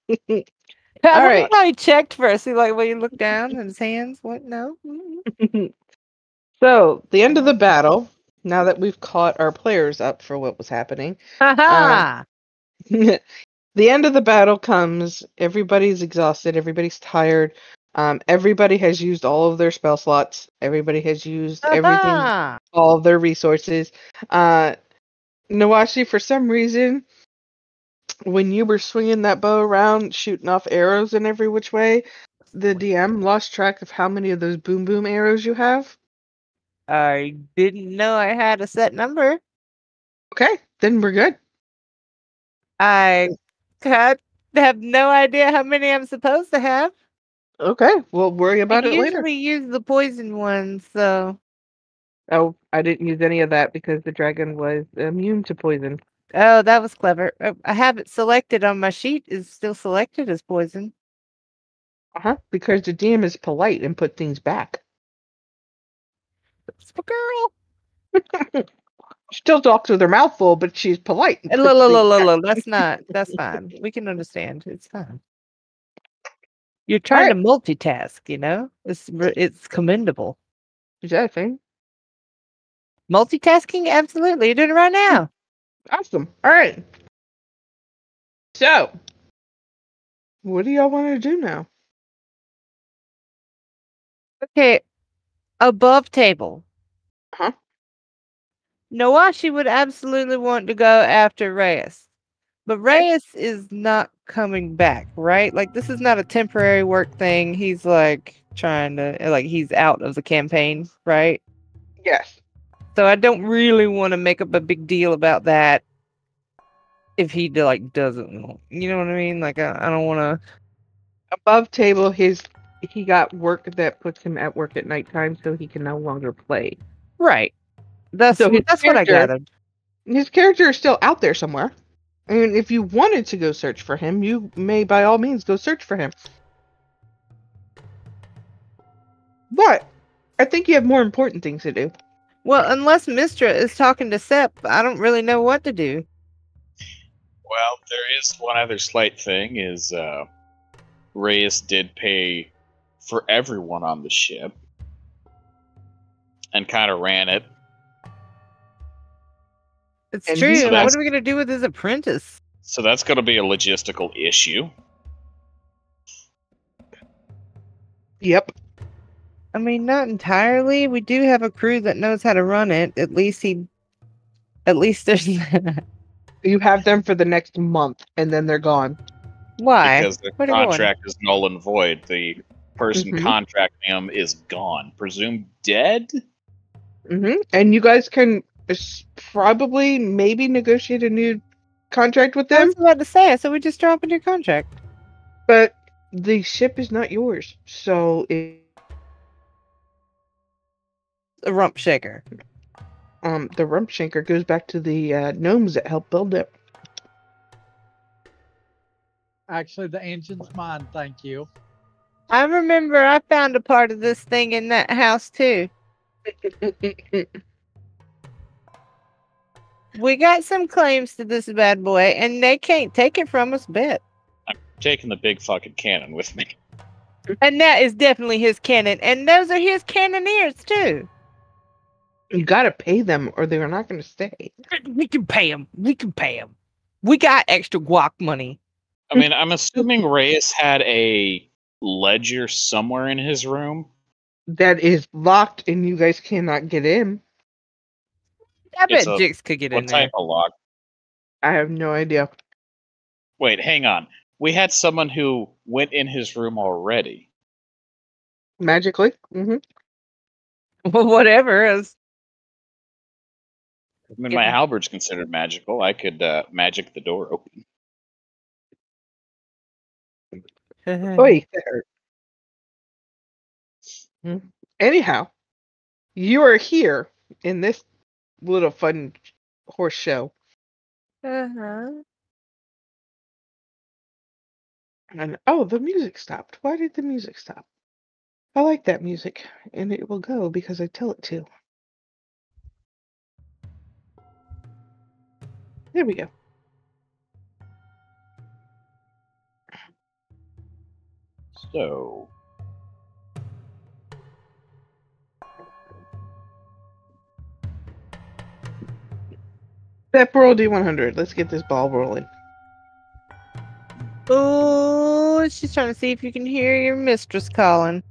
I All wonder right. how he checked first. He like, when you look down at his hands. What? No. So, the end of the battle, now that we've caught our players up for what was happening, Ha uh, ha! the end of the battle comes. Everybody's exhausted. Everybody's tired. Everybody has used all of their spell slots. Everybody has used Ha everything, ha! all of their resources. Uh, Nawashi, for some reason, when you were swinging that bow around, shooting off arrows in every which way, the DM lost track of how many of those boom boom arrows you have. I didn't know I had a set number. Okay, then we're good. I had, have no idea how many I'm supposed to have. Okay, we'll worry I about it later. usually use the poison ones, so. Oh, I didn't use any of that because the dragon was immune to poison. Oh, that was clever. I have it selected on my sheet. Is still selected as poison. Uh-huh, because the DM is polite and put things back. Girl. She still talks with her mouth full, but she's polite and La, puts la, la, things la, back. la. That's not. That's fine. We can understand. It's fine. You're All trying to right, multitask. It's commendable. is that a thing? Multitasking, absolutely. You're doing it right now. Awesome. All right. So, what do y'all want to do now? Okay, above table. Huh? Nawashi would absolutely want to go after Reyes. But Okay. Reyes is not coming back, right? Like, this is not a temporary work thing. He's like trying to, like, he's out of the campaign, right? Yes. So I don't really want to make up a big deal about that if he like doesn't want. You know what I mean? Like, I don't want to. Above table, he got work that puts him at work at nighttime, so he can no longer play. Right. So That's what I gathered. his character is still out there somewhere. I mean, if you wanted to go search for him, you may by all means go search for him. But I think you have more important things to do. Well, unless Mistra is talking to Sep, I don't really know what to do. Well, there is one other slight thing: is Reyes did pay for everyone on the ship and kind of ran it. It's And true. he So And what that's are we gonna do with his apprentice? so that's going to be a logistical issue. Yep. I mean, not entirely. We do have a crew that knows how to run it. At least there's. You have them for the next month, and then they're gone. Why? Because the Where are they going? contract is null and void. The person Mm-hmm. contracting him is gone, presumed dead. Mm-hmm. And you guys can probably maybe negotiate a new contract with I them, was about to say. So we just drop a new contract. but the ship is not yours. So A rump shaker. the rump shanker goes back to the gnomes that helped build it. Actually, the engine's mine, thank you. I remember I found a part of this thing in that house too. We got some claims to this bad boy, and they can't take it from us, bet. I'm taking the big fucking cannon with me. And that is definitely his cannon, and those are his cannoneers too. You gotta pay them, or they're not gonna stay. We can pay him. We can pay him. We got extra guac money. I mean, I'm assuming Reyes had a ledger somewhere in his room. That is locked, and you guys cannot get in. I It's bet a Jix could get in what there. type of lock? I have no idea. Wait, hang on. We had someone who went in his room already. Magically. Mm-hmm. Whatever is. I mean, my halberd's considered magical. I could magic the door open. Oy, that hurt. Anyhow, you are here in this little fun horse show. Uh-huh. And oh, the music stopped. Why did the music stop? I like that music, and it will go because I tell it to. There we go. So, Step roll D100. Let's get this ball rolling. Oh, she's trying to see if you can hear your mistress calling.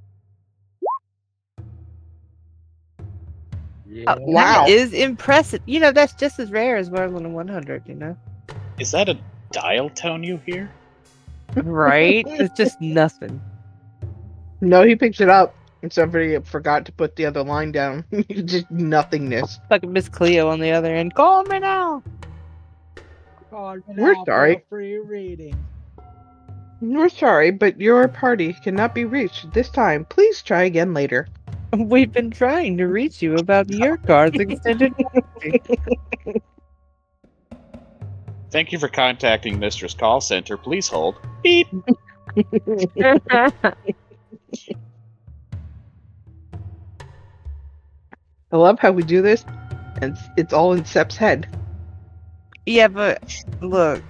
Yeah. Wow. That is impressive. You know, that's just as rare as rolling a 100, you know? is that a dial tone you hear? Right? It's just nothing. No, he picks it up, and somebody forgot to put the other line down. Just nothingness. Fucking Miss Cleo on the other end. Call me now! Card me We're now for sorry. a free reading. We're sorry, but your party cannot be reached this time. Please try again later. We've been trying to reach you about your card's extended warranty. Thank you for contacting Mistress Call Center. Please hold. Beep. I love how we do this, and it's all in Sep's head. Yeah, but look,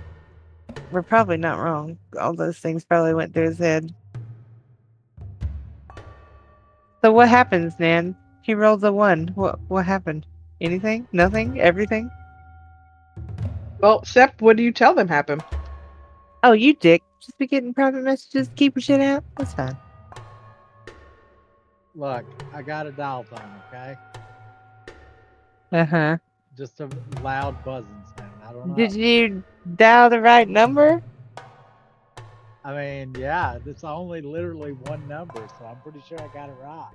we're probably not wrong. All those things probably went through his head. So what happens, Nan? He rolls a 1. What happened? Anything? Nothing? Everything? Well, Sep, what do you tell them happened? Oh, you dick. Just be getting private messages, keep your shit out? That's fine. Look, I got a dial tone, okay? Uh-huh. Just a loud buzzing sound. I don't know. Did you dial the right number? I mean, yeah, it's only literally one number, so I'm pretty sure I got it right.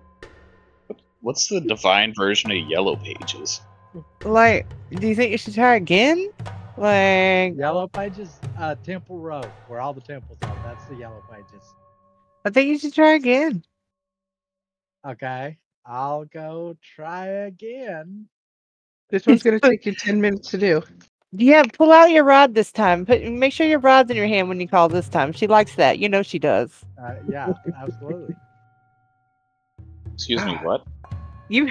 What's the divine version of Yellow Pages? Like, do you think you should try again? Like, Yellow Pages, Temple Road, where all the temples are. That's the Yellow Pages. I think you should try again. Okay, I'll go try again. This one's going to take you 10 minutes to do. Yeah, pull out your rod this time. Make sure your rod's in your hand when you call this time. She likes that. You know she does. Yeah, absolutely. Excuse me, what? You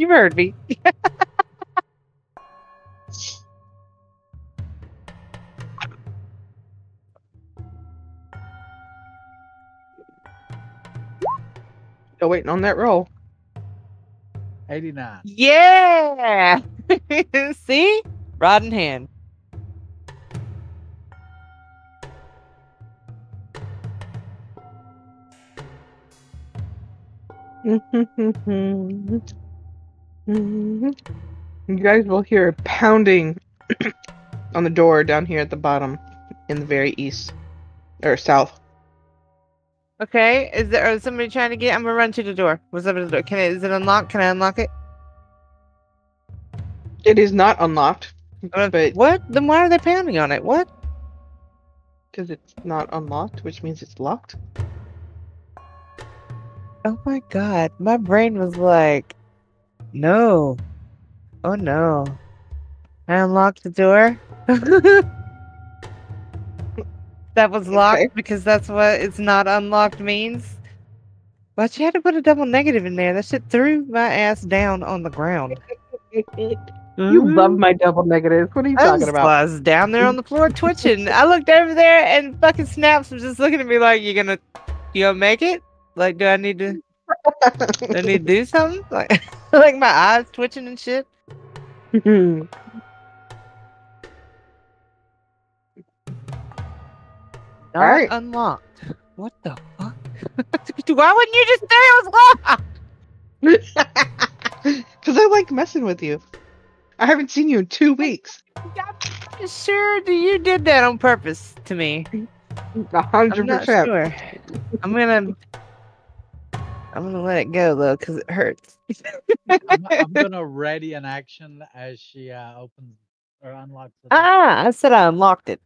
heard me. Still waiting on that roll. 89. Yeah. See? Rod in hand. You guys will hear pounding on the door down here at the bottom in the very east or south. Okay. Is somebody trying to get? I'm gonna run to the door. What's up at the door? Is it unlocked? Can I unlock it? It is not unlocked, but What? Then why are they pounding on it? What? because it's not unlocked, which means it's locked. Oh my god. My brain was like, no. Oh no. I unlocked the door. That was locked Okay. because that's what it's not unlocked means. But you had to put a double negative in there. That shit threw my ass down on the ground. You love my double negatives. What are you talking about? I was down there on the floor twitching. I looked over there and fucking Snaps was just looking at me like, you gonna make it? Like, do I need to do something? Like, like my eyes twitching and shit. Not Alright. unlocked. What the fuck? Why wouldn't you just say it was locked? Because I like messing with you. I haven't seen you in 2 weeks. I'm sure you did that on purpose to me. 100%. I'm not sure. I'm gonna let it go though, because it hurts. I'm gonna ready an action as she opens or unlocks the door. I said I unlocked it.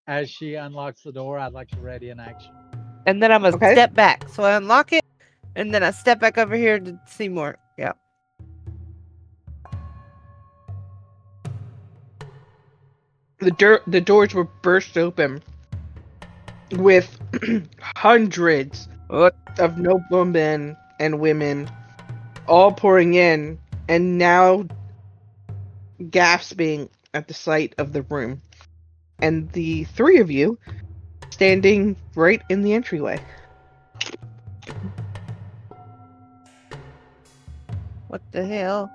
As she unlocks the door, I'd like to ready an action. And then I'm gonna Okay. step back. So I unlock it, and then I step back over here to see more. Yeah. The doors were burst open with hundreds What? of noblemen and women all pouring in and now gasping at the sight of the room. And the three of you standing right in the entryway. What the hell?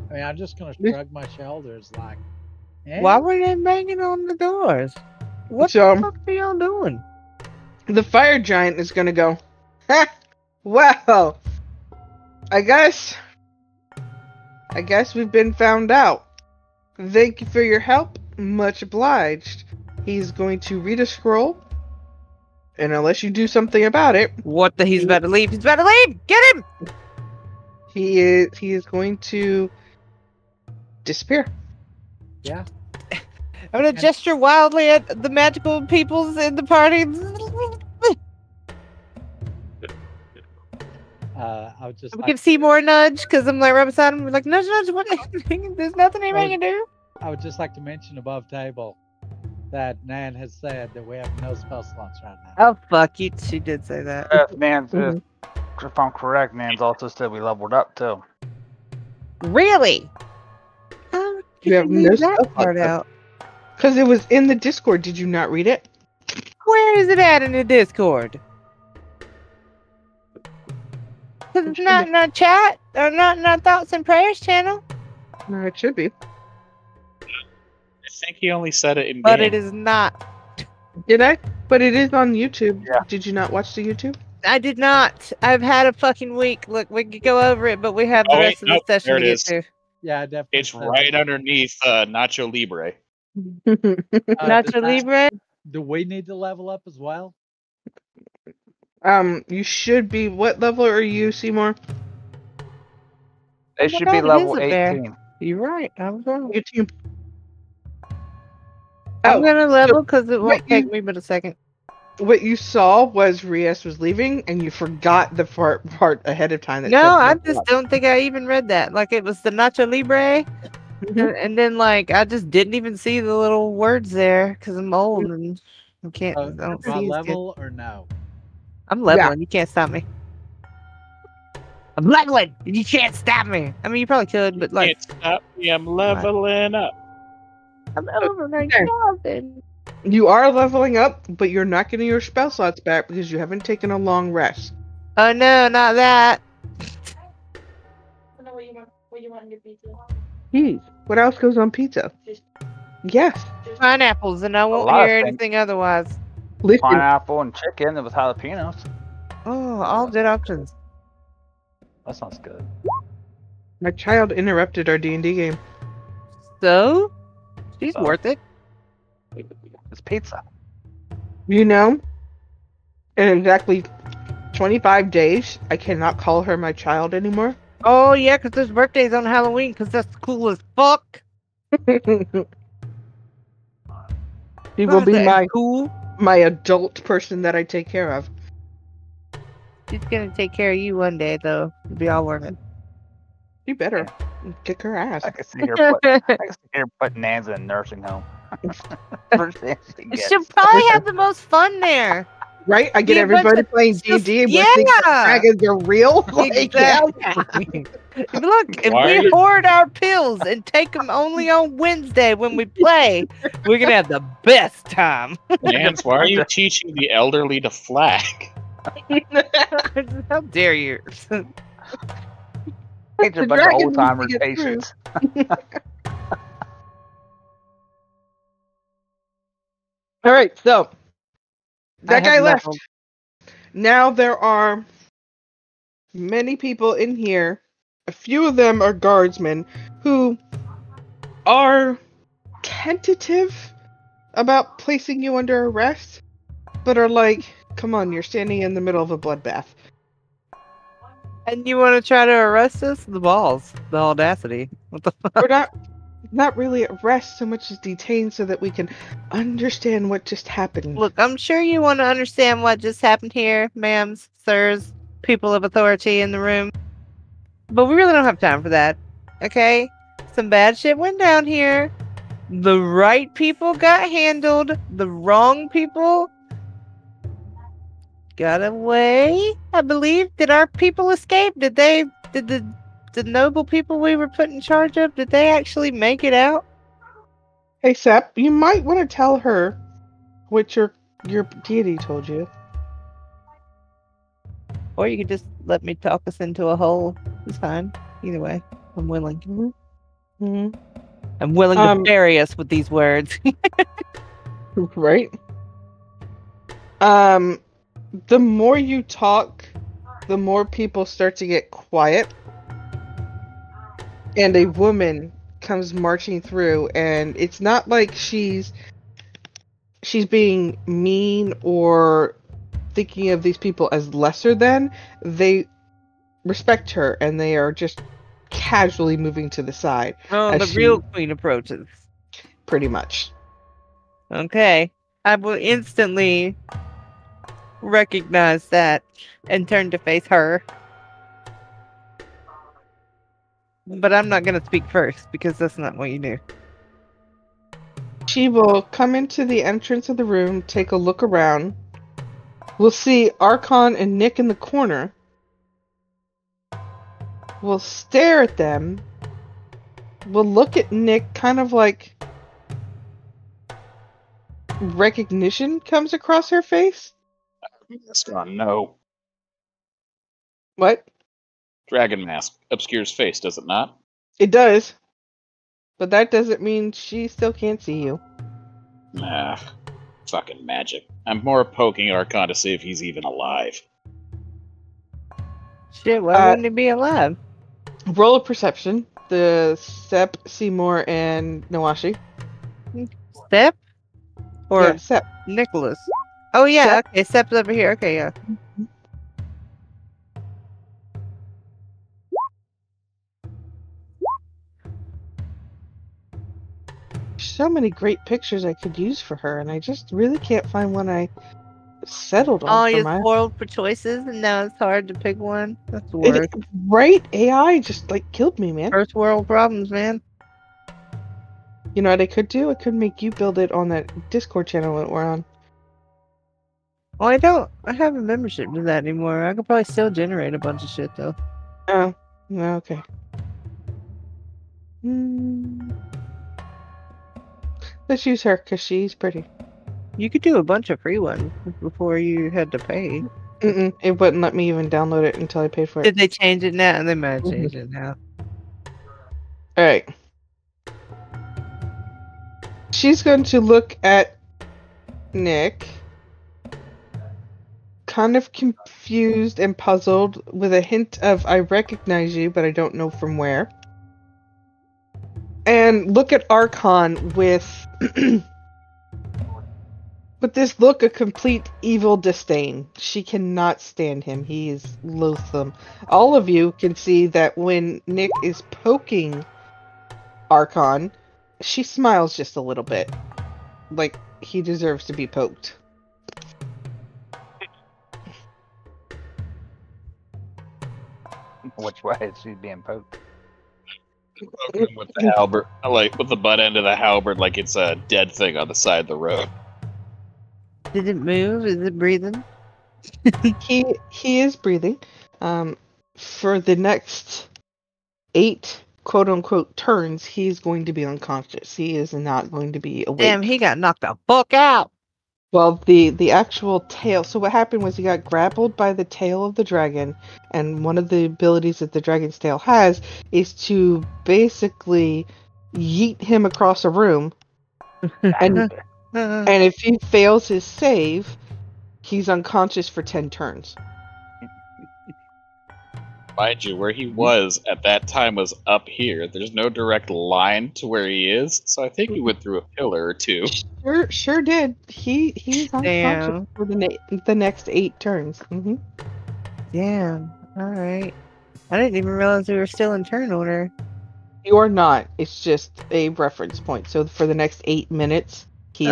I mean, I'm just gonna shrug my shoulders, like, eh? Why were they banging on the doors? What So- the fuck are y'all doing? The fire giant is gonna go, "Ha! Well, I guess we've been found out. Thank you for your help. Much obliged." He's going to read a scroll, and unless you do something about it, What the? He's about to leave. He's about to leave. Get him! he is going to disappear. Yeah. I'm gonna gesture wildly at the magical peoples in the party. I would just We like, give Seymour a nudge because I'm like right beside him. We're like, nudge, nudge. What? There's nothing anybody can do. I would just like to mention above table that Nan has said that we have no spell slots right now. Oh fuck you! She did say that. If I'm correct, Nan's also said we leveled up too. Really? How did You have leave no that spell part slots. out? Because it was in the Discord. Did you not read it? Where is it at in the Discord? Cause it's not in our chat or not in our thoughts and prayers channel. No, it should be. I think he only said it in But game. it is not. Did I? But it is on YouTube. Yeah. Did you not watch the YouTube? I did not. I've had a fucking week. Look, we could go over it, but we have the Oh, wait, rest of the nope, session there to it get is. to. Yeah, I definitely. It's said right that. underneath Nacho Libre. Nacho does that- Libre. Do we need to level up as well? You should be. What level are you, Seymour? They my should God, be it level is a bear. 18. You're right. I was wrong. YouTube. I'm Oh, gonna level because it won't what take you- me but a second. what you saw was Rias was leaving, and you forgot the part ahead of time. That No, said I level just up. don't think I even read that. Like it was the Nacho Libre, Mhm. and then like I just didn't even see the little words there because I'm old and I can't. I don't Do I see. as good. level or no? I'm leveling. You can't stop me. I'm leveling. You can't stop me. I mean, you probably could, but like Can't stop me, I'm leveling up. I'm over my Okay. nothing. You are leveling up, but you're not getting your spell slots back because you haven't taken a long rest. Oh no, not that. What else goes on pizza? Yes. Pineapples, and I won't lot of hear things. anything otherwise. Listen, Pineapple and chicken with jalapenos. Oh, all good options. That sounds good. my child interrupted our D&D game. So, she's Oh. worth it. It's pizza. You know, in exactly 25 days, I cannot call her my child anymore. Oh yeah, because his birthday's on Halloween. Because that's cool as fuck. He will be That is my cool. adult person that I take care of. She's gonna take care of you one day, though. It'll be all worth it. You better kick her ass. I can see her put Nan's in a nursing home. First thing she gets. She'll probably have the most fun there. Right? I get Be a bunch everybody of- playing D&D and we think the Yeah. dragons are real. Like, yeah. Exactly. Look, if Why are we you- hoard our pills and take them only on Wednesday when we play, we're gonna have the best time. Nance, why are you teaching the elderly to flag? How dare you? It's a The bunch of dragons old timers need to get through. patients. All right, so that I guy have left. leveled. Now there are many people in here. A few of them are guardsmen who are tentative about placing you under arrest, but are like, come on, you're standing in the middle of a bloodbath. And you want to try to arrest us? The balls, the audacity. What the fuck? We're not really arrest so much as detained so that we can understand what just happened. Look, I'm sure you want to understand what just happened here, ma'ams, sirs, people of authority in the room. But we really don't have time for that. Okay? Some bad shit went down here. The right people got handled. The wrong people got away, I believe. Did our people escape? Did the noble people we were put in charge of, did they actually make it out? Hey, Sep, you might want to tell her what you're Your deity told you. Or you could just let me talk us into a hole. It's fine. Either way, I'm willing. Hmm. I'm willing to bury us with these words. Right? The more you talk, the more people start to get quiet. And a woman comes marching through, and it's not like she's being mean or thinking of these people as lesser than. They respect her, and they are just casually moving to the side. Oh, as the she- real queen approaches. Pretty much. Okay. I will instantly recognize that and turn to face her. But I'm not going to speak first because that's not what you do. She will come into the entrance of the room, take a look around. We'll see Archon and Nick in the corner. We'll stare at them. We'll look at Nick, kind of like recognition comes across her face. Mask on, no. What? Dragon mask obscures face, does it not? It does. But that doesn't mean she still can't see you. Nah, fucking magic. I'm more poking Archon to see if he's even alive. Shit, why wouldn't he be alive? Roll of perception. The Sep, Seymour, and Nawashi. Sep? Or Yeah, Sep. Nicholas? Oh, yeah. Sep. Okay, Sep's over here. Okay, yeah. So many great pictures I could use for her, and I just really can't find one I settled on. Oh, for you're my... spoiled for choices, and now it's hard to pick one. That's the worst. Right? AI just like killed me, man. First world problems, man. You know what I could do? I could make you build it on that Discord channel that we're on. Well, I have a membership to that anymore. I could probably still generate a bunch of shit, though. Oh, no, okay. Let's use her, because she's pretty. You could do a bunch of free ones before you had to pay. It wouldn't let me even download it until I paid for it. Did they change it now? They might have changed it now. Alright. She's going to look at Nick, kind of confused and puzzled, with a hint of, I recognize you, but I don't know from where. And look at Archon with with this look of complete evil disdain. She cannot stand him. He is loathsome. All of you can see that when Nick is poking Archon, she smiles just a little bit. Like he deserves to be poked. Which way is she being poked? Poking him with the halberd, like with the butt end of the halberd, like it's a dead thing on the side of the road. Did it move? Is it breathing? He is breathing. For the next 8 quote unquote turns, he's going to be unconscious. He is not going to be awake. Damn, he got knocked the fuck out. Well, the actual tail. So what happened was he got grappled by the tail of the dragon, and one of the abilities that the dragon's tail has is to basically yeet him across a room. And if he fails his save, he's unconscious for 10 turns. Mind you, where he was at that time was up here. There's no direct line to where he is, so I think he went through a pillar or two. Sure did. He's unconscious Damn. for the next 8 turns. Mm-hmm. Damn. Alright. I didn't even realize we were still in turn order. You are not. It's just a reference point. So for the next 8 minutes, he's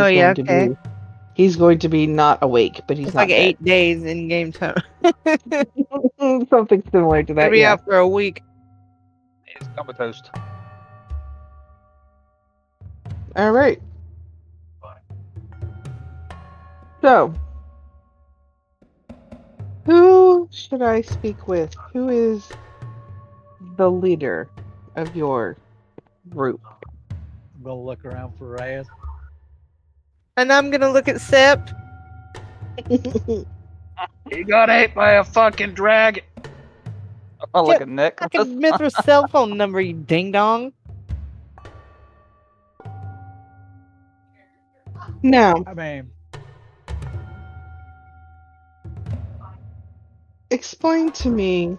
he's going to be not awake, but he's It's not like dead. 8 days in game time. Something similar to that. I'll be Yeah. out for a week. It's comatose. All right. So, who should I speak with? Who is the leader of your group? I'm gonna look around for Reyes. And I'm gonna look at Sep. He got ate by a fucking dragon. Oh, look Yeah, at Nick. Fucking Mithra's cell phone number, you ding dong. Now, I mean, explain to me,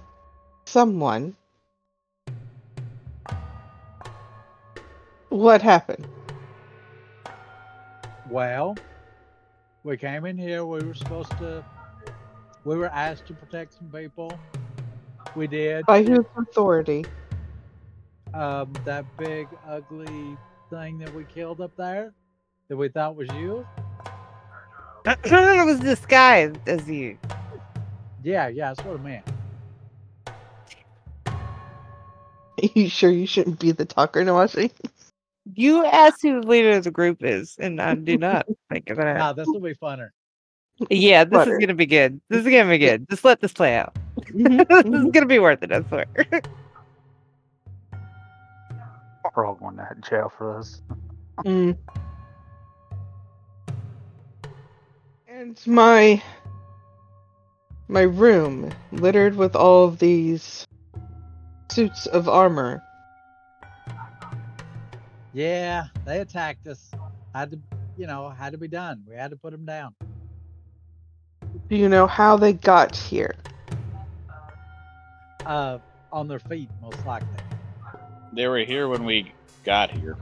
someone, what happened. well, we came in here. We were asked to protect some people. We did. By whose authority? That big ugly thing that we killed up there, that we thought was you. It was disguised as you. Yeah, that's what I meant. Are you sure you shouldn't be the talker, Nawashi? You asked who the leader of the group is, and I do not think of that. Nah, this will be funner. Yeah, this Butter. is gonna be good. This is gonna be good. Just let this play out. Mhm, This is mhm. gonna be worth it, I swear. We're all going to jail for this. Mm. And my room littered with all of these suits of armor. Yeah, they attacked us. Had to be done. We had to put them down. Do you know how they got here? On their feet, most likely. They were here when we got here.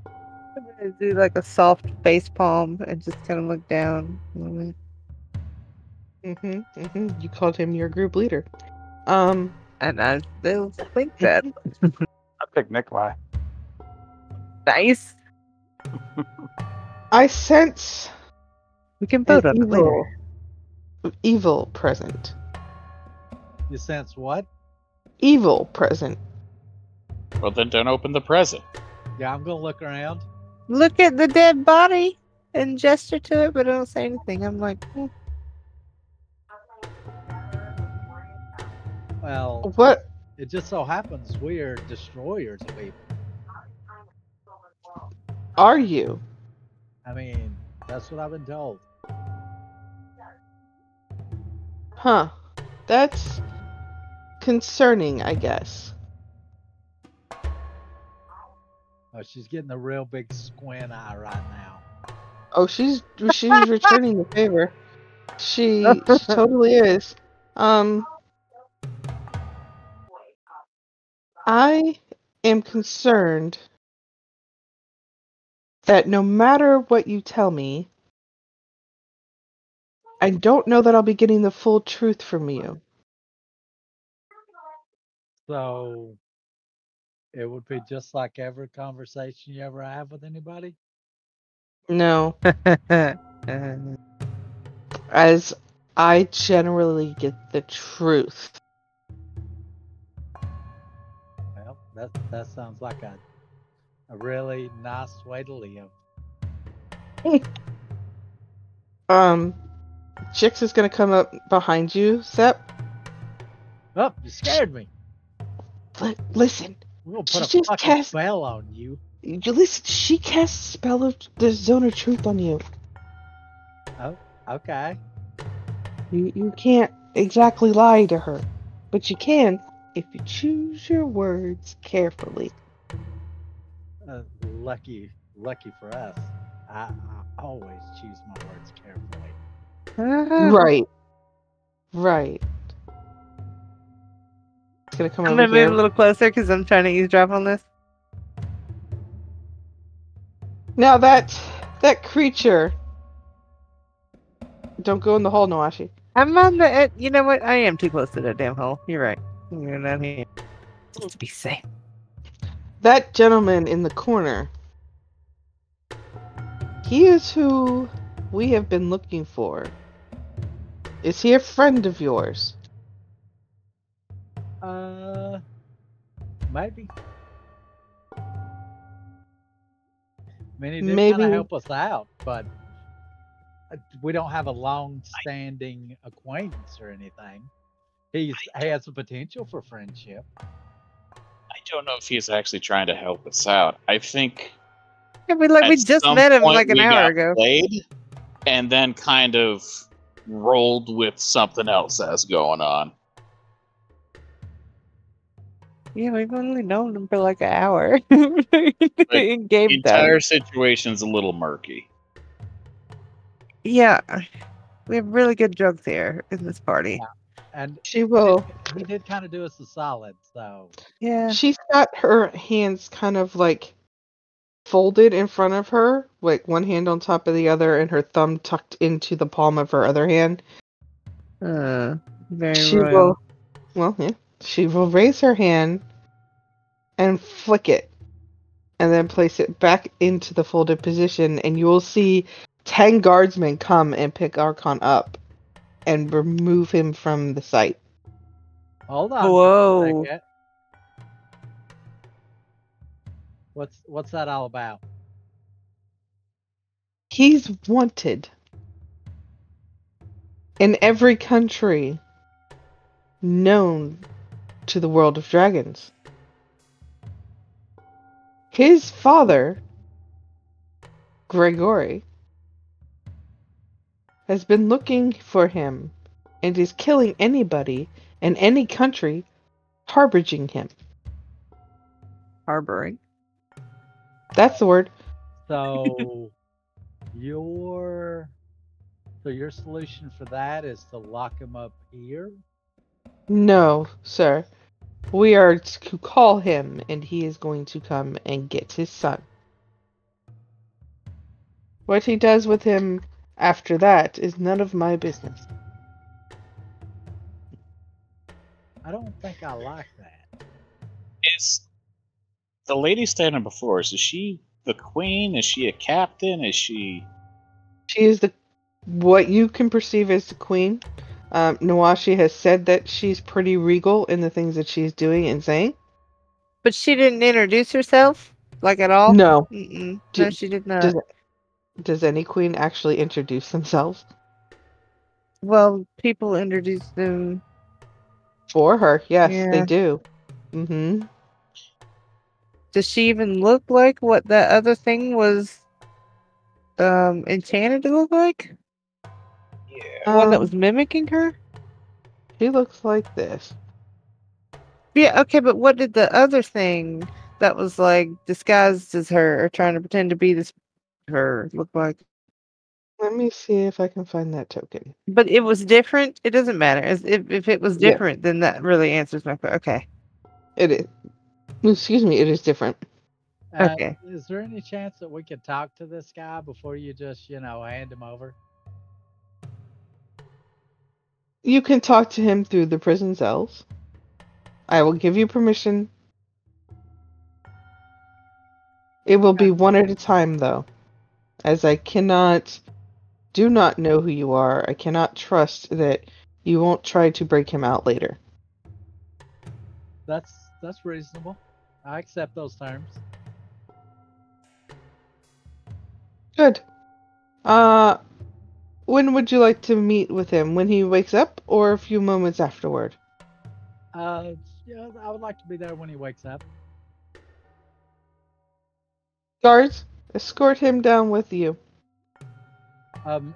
I'm gonna do like a soft face palm and just kind of look down. A little bit. You called him your group leader. And I still think that. I picked Nikolai. Nice. I sense We can vote an on it later. evil present. You sense what? Evil present. Well, then don't open the present. Yeah, I'm gonna look around. Look at the dead body and gesture to it, but I don't say anything. I'm like, Well, What it just so happens we are destroyers of evil. are you? I mean, that's what I've been told. Huh. That's concerning, I guess. Oh, she's getting a real big squint eye right now. Oh, she's returning the favor. She totally is. I am concerned that no matter what you tell me, I don't know that I'll be getting the full truth from you. So it would be just like every conversation you ever have with anybody. No, as I generally get the truth. Well, that sounds like a really nice way to live. Chix is gonna come up behind you, Sep. Oh, you scared me. Listen, We're gonna She put a just fucking cast- spell on you. you listen. She casts a spell of the Zone of Truth on you. Okay. You can't exactly lie to her, but you can if you choose your words carefully. Lucky for us. I always choose my words carefully. Right. It's gonna come I'm over gonna move here. a little closer because I'm trying to eavesdrop on this. Now that creature. Don't go in the hole, Nawashi. I'm on the. You know what? I am too close to that damn hole. You're right. I'm going down here. Just to be safe. That gentleman in the corner. He is who we have been looking for. Is he a friend of yours? Maybe. I mean, he did kind Maybe. of help us out, but we don't have a long-standing acquaintance or anything. He has the potential for friendship. I don't know if he's actually trying to help us out. I think Yeah, we at just some met him point like an we hour got ago. played, and then kind of rolled with something else that's going on. Yeah, we've only known him for like an hour. In The game time. entire situation's a little murky. Yeah, we have really good drugs here in this party. Yeah. And She will. he did kind of do us a solid, so Yeah. She's got her hands kind of like folded in front of her, like one hand on top of the other, and her thumb tucked into the palm of her other hand. Very She royal. will, well, yeah. She will raise her hand and flick it, and then place it back into the folded position, and you will see 10 guardsmen come and pick Archon up and remove him from the site. hold on. Whoa. For a second. What's that all about? He's wanted in every country known to the world of dragons. His father, Gregory, has been looking for him and is killing anybody in any country harboring him. Harboring. That's the word. So your solution for that is to lock him up here? No, sir. We are to call him, and he is going to come and get his son. What he does with him after that is none of my business. I don't think I like that. Is the lady standing before us, is she the queen? Is she a captain? Is she... She is what you can perceive as the queen. Nawashi has said that she's pretty regal in the things that she's doing and saying. But she didn't introduce herself, like at all? No. Mm-mm. Do- No, she did not. Does any queen actually introduce themselves? Well, people introduce them. For her, yes, they Yeah. do. Mm-hmm. Does she even look like what that other thing was enchanted to look like? The one that was mimicking her? She looks like this. Yeah, okay, but what did the other thing that was like disguised as her or trying to pretend to be this her look like? Let me see if I can find that token. But it was different. It doesn't matter. If it was Yeah. different, then that really answers my question. Okay. It is. Excuse me, it is different. Okay. Is there any chance that we could talk to this guy before you just, hand him over? You can talk to him through the prison cells. I will give you permission. It will be one at a time, though, as I do not know who you are. I cannot trust that you won't try to break him out later. That's reasonable. I accept those terms. Good. When would you like to meet with him? When he wakes up, or a few moments afterward? Yeah, I would like to be there when he wakes up. Guards, escort him down with you.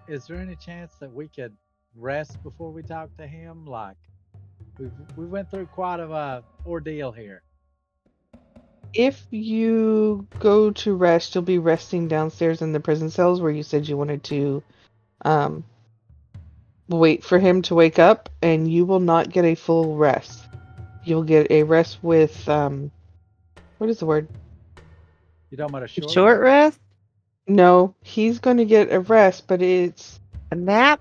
Is there any chance that we could rest before we talk to him? Like, we went through quite a ordeal here. If you go to rest, you'll be resting downstairs in the prison cells where you said you wanted to wait for him to wake up, and you will not get a full rest. You'll get a rest with what is the word? You talking about a short? Short rest? No, he's going to get a rest, but it's A nap?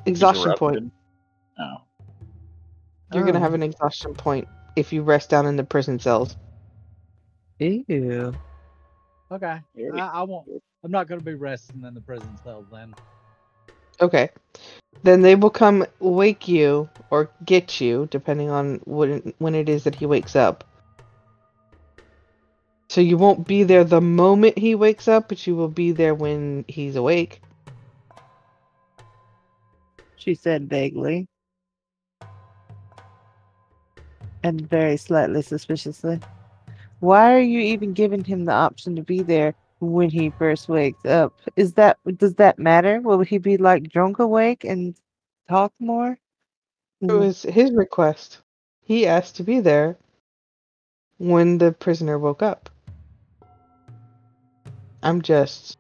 exhaustion point. interrupted? Oh. You're going to have an exhaustion point if you rest down in the prison cells. Ew. Okay. I won't. I'm not going to be resting in the prison cells then. Okay. Then they will come wake you or get you, depending on when it is that he wakes up. So you won't be there the moment he wakes up, but you will be there when he's awake. She said vaguely. And very slightly suspiciously. Why are you even giving him the option to be there when he first wakes up. Does that matter? Will he be like drunk awake and talk more? It was his request. He asked to be there when the prisoner woke up. I'm just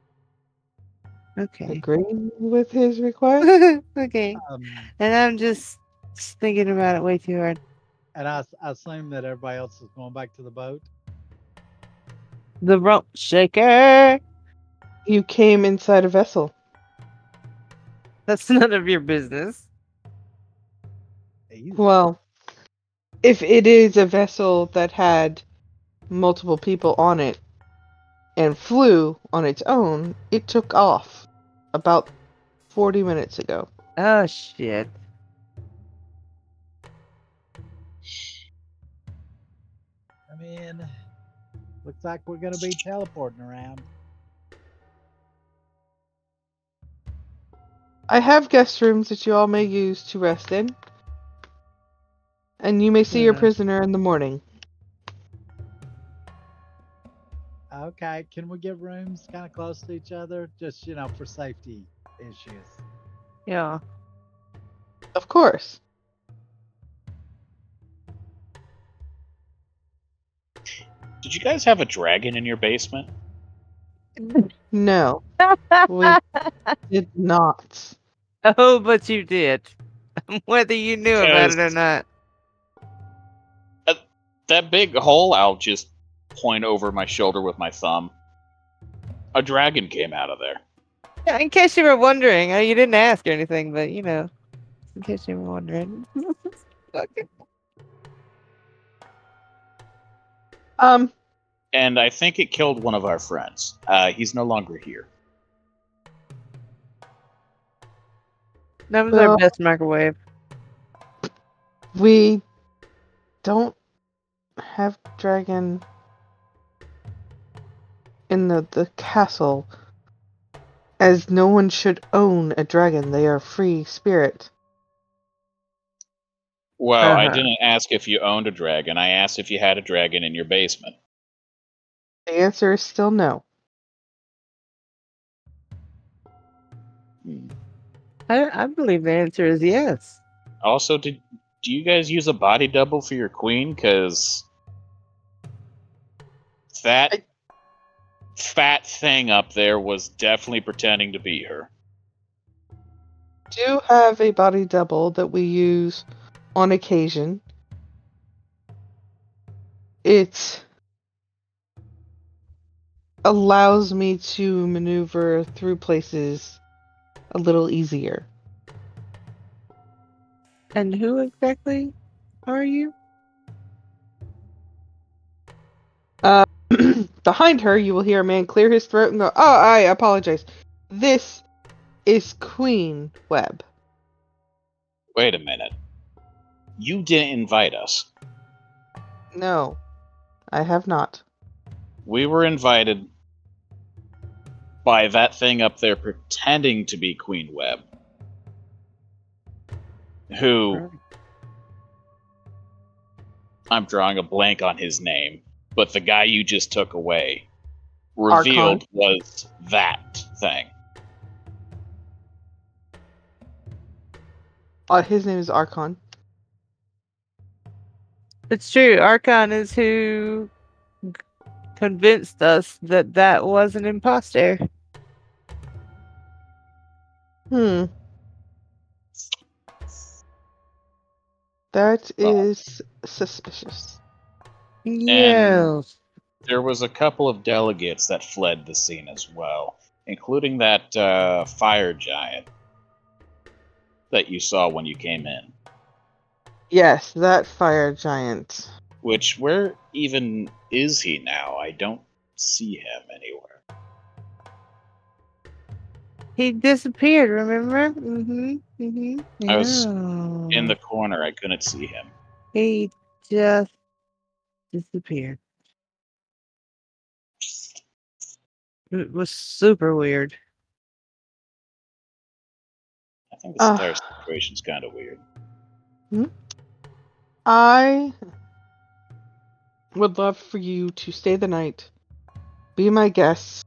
Okay. agreeing with his request. Okay. Um, And I'm just thinking about it way too hard. and I assume that everybody else is going back to the boat. The rump shaker. You came inside a vessel. That's none of your business. Easy. Well, if it is a vessel that had multiple people on it and flew on its own, it took off about 40 minutes ago. Oh shit. I mean, looks like we're gonna be teleporting around. I have guest rooms that you all may use to rest in. And you may see your Yeah. prisoner in the morning. Okay, can we get rooms kind of close to each other, just for safety issues? Yeah. Of course. Did you guys have a dragon in your basement? No, we did not. Oh, but you did. Whether you knew about it or Because- not. That big hole, I'll just point over my shoulder with my thumb. A dragon came out of there. Yeah, in case you were wondering, you didn't ask or anything, but in case you were wondering. Okay. And I think it killed one of our friends. He's no longer here. That was our Well- best microwave. We don't have dragon in the castle, as no one should own a dragon. They are free spirit. Well, I Uh-huh. didn't ask if you owned a dragon. I asked if you had a dragon in your basement. The answer is still no. Hmm. I believe the answer is yes. Also, do you guys use a body double for your queen? Because that fat thing up there was definitely pretending to be her. Do have a body double that we use on occasion. It allows me to maneuver through places a little easier. And who exactly are you? Behind her, you will hear a man clear his throat and go, "Oh, I apologize. This is Queen Webb." Wait a minute. You didn't invite us. No, I have not. We were invited by that thing up there pretending to be Queen Webb. Who, I'm drawing a blank on his name, but the guy you just took away revealed Archon. was that thing. His name is Archon. It's true. Archon is who convinced us that that was an imposter. That is suspicious. Yes. There was a couple of delegates that fled the scene as well, including that fire giant that you saw when you came in. Yes, that fire giant. Which, where even is he now? I don't see him anywhere. He disappeared, remember? Mm-hmm. I was in the corner. I couldn't see him. He just disappeared. It was super weird. I think this entire situation's kind of weird. I would love for you to stay the night, be my guests,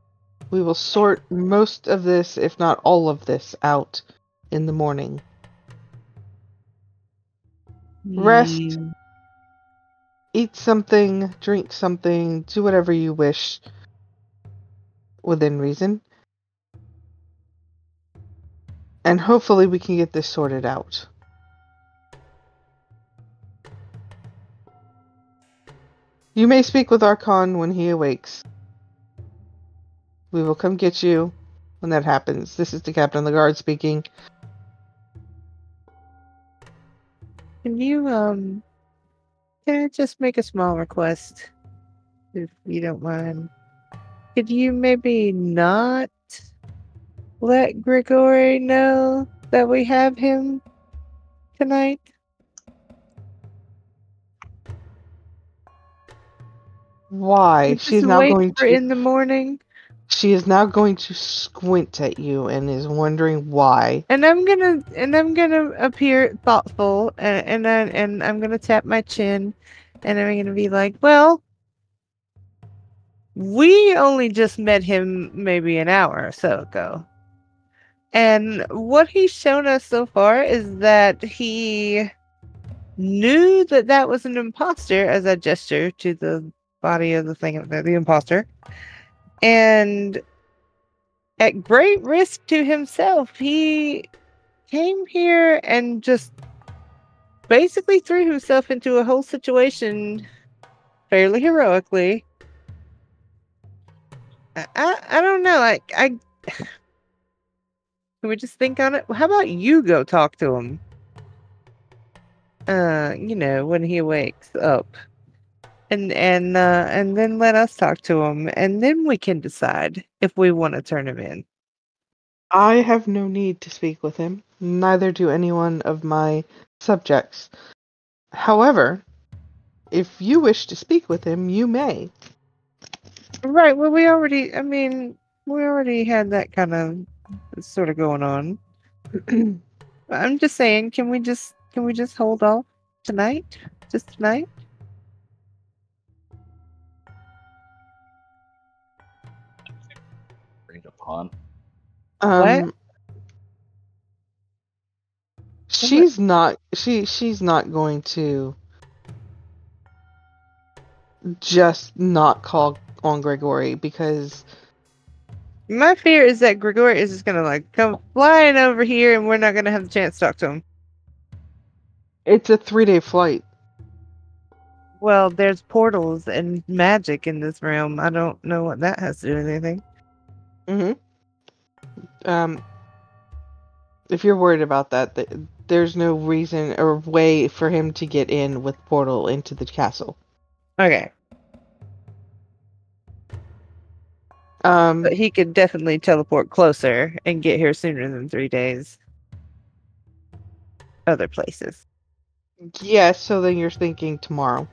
We will sort most of this, if not all of this, out in the morning. Rest, Hmm. eat something, drink something, do whatever you wish within reason. And hopefully we can get this sorted out. You may speak with Archon when he awakes. We will come get you when that happens. This is the captain of the guard speaking. Can you can I just make a small request, if you don't mind? Could you maybe not let Grigori know that we have him tonight? Why? We just wait for in the morning. She is now going to squint at you and is wondering why. And I'm gonna appear thoughtful, and I'm gonna tap my chin, and I'm gonna be like, well, we only just met him maybe an hour or so ago. And what he's shown us so far is that he knew that that was an imposter, as I gesture to the body of the thing, the imposter. And at great risk to himself, he came here and just basically threw himself into a whole situation fairly heroically. I don't know. I can we just think on it? How about you go talk to him? When he wakes up. And then let us talk to him, and then we can decide if we want to turn him in. I have no need to speak with him. Neither do anyone of my subjects. However, if you wish to speak with him, you may. Right. Well, we already had that kind of sort of going on. I'm just saying, can we just hold off tonight? Just tonight? Agreed upon. What? She's not going to just not call on Grigori because My fear is that Grigori is just gonna like come flying over here, and we're not gonna have the chance to talk to him. it's a 3-day flight. Well, there's portals and magic in this realm. I don't know what that has to do with anything. If you're worried about that, there's no reason or way for him to get in with portal into the castle. Okay. But he could definitely teleport closer and get here sooner than 3 days. Other places. Yeah, so then you're thinking tomorrow.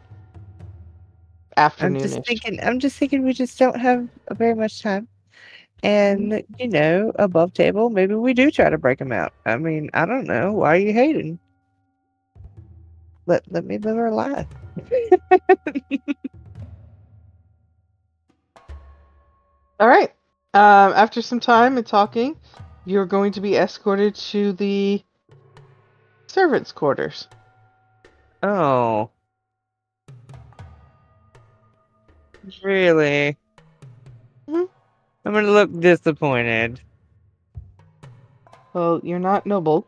I'm just thinking we just don't have very much time. And, above table, maybe we do try to break him out. I mean, I don't know. Why are you hating? Let me live our life. All right. After some time and talking, you're going to be escorted to the servants' quarters. Oh. Really? Mhm. I'm gonna look disappointed. Well, you're not noble.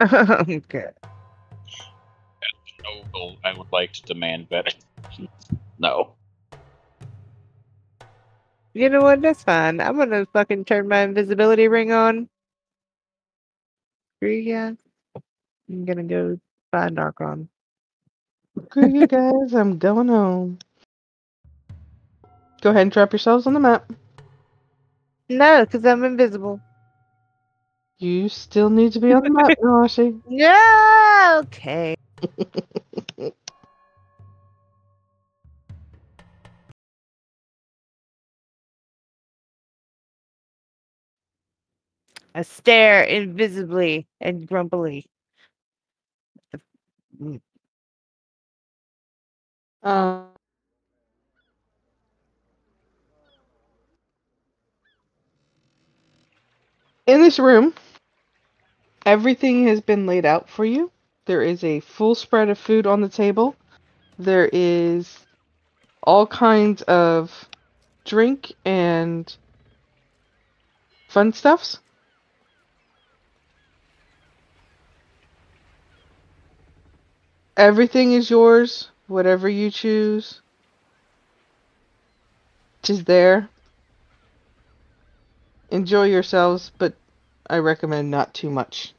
Okay. Noble, I would like to demand better. No. You know what? That's fine. I'm gonna fucking turn my invisibility ring on. Screw you guys. I'm gonna go find Archon. Screw you guys, I'm going home. Go ahead and drop yourselves on the map. No, because I'm invisible. You still need to be on the map, Nawashi. Yeah. Okay. I stare invisibly and grumpily. Uh, In this room, everything has been laid out for you. There is a full spread of food on the table. There is all kinds of drink and fun stuffs. Everything is yours, whatever you choose. Tis there. Enjoy yourselves, but I recommend not too much.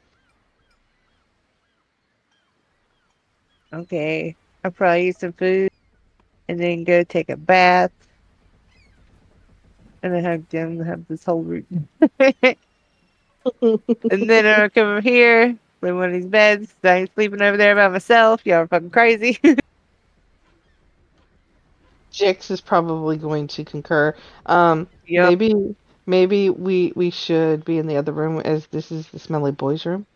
Okay. I'll probably eat some food and then go take a bath. And then have this whole routine. And then I'll come over here, lay in one of these beds. I ain't sleeping over there by myself. Y'all are fucking crazy. Jix is probably going to concur. Yup. Maybe we should be in the other room, as this is the smelly boys' room.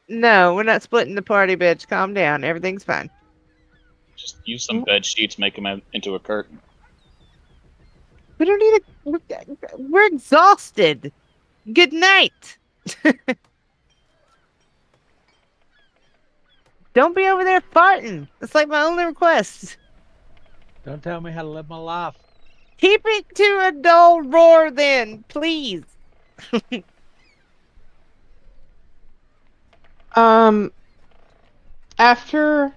No, we're not splitting the party, bitch. Calm down. Everything's fine. Just use some bed sheets, make them into a curtain. We don't need a. We're exhausted. Good night. Don't be over there farting. That's like my only request. Don't tell me how to live my life. Keep it to a dull roar then, please. After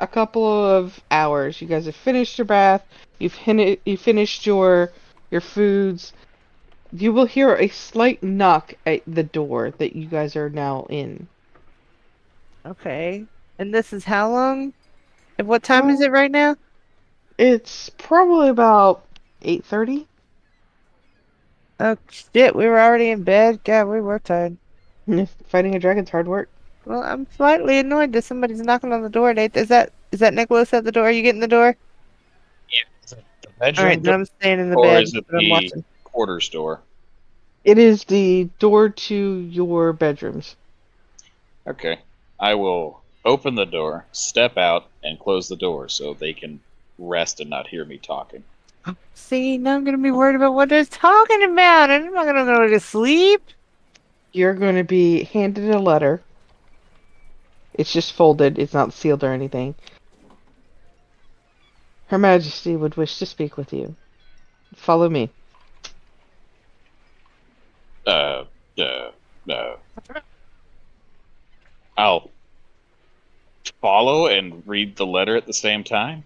a couple of hours, you guys have finished your bath, you finished your foods. You will hear a slight knock at the door that you guys are now in. Okay. And this is how long? And what time is it right now? It's probably about 8:30. Oh shit, we were already in bed. God, we were tired. Fighting a dragon's hard work. Well, I'm slightly annoyed that somebody's knocking on the door. Nate, is that Nicholas at the door? Are you getting the door? Is it the bedroom All right, then door, I'm staying in the or bed. is it But I'm the watching. quarters door? It is the door to your bedrooms. Okay. I will open the door, step out, and close the door so they can rest and not hear me talking. See, now I'm gonna be worried about what they're talking about, and I'm not gonna go to sleep. You're going to be handed a letter. It's just folded. It's not sealed or anything. Her Majesty would wish to speak with you. Follow me. I'll follow and read the letter at the same time.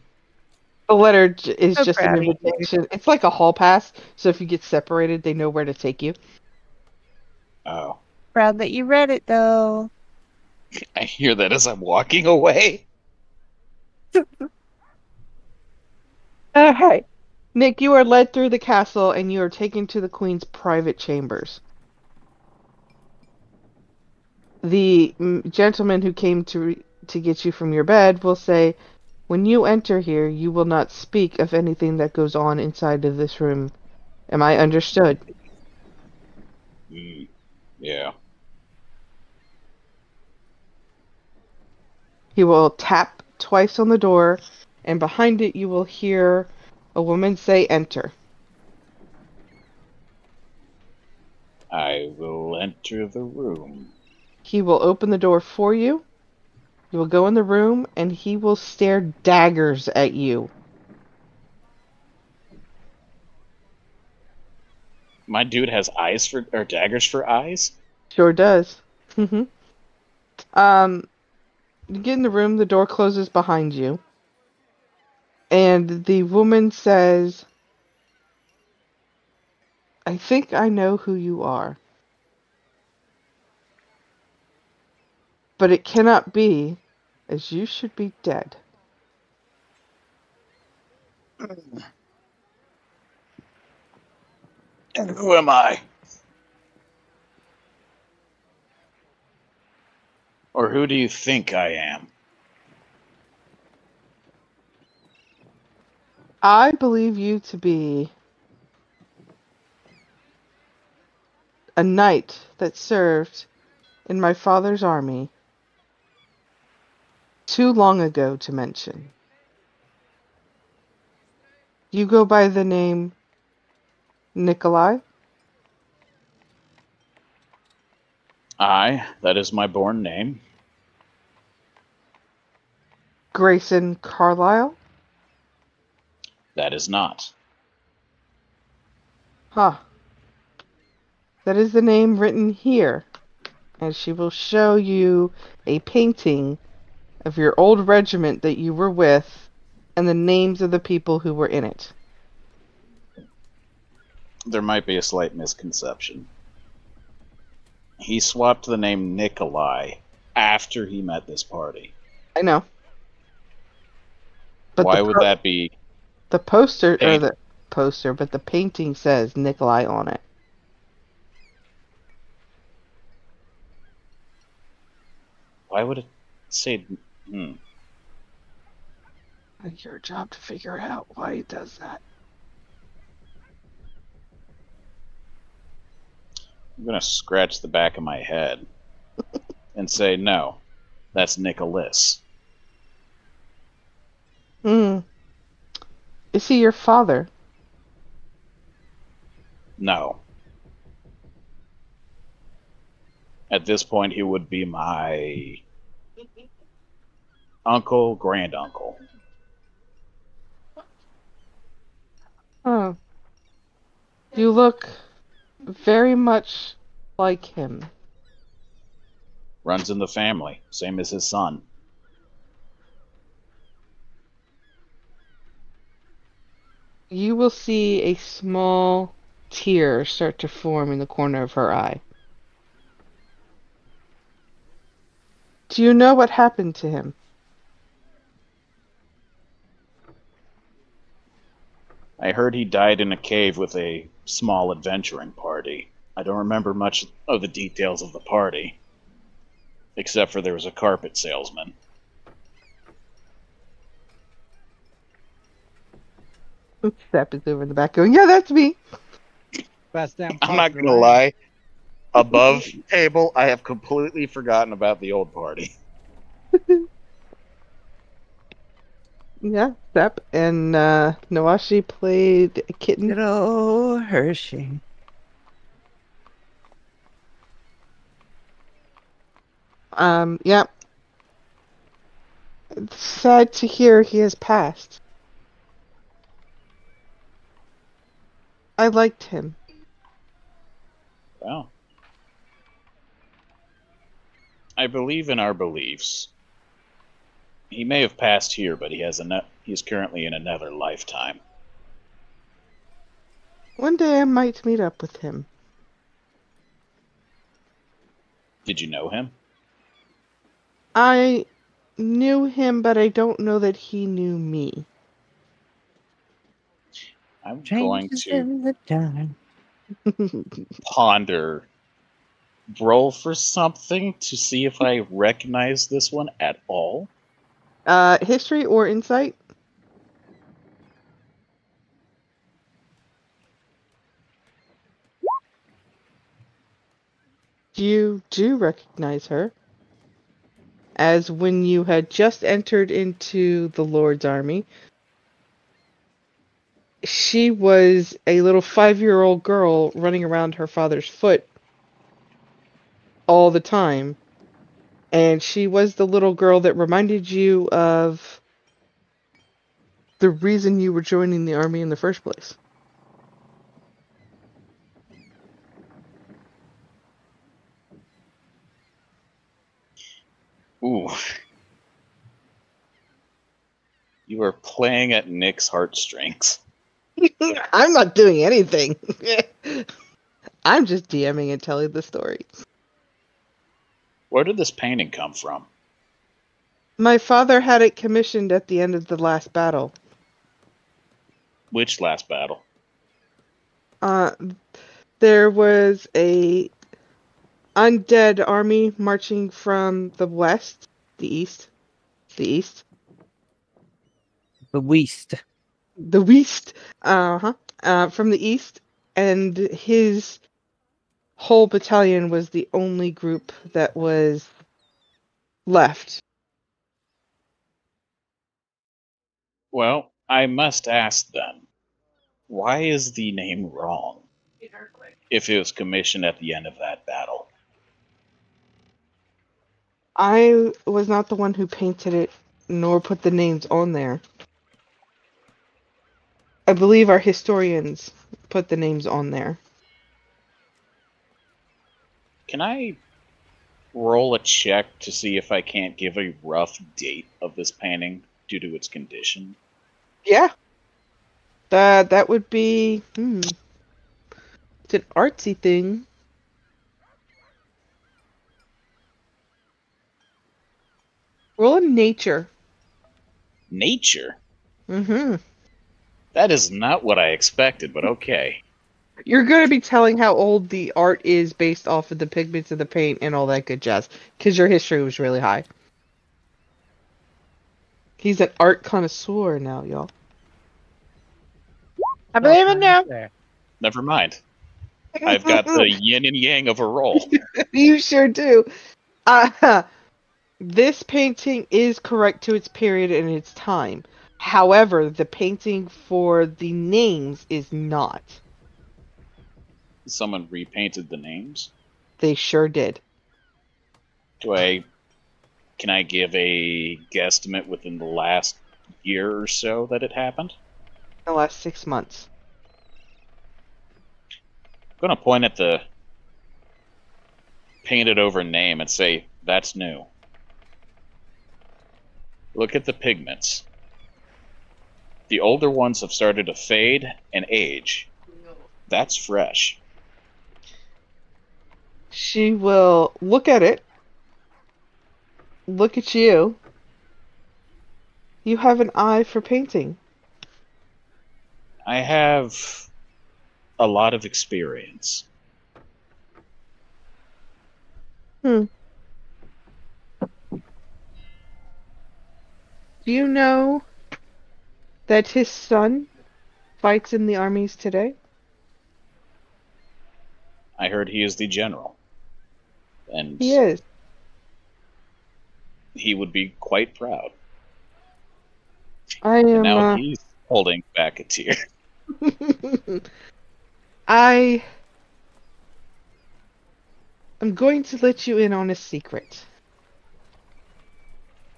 The letter is So just an proud of you. invitation. It's like a hall pass, so if you get separated, they know where to take you. Oh. Proud that you read it, though. I hear that as I'm walking away. Hey, Nick, you are led through the castle and you are taken to the Queen's private chambers. The gentleman who came to get you from your bed will say, "When you enter here, you will not speak of anything that goes on inside of this room. Am I understood?" Yeah. He will tap twice on the door, and behind it you will hear a woman say, "Enter." I will enter the room. He will open the door for you. You will go in the room, and he will stare daggers at you. My dude has daggers for eyes? Sure does. You get in the room, the door closes behind you. And the woman says, "I think I know who you are. But it cannot be, as you should be dead." And who am I? Or who do you think I am? I believe you to be a knight that served in my father's army too long ago to mention. You go by the name Nikolai? Aye, that is my born name. Grayson Carlisle? That is not. Huh. That is the name written here. And she will show you a painting of your old regiment that you were with and the names of the people who were in it. There might be a slight misconception. He swapped the name Nikolai after he met this party. I know. But Why would that be? the poster, or Paint. the poster, but the painting says Nikolai on it. Why would it say? It's your job to figure out why he does that. I'm gonna scratch the back of my head and say no. That's Nicholas. Is he your father? No. At this point, he would be my uncle, granduncle. Oh. You look very much like him. Runs in the family, same as his son. You will see a small tear start to form in the corner of her eye. Do you know what happened to him? I heard he died in a cave with a small adventuring party. I don't remember much of the details of the party, except for there was a carpet salesman. Sap is over in the back going, yeah, that's me. Best damn I'm not poster gonna around. lie. Above table, I have completely forgotten about the old party. Yeah, Sap. And Nawashi played a kitten. Good old Hershey. Yeah. It's sad to hear he has passed. I liked him. Well, I believe in our beliefs. He may have passed here, but he's currently in another lifetime. One day I might meet up with him. Did you know him? I knew him, but I don't know that he knew me. I'm going Changes to in the time. ponder, roll for something to see if I recognize this one at all. History or insight? You do recognize her, as when you had just entered into the Lord's army, she was a little 5-year-old girl running around her father's foot all the time. And she was the little girl that reminded you of the reason you were joining the army in the first place. Ooh. You are playing at Nick's heartstrings. I'm not doing anything. I'm just DMing and telling the story. Where did this painting come from? My father had it commissioned at the end of the last battle. Which last battle? There was a undead army marching from the west, the east, The West. from the east, and his whole battalion was the only group that was left. Well, I must ask then, why is the name wrong if it was commissioned at the end of that battle? I was not the one who painted it, nor put the names on there. I believe our historians put the names on there. Can I roll a check to see if I can't give a rough date of this painting due to its condition? Yeah. That would be it's an artsy thing. Roll in nature. Nature? Mm-hmm. That is not what I expected, but okay. You're going to be telling how old the art is based off of the pigments of the paint and all that good jazz, because your history was really high. He's an art connoisseur now, y'all. I believe it now. There. Never mind. I've got the yin and yang of a roll. You sure do. This painting is correct to its period and its time. However, the painting for the names is not. Someone repainted the names. They sure did. Can I give a guesstimate within the last year or so that it happened? The last 6 months. I'm going to point at the painted over name and say, that's new. Look at the pigments. The older ones have started to fade and age. That's fresh. She will look at it. Look at you. You have an eye for painting. I have a lot of experience. Do you know that his son fights in the armies today? I heard he is the general. And He is. he would be quite proud. I And am. now he's holding back a tear. I am going to let you in on a secret.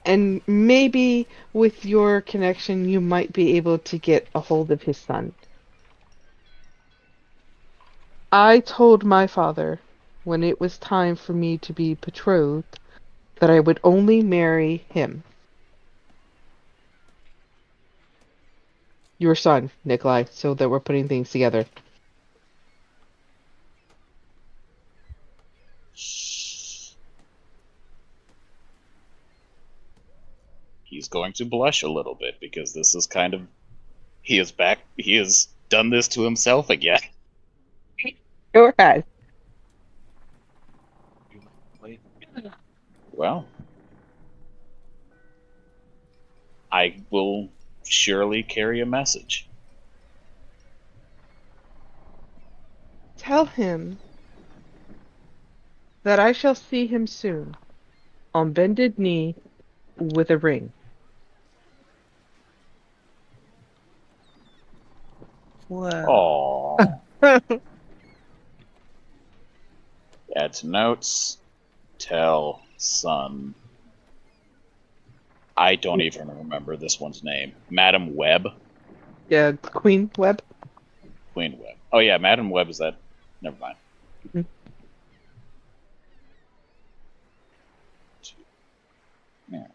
And maybe with your connection, you might be able to get a hold of his son. I told my father, when it was time for me to be betrothed, that I would only marry him. Your son, Nikolai, so that we're putting things together. He's going to blush a little bit because this is kind of... He has done this to himself again. Go ahead. Well, I will surely carry a message. Tell him that I shall see him soon, on bended knee, with a ring. Wow. Aww. Add to notes. Tell son. I don't even remember this one's name. Madam Webb? Yeah, Queen Webb. Queen Webb. Oh yeah, Madam Webb is that. Never mind. Mhm. Yeah.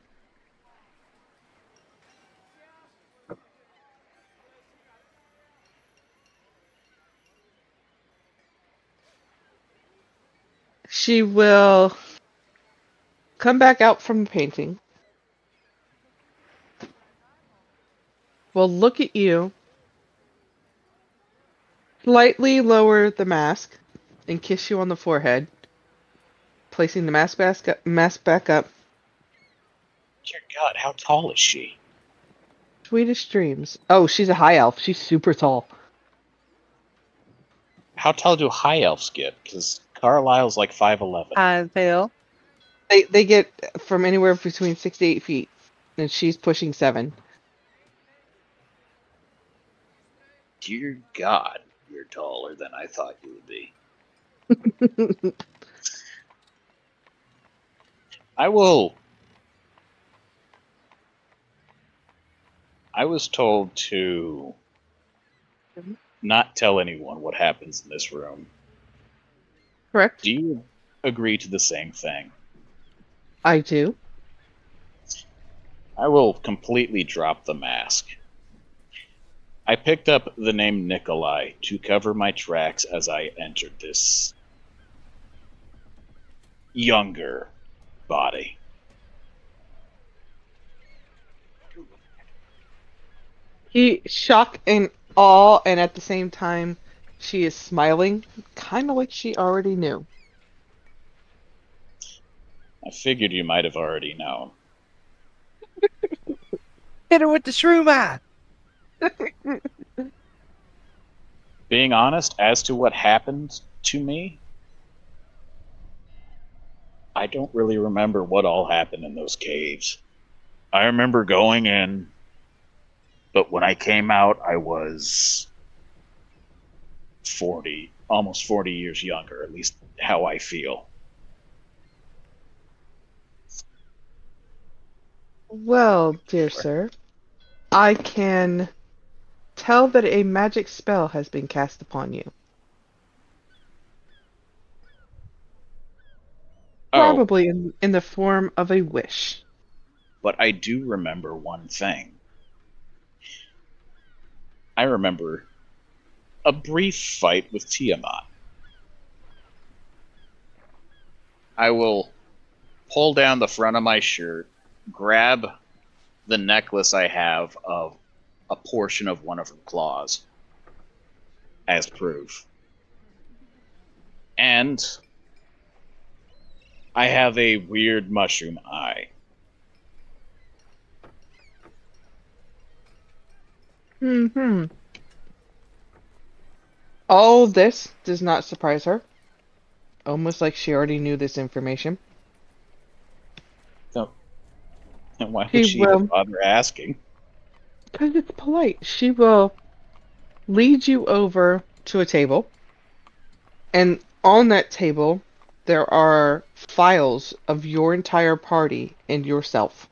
She will come back out from the painting. Will look at you, slightly lower the mask, and kiss you on the forehead, placing the mask back up. Dear God, how tall is she? Sweetest dreams. Oh, she's a high elf. She's super tall. How tall do high elves get? Because Carlisle's like 5'11". I feel. They get from anywhere between 6 to 8 feet, and she's pushing 7. Dear God, you're taller than I thought you would be. I will. I was told to not tell anyone what happens in this room. Correct? Do you agree to the same thing? I do. I will completely drop the mask. I picked up the name Nikolai to cover my tracks as I entered this younger body. He shock and awe, and at the same time, she is smiling, kind of like she already knew. I figured you might have already known. Hit her with the shroom eye. Being honest, as to what happened to me, I don't really remember what all happened in those caves. I remember going in, but when I came out, I was 40, almost 40 years younger, at least how I feel. Well, dear sir, I can tell that a magic spell has been cast upon you. Probably in the form of a wish. But I do remember one thing. I remember a brief fight with Tiamat. I will pull down the front of my shirt, grab the necklace I have of a portion of one of her claws as proof. And I have a weird mushroom eye. Hmm. All this does not surprise her. Almost like she already knew this information. So, and why She would she will- even bother asking? Because it's polite. She will lead you over to a table. And on that table, there are files of your entire party and yourself.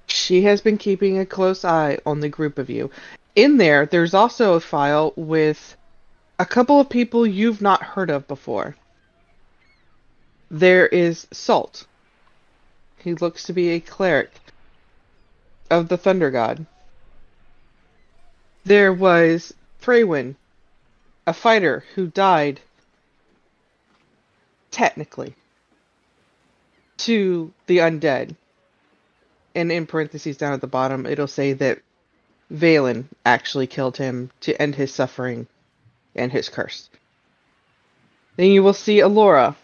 She has been keeping a close eye on the group of you. In there, there's also a file with a couple of people you've not heard of before. There is Salt. He looks to be a cleric of the Thunder God. There was Freywin, a fighter who died, technically, to the undead. And in parentheses down at the bottom, it'll say that Valen actually killed him to end his suffering and his curse. Then you will see Alora,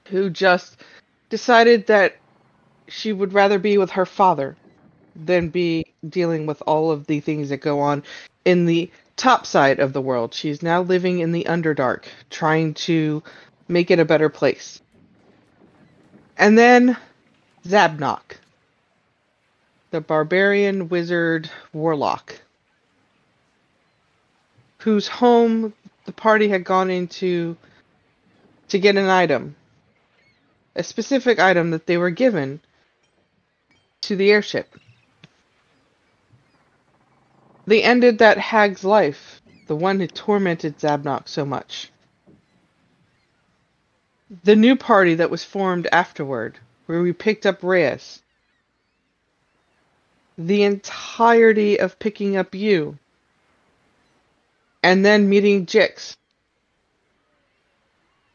who just decided that she would rather be with her father than be dealing with all of the things that go on in the top side of the world. She's now living in the Underdark, trying to make it a better place. And then Zabnok, the barbarian wizard warlock, whose home the party had gone into to get an item. A specific item that they were given to the airship. They ended that hag's life, the one who tormented Zabnok so much. The new party that was formed afterward, where we picked up Reyes. The entirety of picking up you. And then meeting Jix.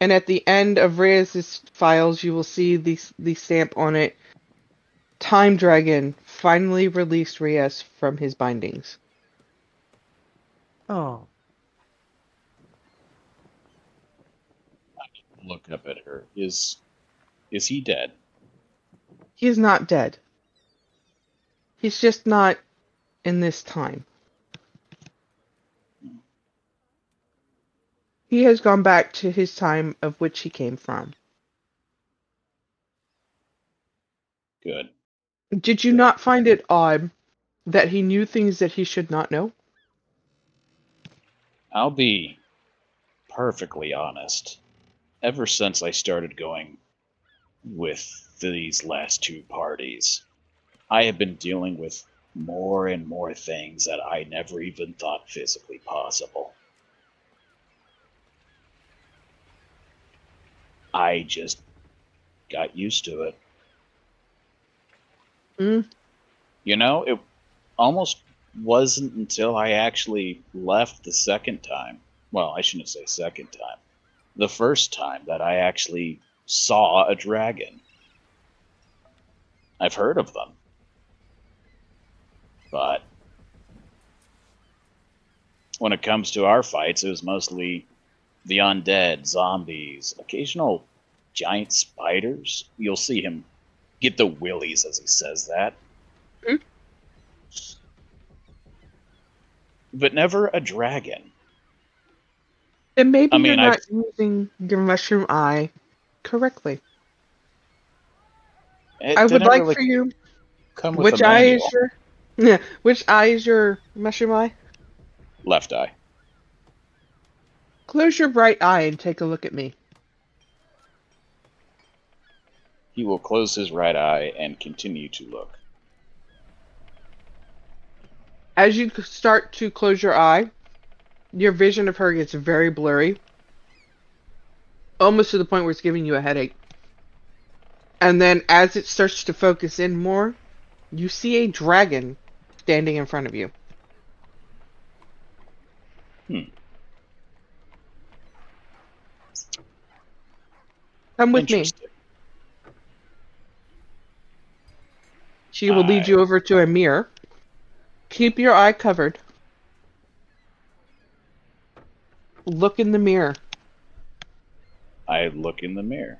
And at the end of Reyes' files, you will see the stamp on it. Time Dragon finally released Reyes from his bindings. Oh. Look up at her. Is he dead? He is not dead. He's just not in this time. He has gone back to his time of which he came from. Good. Did you not find it odd that he knew things that he should not know? I'll be perfectly honest. ever since I started going with these last two parties, I have been dealing with more and more things that I never even thought physically possible. I just got used to it. Mm. You know, it almost wasn't until I actually left the second time. Well, I shouldn't say second time. The first time that I actually saw a dragon. I've heard of them. But when it comes to our fights, it was mostly the undead, zombies, occasional giant spiders. You'll see him get the willies as he says that. Hmm? But never a dragon. And maybe I mean, you're not using your mushroom eye correctly. I would didn't like really for you. come with Which a eye manual. is your? Yeah. Which eye is your mushroom eye? Left eye. Close your right eye and take a look at me. He will close his right eye and continue to look. As you start to close your eye, your vision of her gets very blurry. Almost to the point where it's giving you a headache. And then as it starts to focus in more, you see a dragon standing in front of you. Come with me. Interesting. She will lead you over to a mirror. Keep your eye covered. Look in the mirror. I look in the mirror.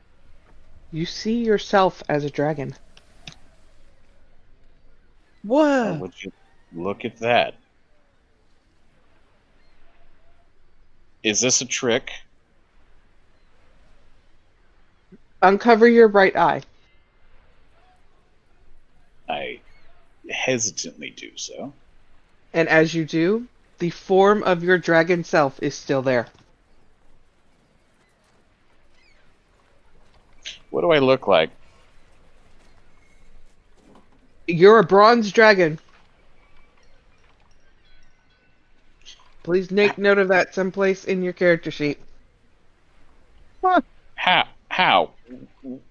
You see yourself as a dragon. How What? would you look at that? Is this a trick? Uncover your right eye. I hesitantly do so. And as you do, the form of your dragon self is still there. What do I look like? You're a bronze dragon. Please make note of that someplace in your character sheet. How? How?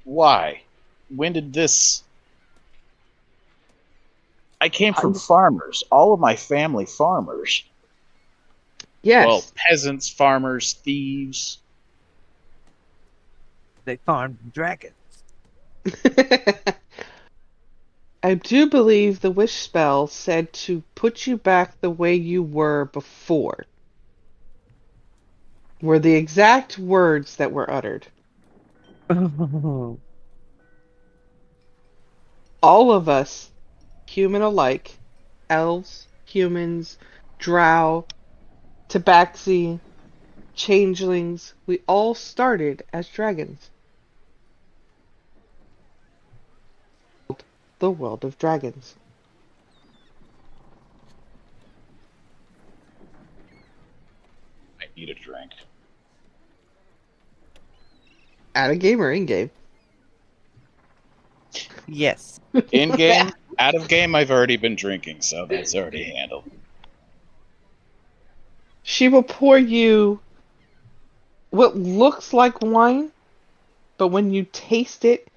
Why? When did this... I came from farmers. All of my family farmers. Yes. Well, peasants, farmers, thieves. They farmed dragons. I do believe the wish spell said to put you back the way you were before. Were the exact words that were uttered. All of us, human alike, elves, humans, drow, tabaxi, changelings, we all started as dragons. The world of dragons. I need a drink. At a game or in game? Yes. In game, out of game, I've already been drinking, so that's already handled. She will pour you what looks like wine, but when you taste it,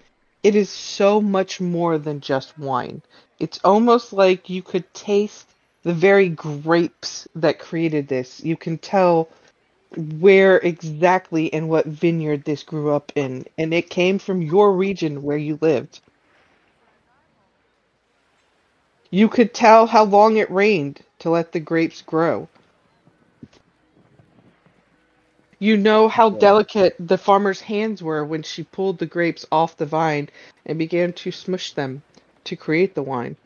it is so much more than just wine. It's almost like you could taste the very grapes that created this. You can tell where exactly and what vineyard this grew up in, and it came from your region where you lived. You could tell how long it rained to let the grapes grow. You know how delicate the farmer's hands were when she pulled the grapes off the vine and began to smush them to create the wine.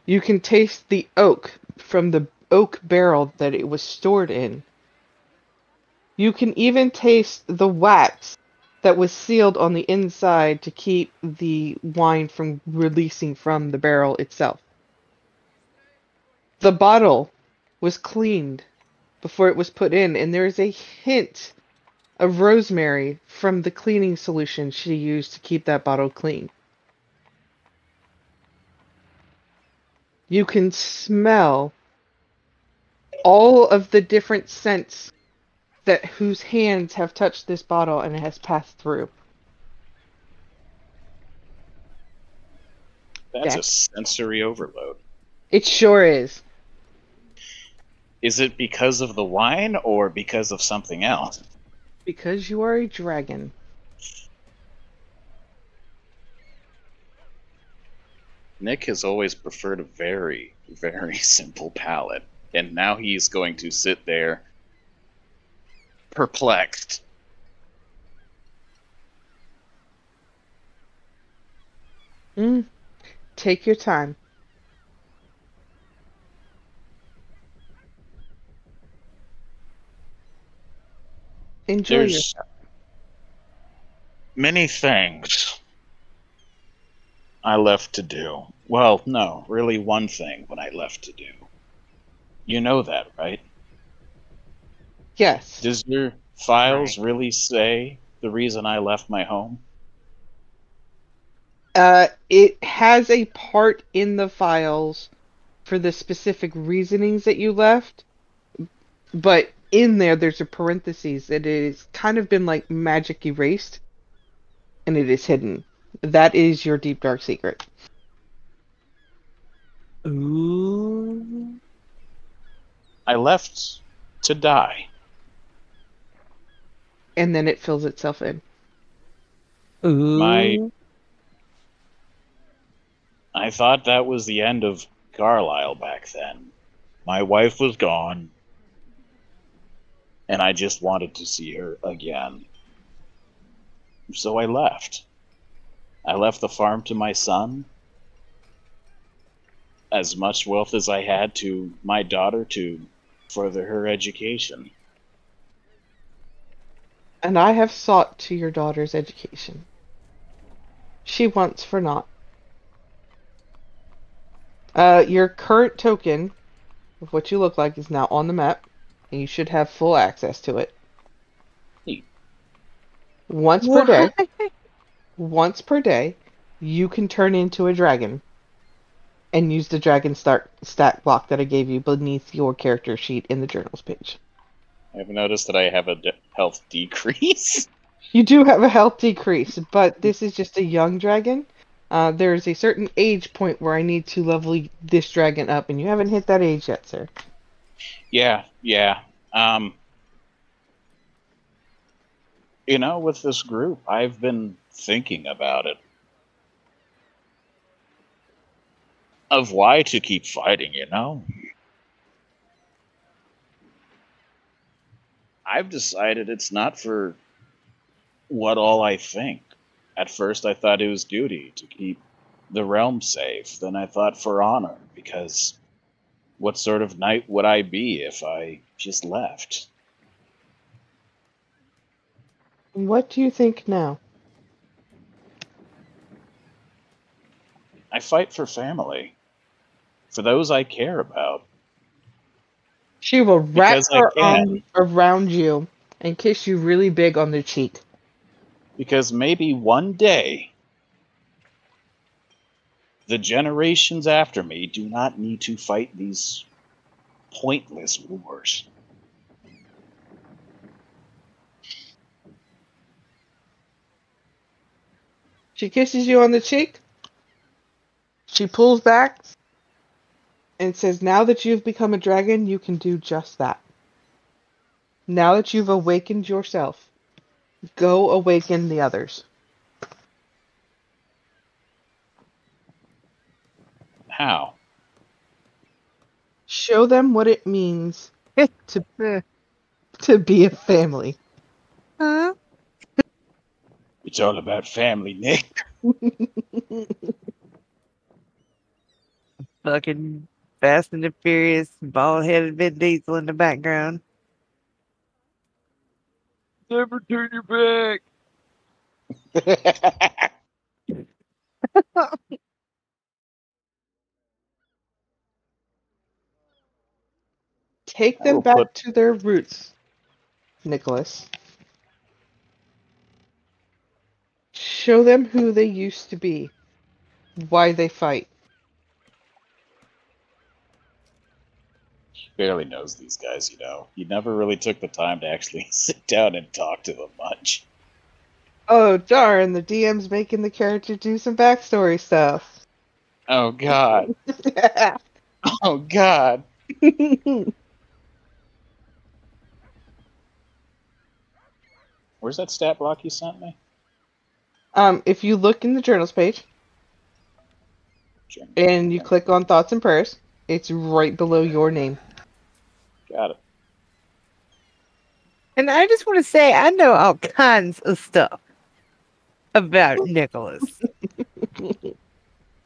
You can taste the oak from the oak barrel that it was stored in. You can even taste the wax that was sealed on the inside to keep the wine from releasing from the barrel itself. The bottle was cleaned before it was put in, and there is a hint of rosemary from the cleaning solution she used to keep that bottle clean. You can smell all of the different scents that whose hands have touched this bottle and it has passed through. That's Yeah. a sensory overload. It sure is. Is it because of the wine or because of something else? Because you are a dragon. Nick has always preferred a very, very simple palate, and now he's going to sit there perplexed. Take your time. Enjoy There's yourself. many things I left to do. Well, no, really one thing what I left to do. You know that, right? Yes. Does your files really say the reason I left my home? It has a part in the files for the specific reasonings that you left, but in there's a parentheses that it has kind of been like magic erased, and it is hidden. That is your deep dark secret. Ooh. I left to die. And then it fills itself in. Ooh. I thought that was the end of Carlisle back then. My wife was gone, and I just wanted to see her again. So I left. I left the farm to my son, as much wealth as I had to my daughter to further her education. And I have sought to your daughter's education. She wants for naught. Your current token of what you look like is now on the map, and you should have full access to it. Neat. Once per day, you can turn into a dragon and use the dragon stat block that I gave you beneath your character sheet in the journals page. I've noticed that I have a health decrease. You do have a health decrease, but this is just a young dragon. There's a certain age point where I need to level this dragon up, and you haven't hit that age yet, sir. Yeah. You know, with this group, I've been thinking about it. Of why to keep fighting, you know? I've decided it's not for what all I think. At first I thought it was duty to keep the realm safe. Then I thought for honor, because what sort of knight would I be if I just left? What do you think now? I fight for family. For those I care about. She will wrap Because I her can. arm around you and kiss you really big on the cheek. Because maybe one day, the generations after me do not need to fight these pointless wars. She kisses you on the cheek. She pulls back and says, now that you've become a dragon, you can do just that. Now that you've awakened yourself, go awaken the others. How? Show them what it means to be a family. Huh? It's all about family, Nick. Fucking Fast and the Furious, bald-headed Vin Diesel in the background. Never turn your back. Take I them will back put- to their roots, Nicholas. Show them who they used to be. Why they fight. He barely knows these guys, you know. He never really took the time to actually sit down and talk to them much. Oh, darn, the DM's making the character do some backstory stuff. Oh, God. Oh, God. Where's that stat block you sent me? If you look in the journals page and you click on thoughts and prayers, it's right below your name. Got it. And I just want to say, I know all kinds of stuff about Nicholas.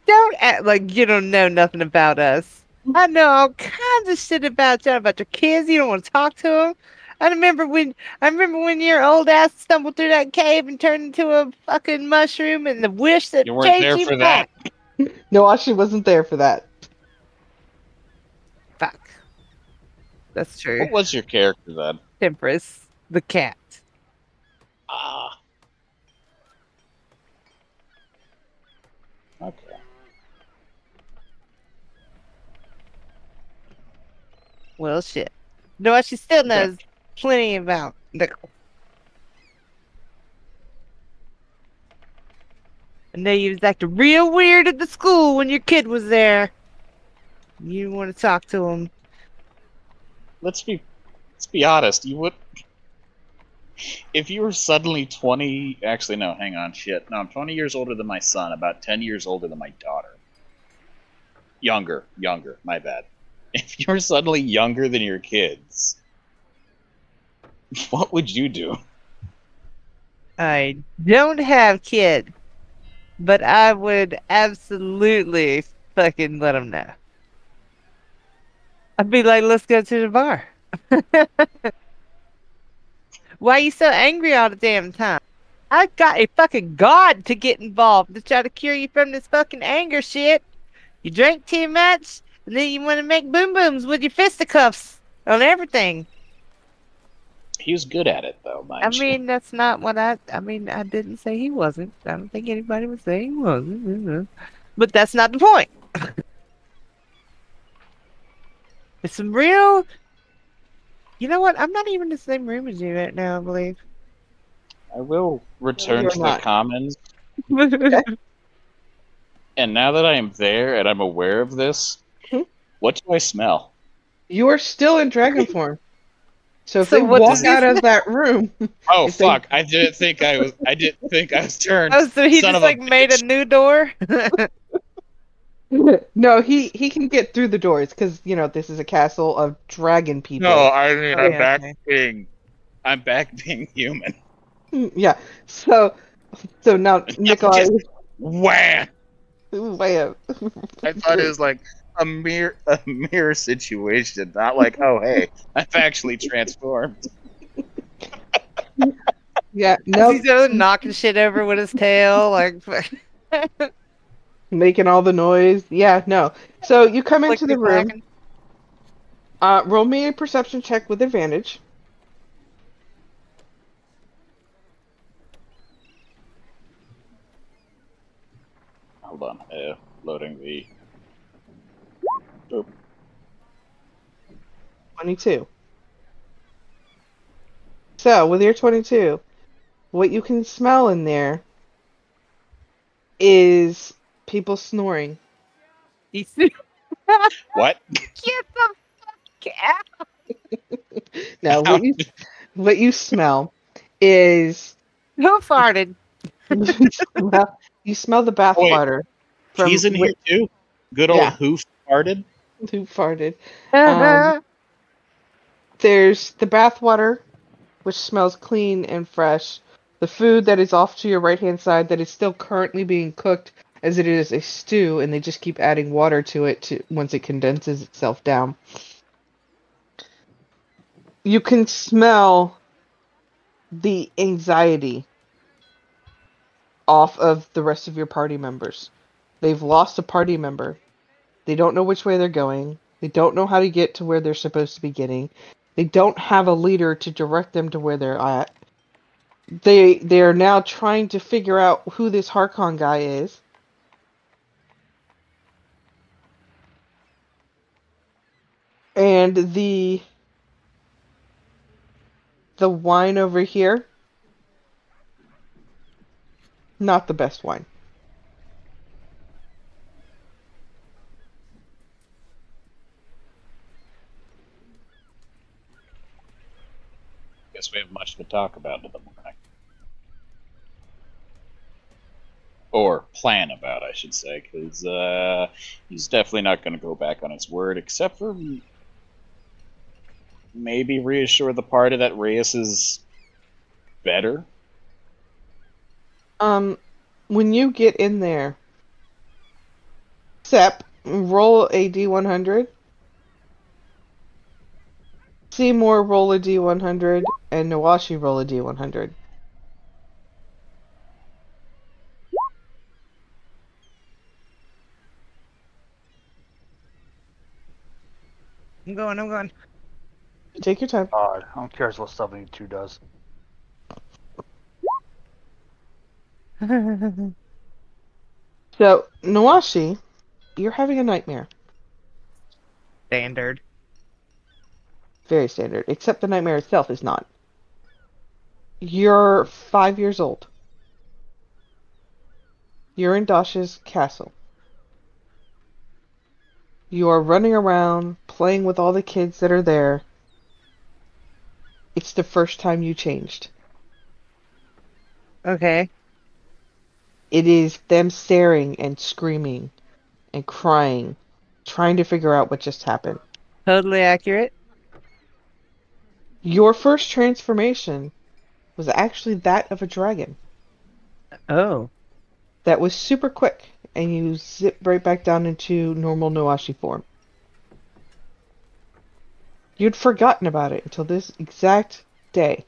Don't act like you don't know nothing about us. I know all kinds of shit about you, about your kids. You don't want to talk to them. I remember when your old ass stumbled through that cave and turned into a fucking mushroom, and the wish that You weren't changed there you for back. that. No, Ashi wasn't there for that. Fuck. That's true. What was your character then? Temperance, the cat. Ah. Okay. Well, shit. No, she still knows plenty about Nickel. I know you was acting real weird at the school when your kid was there. You didn't want to talk to him. Let's be honest. You would, if you were suddenly 20. Actually, no. Hang on. Shit. No, I'm 20 years older than my son. About 10 years older than my daughter. Younger. My bad. If you're suddenly younger than your kids, what would you do? I don't have kids, but I would absolutely fucking let them know. I'd be like, let's go to the bar. Why are you so angry all the damn time? I've got a fucking god to get involved to try to cure you from this fucking anger shit. You drink too much, and then you want to make boom booms with your fisticuffs on everything. He was good at it, though, mind you. mean, that's not what I didn't say he wasn't. I don't think anybody would say he wasn't. But that's not the point. It's some real... You know what? I'm not even in the same room as you right now, I believe. I will return you're to not. the commons. And now that I am there and I'm aware of this, what do I smell? You are still in dragon form. So if So they what walk does he out of that room, Oh If they- fuck! I didn't think I was turned. Oh, so he Son just of a like made a bitch. new door? no, he can get through the doors because this is a castle of dragon people. No, I mean Oh, I'm yeah, back okay. I'm back being human. Yeah. So now Nikolai. Just wham! Wham. I thought it was like a mirror situation, not like, oh hey, I've actually transformed. Yeah. No. He's just knocking shit over with his tail, like Making all the noise. Yeah. No. So you come into the room. Roll me a perception check with advantage. Hold on, loading the. Boop. 22. So with your 22, what you can smell in there is people snoring. He's What? get the fuck out. Now what you smell is Who farted? you smell the bath Wait, water. He's in here too. Good old Yeah. hoof farted. Who farted? There's the bath water, which smells clean and fresh. The food that is off to your right-hand side that is still currently being cooked as it is a stew, and they just keep adding water to it once it condenses itself down. You can smell the anxiety off of the rest of your party members. They've lost a party member. They don't know which way they're going. They don't know how to get to where they're supposed to be getting. They don't have a leader to direct them to where they're at. They are now trying to figure out who this Harkon guy is. And the wine over here, not the best wine. Guess we have much to talk about in the morning. Or plan about, I should say, because he's definitely not going to go back on his word, except for maybe reassure the party that Reyes is better. When you get in there, Sep, roll a D100. Seymour, roll a D100, and Nawashi, roll a D100. I'm going. Take your time. God, I'm curious what 72 does. So, Nawashi, you're having a nightmare. Standard. Very standard, except the nightmare itself is not. You're 5 years old. You're in Dasha's castle. You are running around, playing with all the kids that are there. It's the first time you changed. Okay. It is them staring and screaming and crying, trying to figure out what just happened. Totally accurate. Your first transformation was actually that of a dragon. Oh. That was super quick, and you zip right back down into normal Nawashi form. You'd forgotten about it until this exact day.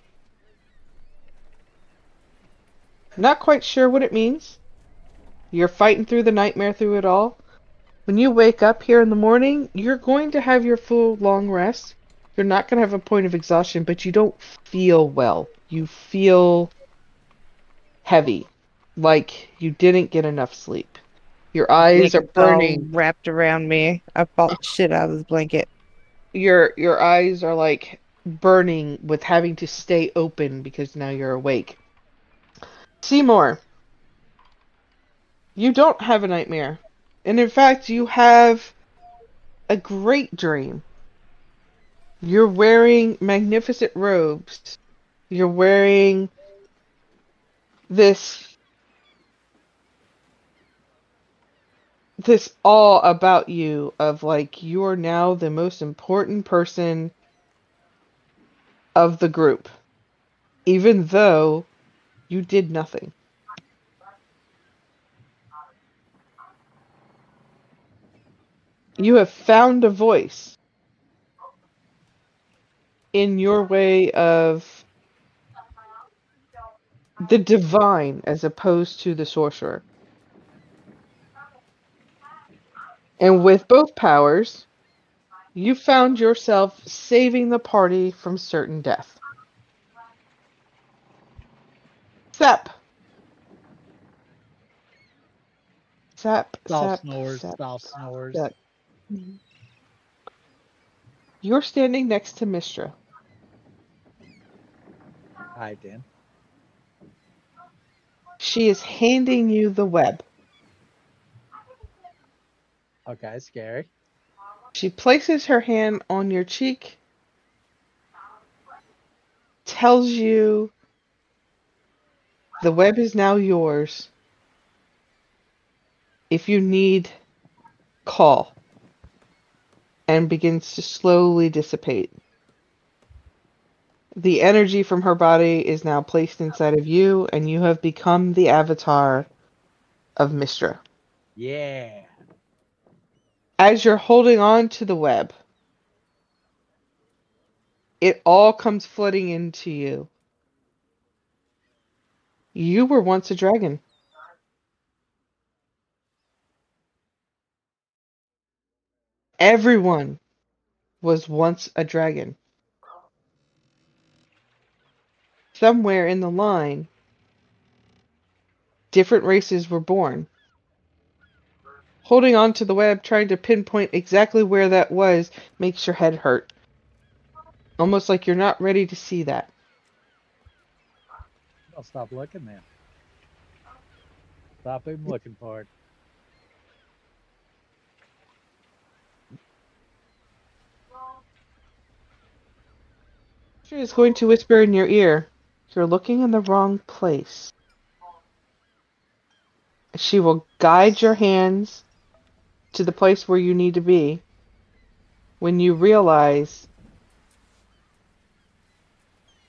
Not quite sure what it means. You're fighting through the nightmare through it all. When you wake up here in the morning, you're going to have your full long rest. You're not going to have a point of exhaustion, but you don't feel well. You feel heavy, like you didn't get enough sleep. Your eyes are Blanket's all burning. wrapped around me. I fought the shit out of this blanket. Your eyes are like burning with having to stay open because now you're awake. Seymour, you don't have a nightmare. And in fact, you have a great dream. You're wearing magnificent robes. You're wearing this awe about you of like you're now the most important person of the group, even though you did nothing. You have found a voice in your way of the divine as opposed to the sorcerer. And with both powers, you found yourself saving the party from certain death. Sep. Soft snores. Sep. You're standing next to Mistra. Hi, Dan. She is handing you the web. Okay, scary. She places her hand on your cheek, tells you the web is now yours. If you need, call. And begins to slowly dissipate. The energy from her body is now placed inside of you, and you have become the avatar of Mistra. Yeah. As you're holding on to the web, it all comes flooding into you. You were once a dragon. Everyone was once a dragon. somewhere in the line, different races were born. Holding on to the web, trying to pinpoint exactly where that was, makes your head hurt. Almost like you're not ready to see that. I'll stop looking then. Stop even looking for it. She is going to whisper in your ear, "You're looking in the wrong place." She will guide your hands to the place where you need to be when you realize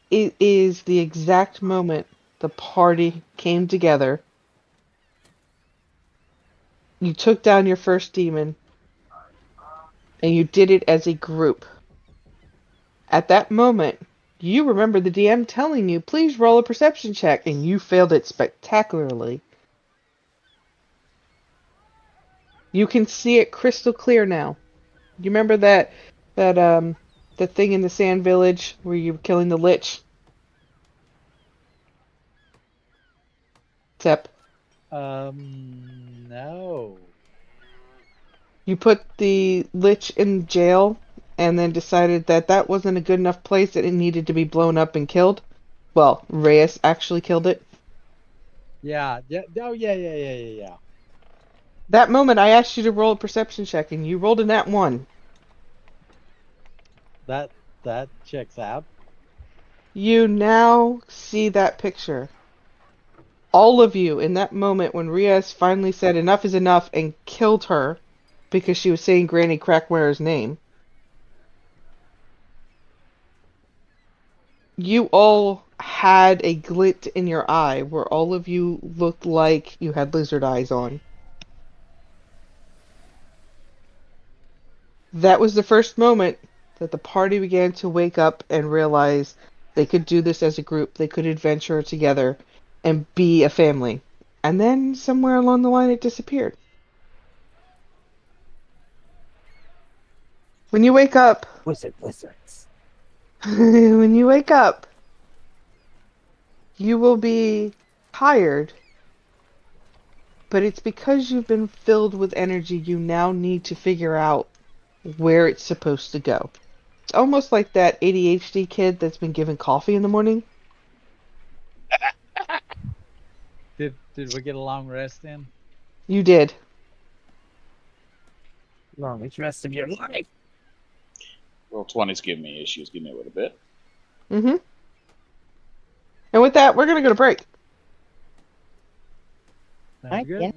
it is the exact moment the party came together. You took down your first demon, and you did it as a group. At that moment, you remember the DM telling you, "Please roll a perception check," and you failed it spectacularly. You can see it crystal clear now. You remember that the thing in the sand village where you were killing the lich? Tep. No. You put the lich in jail and then decided that that wasn't a good enough place, that it needed to be blown up and killed. Well, Reyes actually killed it. Yeah. Yeah. Oh, yeah. That moment, I asked you to roll a perception check, and you rolled a nat 1. That checks out. You now see that picture. All of you in that moment when Reyes finally said enough is enough and killed her because she was saying Granny Crackware's name. You all had a glint in your eye where all of you looked like you had lizard eyes on. That was the first moment that the party began to wake up and realize they could do this as a group. They could adventure together and be a family. And then somewhere along the line it disappeared. When you wake up, Wizards. when you wake up, you will be tired. But it's because you've been filled with energy, you now need to figure out where it's supposed to go. It's almost like that ADHD kid that's been given coffee in the morning. Did we get a long rest in? You did. Longest rest of your life. Roll 20's giving me issues. Give me a little bit. Mm-hmm. And with that, we're going to go to break. Sounds good. Yeah.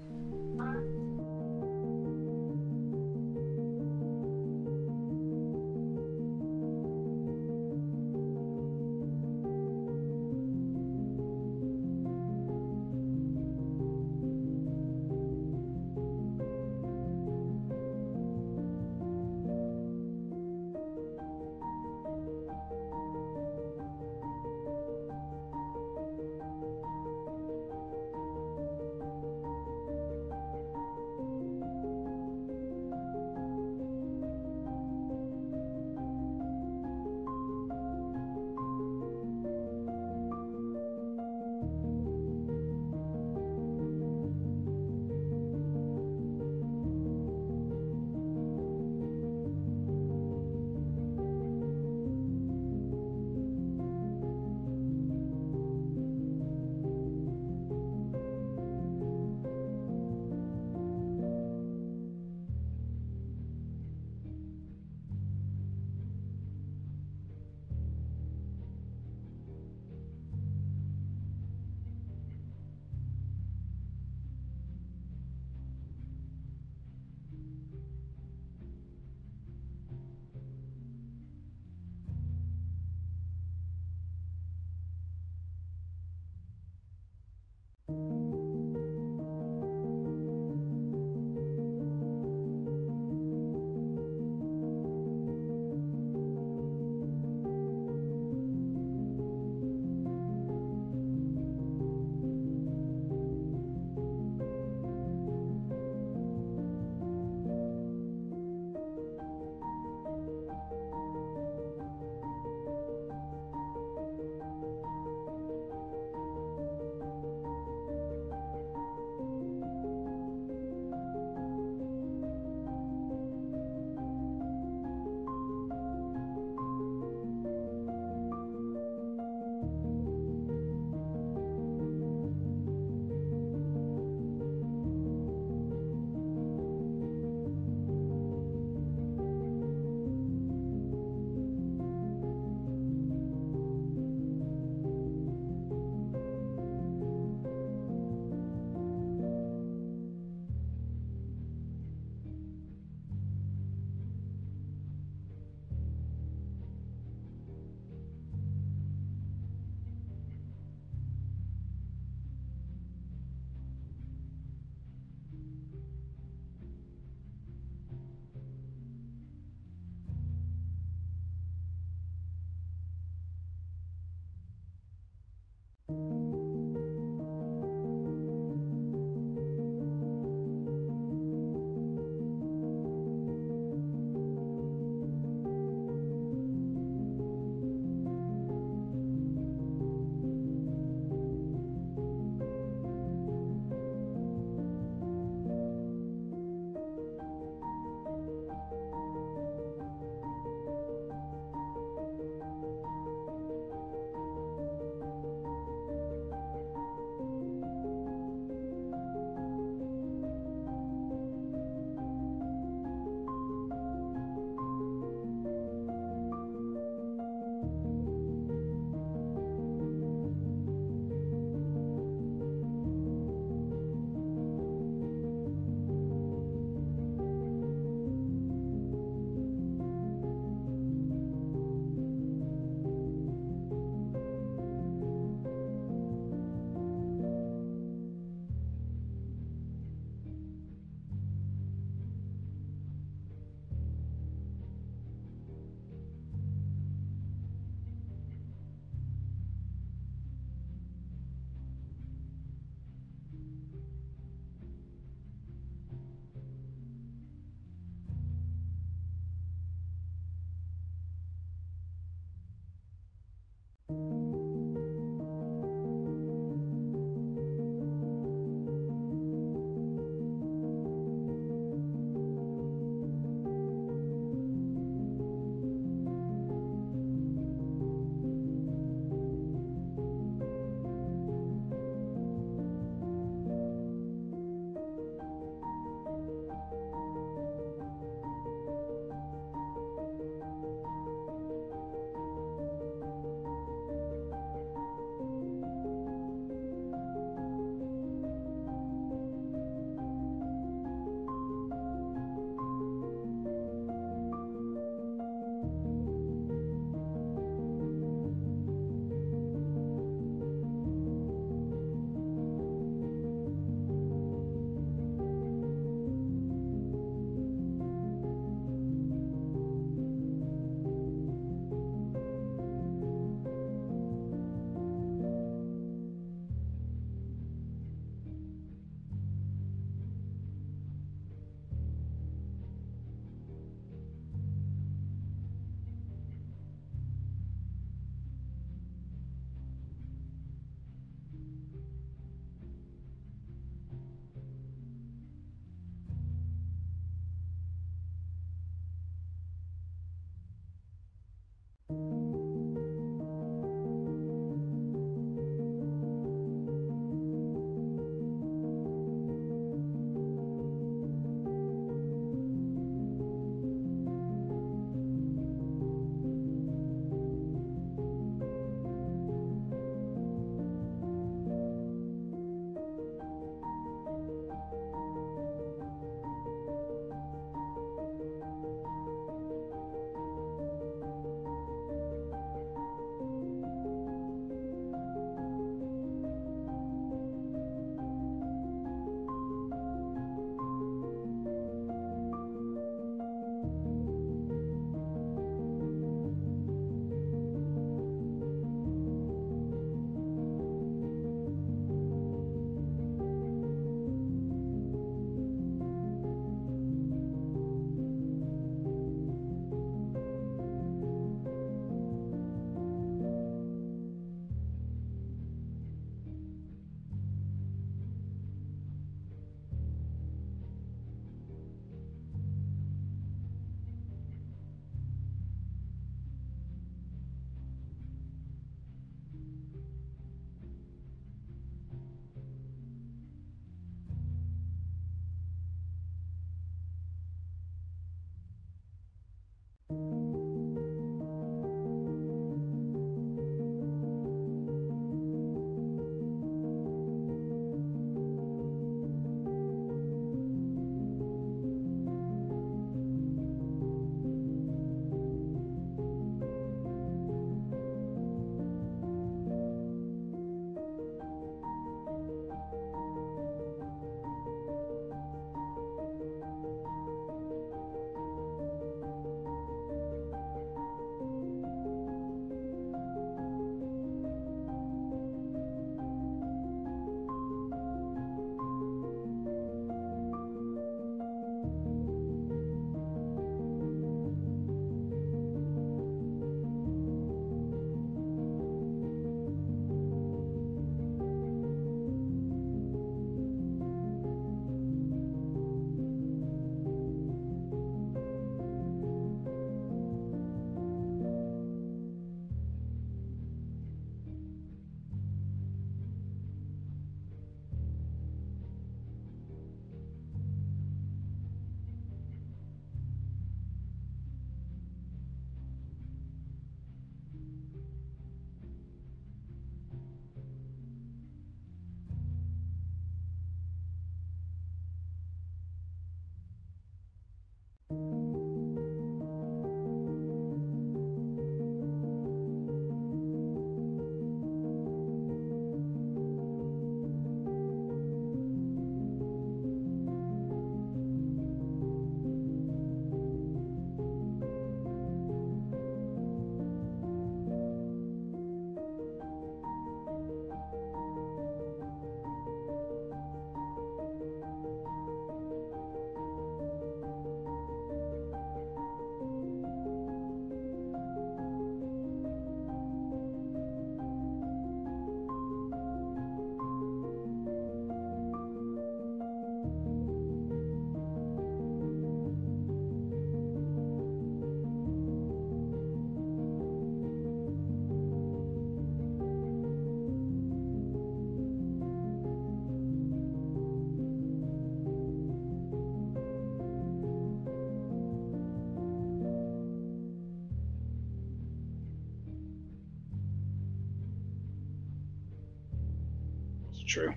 true.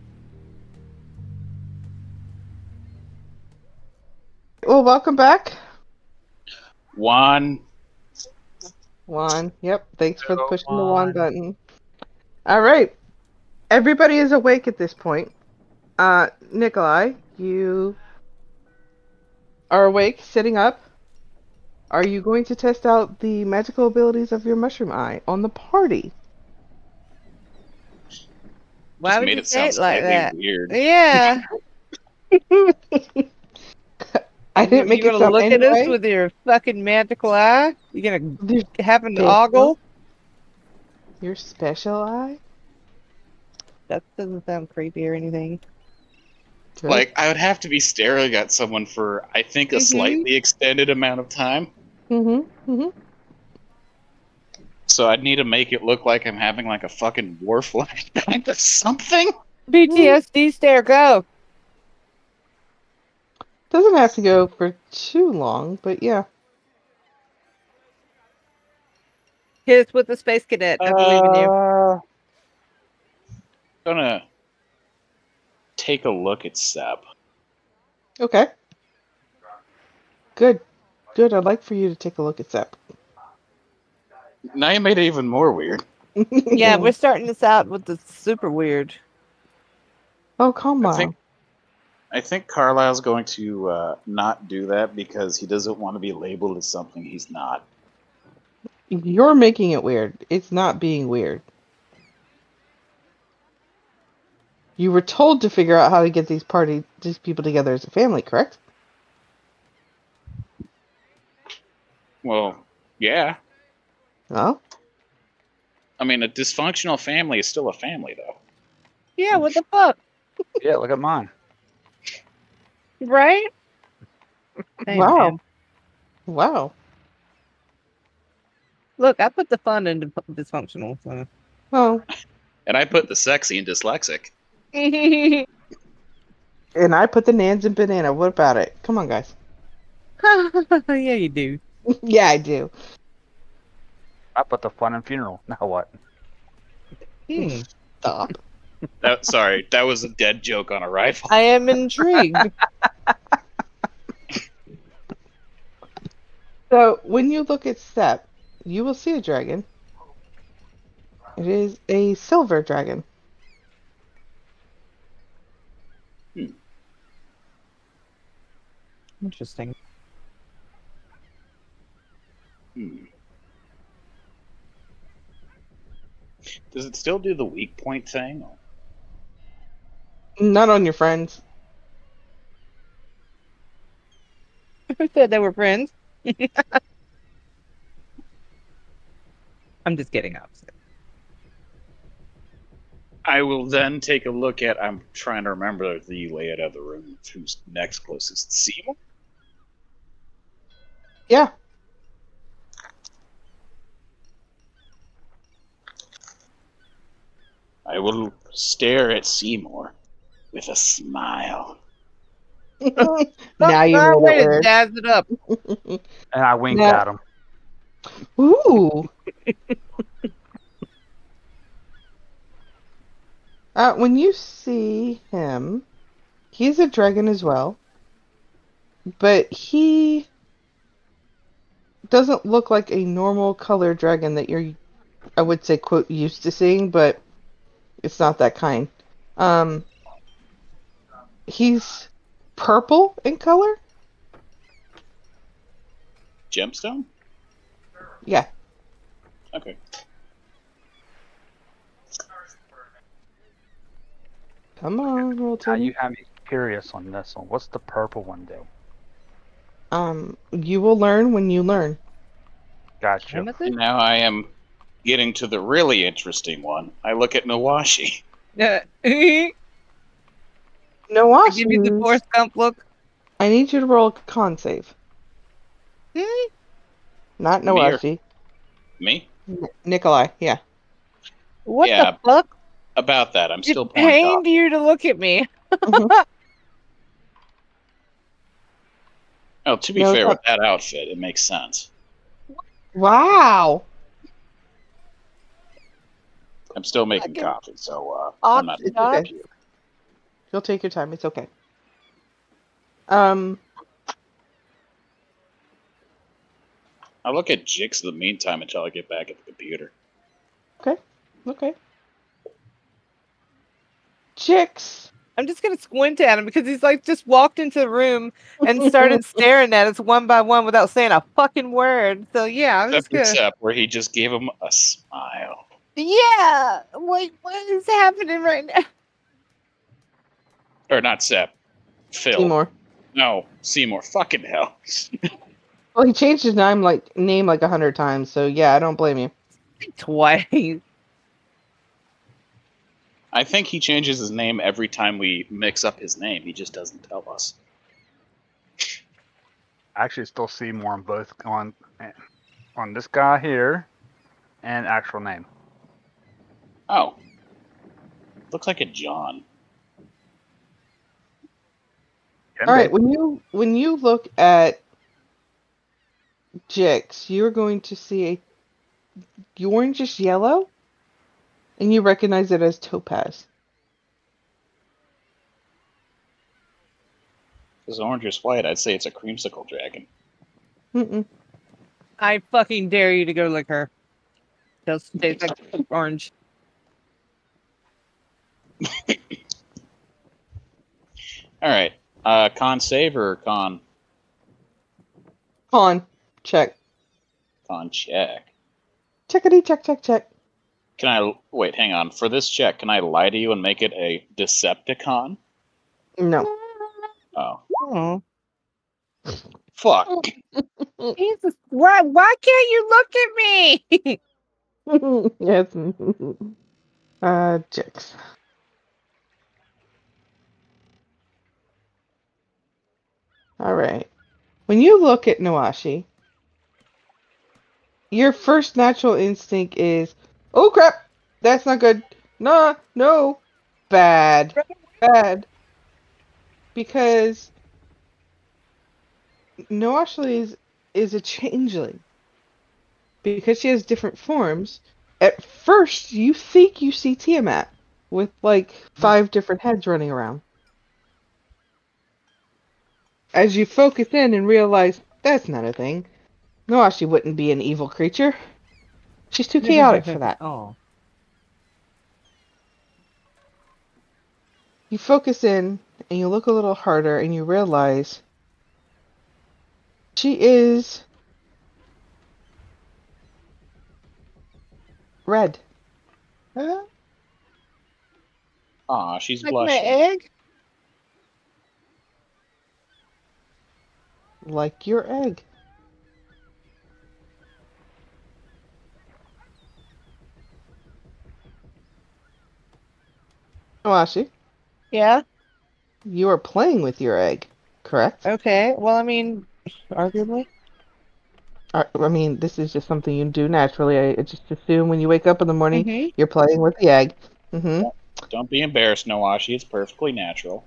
Well, welcome back, Juan, Juan. Yep. Thanks for Hello, pushing the Juan Juan. button. All right. Everybody is awake at this point. Nikolai, you are awake, sitting up. Are you going to test out the magical abilities of your mushroom eye on the party? Why just would made you it say sound it like slightly that? weird. Yeah. I didn't make You it gonna sound look at us anyway. with your fucking magical eye? You gonna Your have an special- ogle? Your special eye? That doesn't sound creepy or anything. Good. Like, I would have to be staring at someone for, I think, a Mhm. slightly extended amount of time. So I'd need to make it look like I'm having like a fucking war flashback or something. PTSD stare, go. Doesn't have to go for too long, but yeah. Hit us with the space cadet. I believe in you. Gonna take a look at Seb. Okay. Good. Good. I'd like for you to take a look at Sep. Now you made it even more weird. Yeah, we're starting this out with the super weird. Oh, come I on. think- I think Carlisle's going to not do that because he doesn't want to be labeled as something he's not. You're making it weird. It's not being weird. You were told to figure out how to get these people together as a family, correct? Well, yeah. Oh? I mean, a dysfunctional family is still a family, though. Yeah, what the fuck? Yeah, look at mine. Right? Hey, Wow. man. Wow. Look, I put the fun into dysfunctional. So. Oh. And I put the sexy in dyslexic. Yeah, And I put the Nans in banana. What about it? Come on, guys. you do. Yeah, I do. I put the fun in funeral. Now what? Hmm. Stop. Sorry, that was a dead joke on arrival. I am intrigued. So, when you look at Sep, you will see a dragon. It is a silver dragon. Interesting. Does it still do the weak point thing? Not on your friends. Who said they were friends? I'm just kidding, obviously. I will then take a look at. I'm trying to remember the layout of the room. Who's next closest? Seymour? Yeah. I will stare at Seymour with a smile. Now you Our made way it to weird. jazz it up. And I winked Yeah. at him. Ooh. When you see him, he's a dragon as well. But he doesn't look like a normal color dragon that you're, I would say, quote, used to seeing, but it's not that kind. He's purple in color. Gemstone? Yeah. Okay. Come on, roll Now to you have me curious on this one. What's the purple one do? You will learn when you learn. Gotcha. Timothy? And now I am getting to the really interesting one. I look at Nawashi. Give No, watch. me the Forrest Gump look. I need you to roll a con save. Hmm? Not Me or- Nawashi. Me? Nikolai, yeah. What Yeah, the fuck? About that, I'm still It pulling pained coffee. you to look at me. Oh, to be No, fair, it's with that outfit, it makes sense. Wow. I'm still making Fucking coffee, so odd I'm not. shot. Okay. You'll take your time. It's okay. I'll look at Jix in the meantime until I get back at the computer. Okay. Jix. I'm just gonna squint at him because he's like just walked into the room and started staring at us one by one without saying a fucking word. So yeah, I'm just gonna. Except where he just gave him a smile. Yeah. Wait, what is happening right now? Or not Sep. Phil. Seymour. No, Seymour. Fucking hell. Well, he changed his name like 100 times, so yeah, I don't blame you. Twice. I think he changes his name every time we mix up his name. He just doesn't tell us. I actually still see more on both on this guy here and actual name. Oh. Looks like a John. All right, when you look at Jix, you're going to see the orange is yellow, and you recognize it as topaz. If it's orange is white, I'd say it's a creamsicle dragon. Mm-mm. I fucking dare you to go lick her. Those taste like orange. Alright. Con save or con? Con, check. Con check. Checkity, check. Can I... Wait, hang on. For this check, can I lie to you and make it a Decepticon? No. Oh. Oh. Fuck. Jesus, why can't you look at me? Yes. Jix. All right. When you look at Noashi, your first natural instinct is, oh crap, that's not good. No, bad. Because Noashi is a changeling. Because she has different forms, at first you think you see Tiamat with like 5 different heads running around. As you focus in and realize that's not a thing, Noashi wouldn't be an evil creature. She's too chaotic for that. Oh. You focus in and you look a little harder and you realize she is red. Huh? Aw, she's Like blushing. my egg? Like your egg. Noashi, Yeah. you are playing with your egg, correct? Okay. Well, I mean, arguably. I mean, this is just something you do naturally. I just assume when you wake up in the morning, Mhm. you're playing with the egg. Mm-hmm. Don't be embarrassed, Noashi. It's perfectly natural.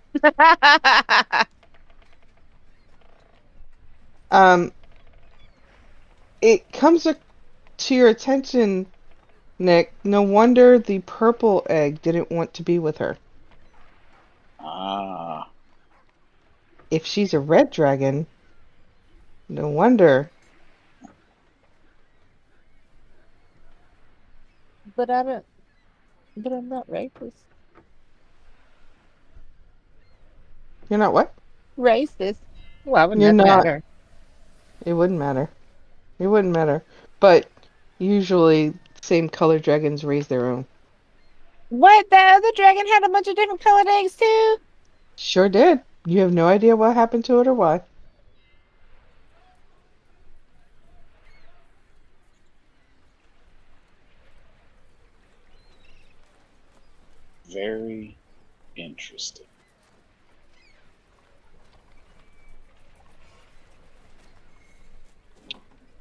It comes to your attention, Nick. No wonder the purple egg didn't want to be with her. Ah. If she's a red dragon, no wonder. But I don't. But I'm not racist. You're not what? Racist. Why would You're that not. matter? It wouldn't matter. It wouldn't matter. But usually, same color dragons raise their own. What? That other dragon had a bunch of different colored eggs too? Sure did. You have no idea what happened to it or why. Very interesting.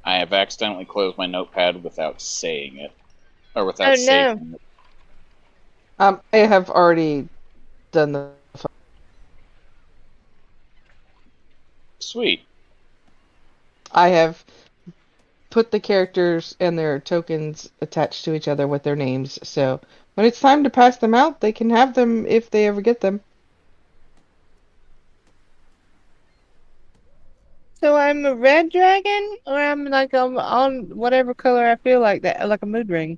I have accidentally closed my notepad without saying it. Or without saving it. I have already done the. Sweet. I have put the characters and their tokens attached to each other with their names, so when it's time to pass them out, they can have them if they ever get them. So I'm a red dragon, or I'm like on whatever color I feel like that, like a mood ring.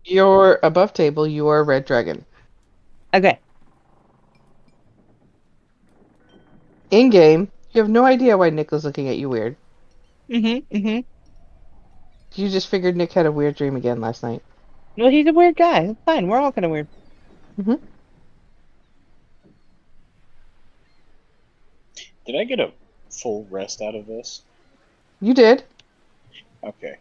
You're above table. You are a red dragon. Okay. In game, you have no idea why Nick was looking at you weird. Mm-hmm. You just figured Nick had a weird dream again last night. Well, he's a weird guy. It's fine. We're all kind of weird. Did I get a full rest out of this? You did. Okay.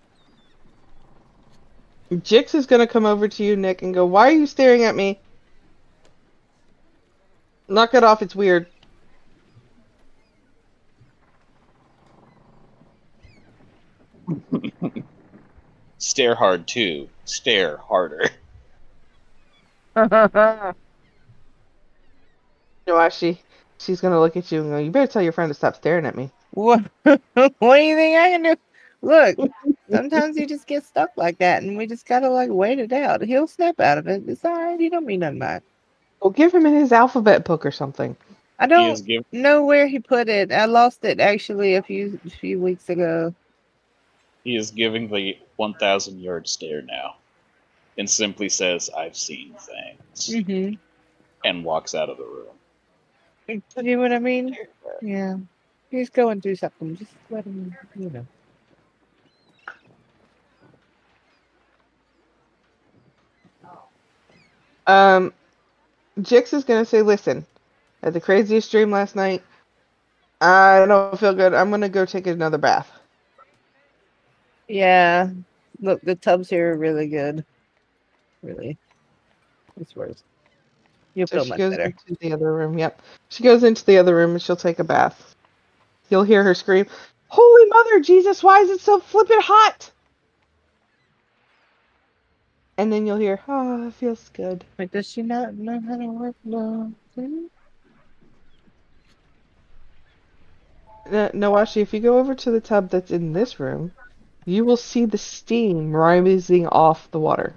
Jix is gonna come over to you, Nick, and go, "Why are you staring at me? Knock it off. It's weird." Stare hard too. Stare harder. She's gonna look at you and go, "You better tell your friend to stop staring at me." What? What do you think I can do? Look, sometimes you just get stuck like that, and we just gotta like wait it out. He'll snap out of it. It's all right. He don't mean nothing by it. Well, give him in his alphabet book or something. I He is don't give- know where he put it. I lost it actually a few weeks ago. He is giving the 1,000 yard stare now, and simply says, "I've seen things," Mm-hmm. and walks out of the room. You know what I mean? Yeah. He's going through something. Just let him, you know. Jix is gonna say, "Listen, I had the craziest dream last night. I don't feel good. I'm gonna go take another bath." Yeah. Look, the tubs here are really good. Really. It's worse. You'll So feel she much goes better. into the other room. Yep. She goes into the other room and she'll take a bath. You'll hear her scream, "Holy Mother Jesus, why is it so flippin' hot?" And then you'll hear, "Oh, it feels good." Like, does she not know how to work the thing? Nawashi, if you go over to the tub that's in this room, you will see the steam rising off the water.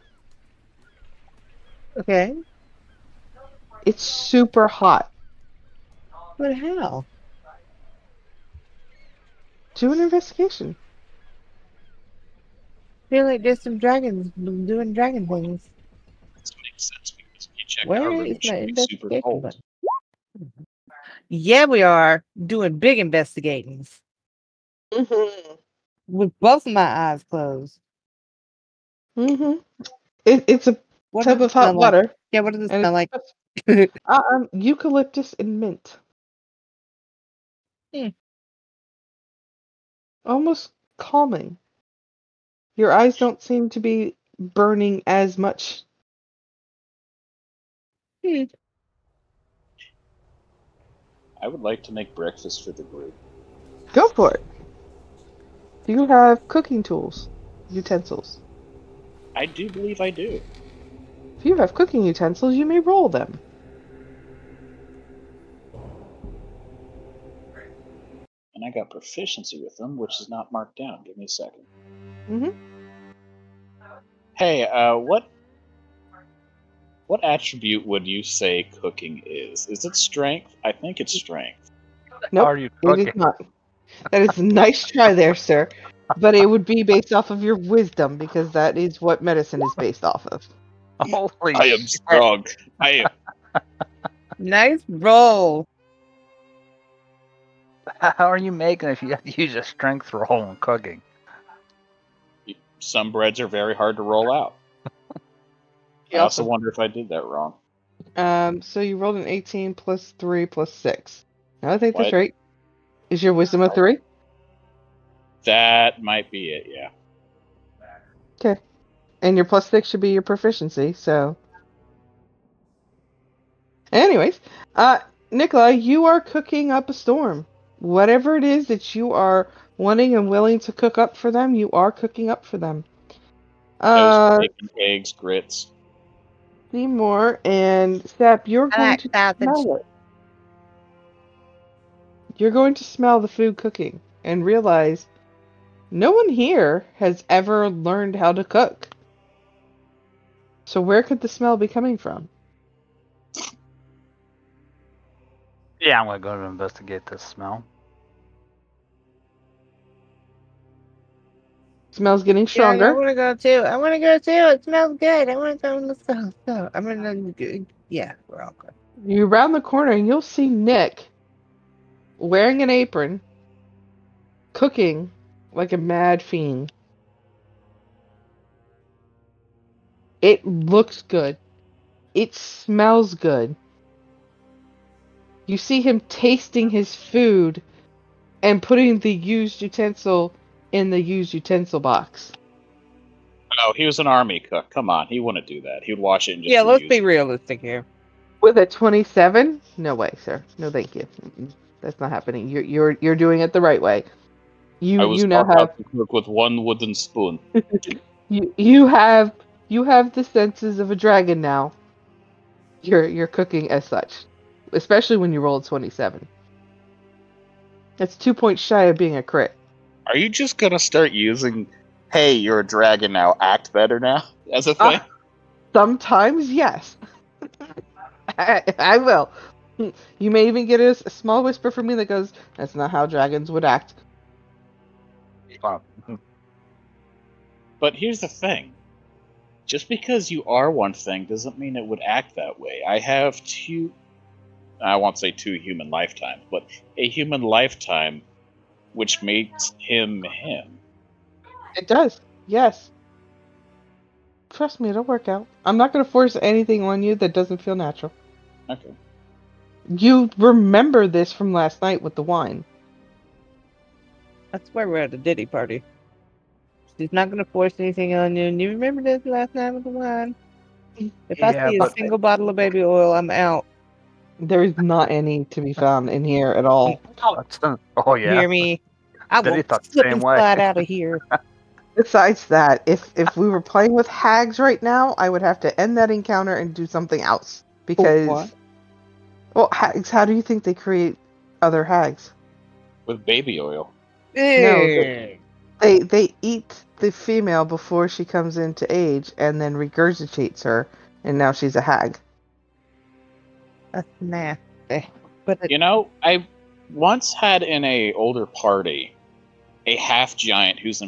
Okay. It's super hot. But how? Do an investigation. I feel like there's some dragons doing dragon things. This makes sense because if you check Where our room, is it should my be super investigation cold. button? Yeah, we are doing big investigatings Mm-hmm. with both of my eyes closed. Mm-hmm. It's a What tub does it of hot smell like? water. Yeah, what does it And smell like? eucalyptus and mint. Hmm. Almost calming. Your eyes don't seem to be burning as much. I would like to make breakfast for the group. Go for it. Do you have cooking tools? Utensils? I do believe I do. If you have cooking utensils, you may roll them. And I got proficiency with them, which is not marked down. Give me a second. Mm-hmm. Hey, what attribute would you say cooking is? Is it strength? I think it's strength. Nope, Are you it cooking? is not. That is a nice try there, sir. But it would be based off of your wisdom, because that is what medicine is based off of. Holy I am shit. strong. I am. Nice roll. How are you making if you have to use a strength roll in cooking? Some breads are very hard to roll out. I also wonder if I did that wrong. So you rolled an 18 plus 3 plus 6. No, I think that's What? right. Is your wisdom a 3? That might be it, yeah. Okay. And your plus 6 should be your proficiency, so. Anyways, Nicola, you are cooking up a storm. Whatever it is that you are wanting and willing to cook up for them, you are cooking up for them. Toast, bacon, eggs, grits. Seymour and Sep, you're I going like to sausage. smell it. You're going to smell the food cooking and realize no one here has ever learned how to cook. So where could the smell be coming from? Yeah, I'm gonna go to investigate this smell. Smells getting Yeah, I stronger. want to go too. I want to go too. It smells good. I want to go. Let's go. Let's go. I'm gonna. Yeah, we're all good. You round the corner and you'll see Nick wearing an apron, cooking like a mad fiend. It looks good. It smells good. You see him tasting his food and putting the used utensil in the used utensil box. Oh, he was an army cook. Come on, he wouldn't do that. He would wash it and just Yeah, let's reuse be it. realistic here. With a 27? No way, sir. No, thank you. That's not happening. You're doing it the right way. I was You now taught how have to cook with one wooden spoon. you have the senses of a dragon now. You're cooking as such, especially when you rolled 27. That's 2 points shy of being a crit. Are you just gonna start using, "Hey, you're a dragon now. Act better now" as a thing? Sometimes, yes. I will. You may even get a small whisper from me that goes, "That's not how dragons would act." Oh, But here's the thing. Just because you are one thing doesn't mean it would act that way. I have I won't say 2 human lifetimes, but a human lifetime which makes him him. It does. Yes. Trust me, it'll work out. I'm not going to force anything on you that doesn't feel natural. Okay. You remember this from last night with the wine. That's why we're at a Diddy party. She's not gonna force anything on you. And you remember this last night with the wine? If I Yeah, see a but- single bottle of baby oil, I'm out. There is not any to be found in here at all. Oh yeah. Hear me? I Diddy will thought the slip same and way. slide out of here. Besides that, if we were playing with hags right now, I would have to end that encounter and do something else. Because, what? well, hags, how do you think they create other hags? With baby oil. Ew. They eat the female before she comes into age and then regurgitates her, and now she's a hag. That's nasty. But You know, I once had in a older party a half giant whose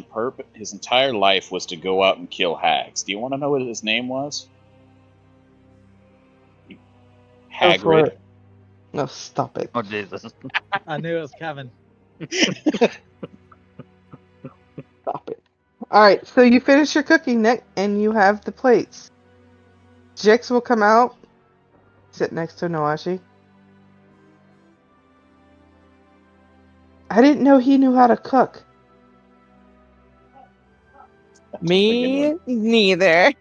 his entire life was to go out and kill hags. Do you want to know what his name was? Go for Hagrid. it. No, stop it. Oh Jesus. I knew it was coming. Stop it. Alright, so you finish your cooking, Nick, and you have the plates. Jix will come out, sit next to Noashi. I didn't know he knew how to cook. me neither.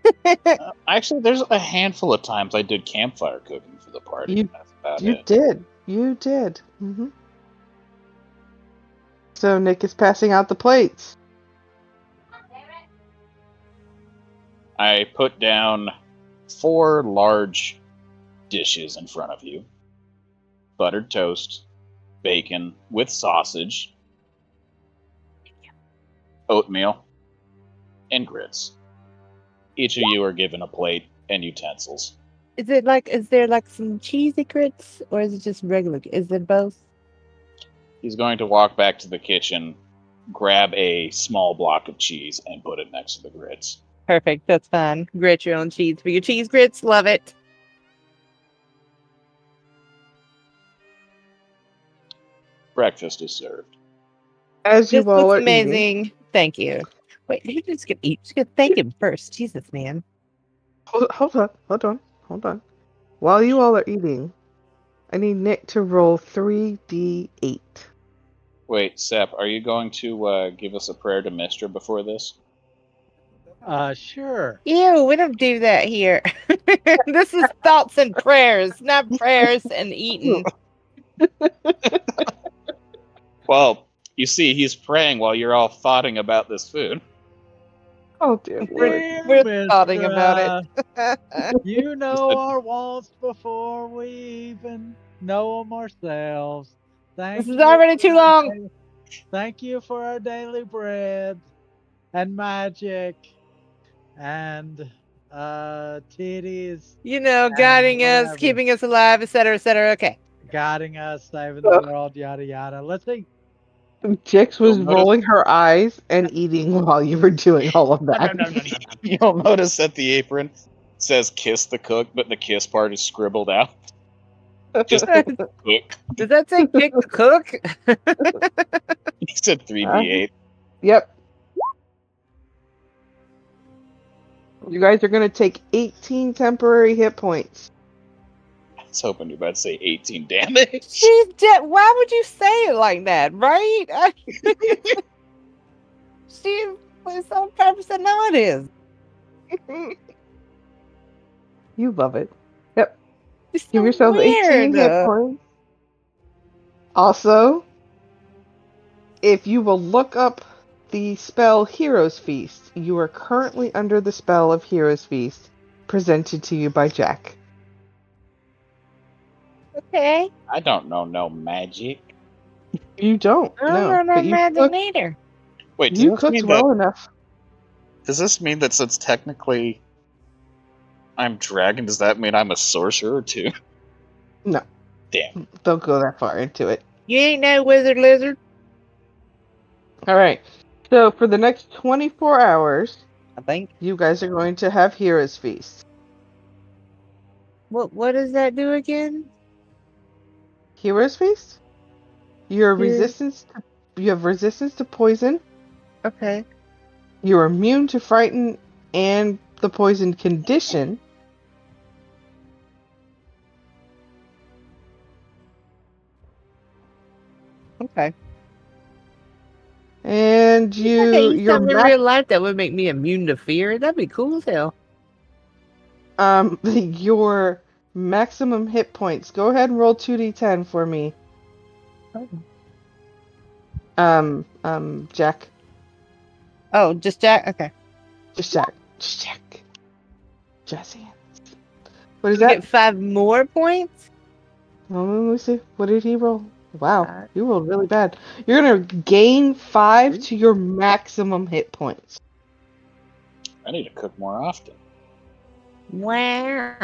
Actually, there's a handful of times I did campfire cooking for the party. You- That's about You it. did. You did. So Nick is passing out the plates. I put down 4 large dishes in front of you. Buttered toast, bacon with sausage, oatmeal, and grits. Each of you are given a plate and utensils. Is there like some cheesy grits, or is it just regular? Is it both? He's going to walk back to the kitchen, grab a small block of cheese, and put it next to the grits. Perfect. That's fine. Grit your own cheese for your cheese grits. Love it. Breakfast is served. As you This all looks are eating. amazing. Thank you. Wait, who's just gonna eat? Just gonna thank him first. Jesus, man. Hold on. While you all are eating, I need Nick to roll 3d8. Wait, Sep, are you going to give us a prayer to Mistra before this? Sure. Ew, we don't do that here. This is thoughts and prayers, not prayers and eating. Well, you see, he's praying while you're all thoughting about this food. Oh dear Lord. We're thoughting about it. You know our wants before we even know them ourselves. Thank This is you already for too our long. da- Thank you for our daily bread and magic and titties You know, guiding us, whatever. keeping us alive, etc., etc. Okay. guiding us, saving the world, yada yada. Let's eat. Jix was You'll notice- rolling her eyes and eating while you were doing all of that. You'll notice that the apron says "kiss the cook," but the kiss part is scribbled out. Just cook. Does that say kick the cook? He said 3d8. Yep. You guys are going to take 18 temporary hit points. I was hoping you were about to say 18 damage. She's dead. Why would you say it like that, right? She was on purpose. I know it is. You love it. Yep. It's Give so yourself 18 weird. hit points. Also, if you will look up the spell Hero's Feast, you are currently under the spell of Hero's Feast, presented to you by Jack. Okay. I don't know no magic. You don't. I don't No, know no but you magic cooked, neither. Wait, does you this cooked mean well that, enough. does this mean that since technically I'm dragon, does that mean I'm a sorcerer too? No. Damn. Don't go that far into it. You ain't no wizard lizard. All right. So for the next 24 hours, I think. you guys are going to have Hero's Feast. What does that do again? Hero's Feast? Your Yeah. you have resistance to poison. Okay. You're immune to frighten and the poison condition. Okay. And I could eat your something in real life that would make me immune to fear. That'd be cool as hell. your maximum hit points. Go ahead and roll 2d10 for me. Jack. Oh, just Jack. Okay. Just Jack. Just Jack. Jesse. What is You that? get 5 more points. Let me see. What did he roll? Wow, 5. you rolled really bad. You're gonna gain 5 to your maximum hit points. I need to cook more often. Wow.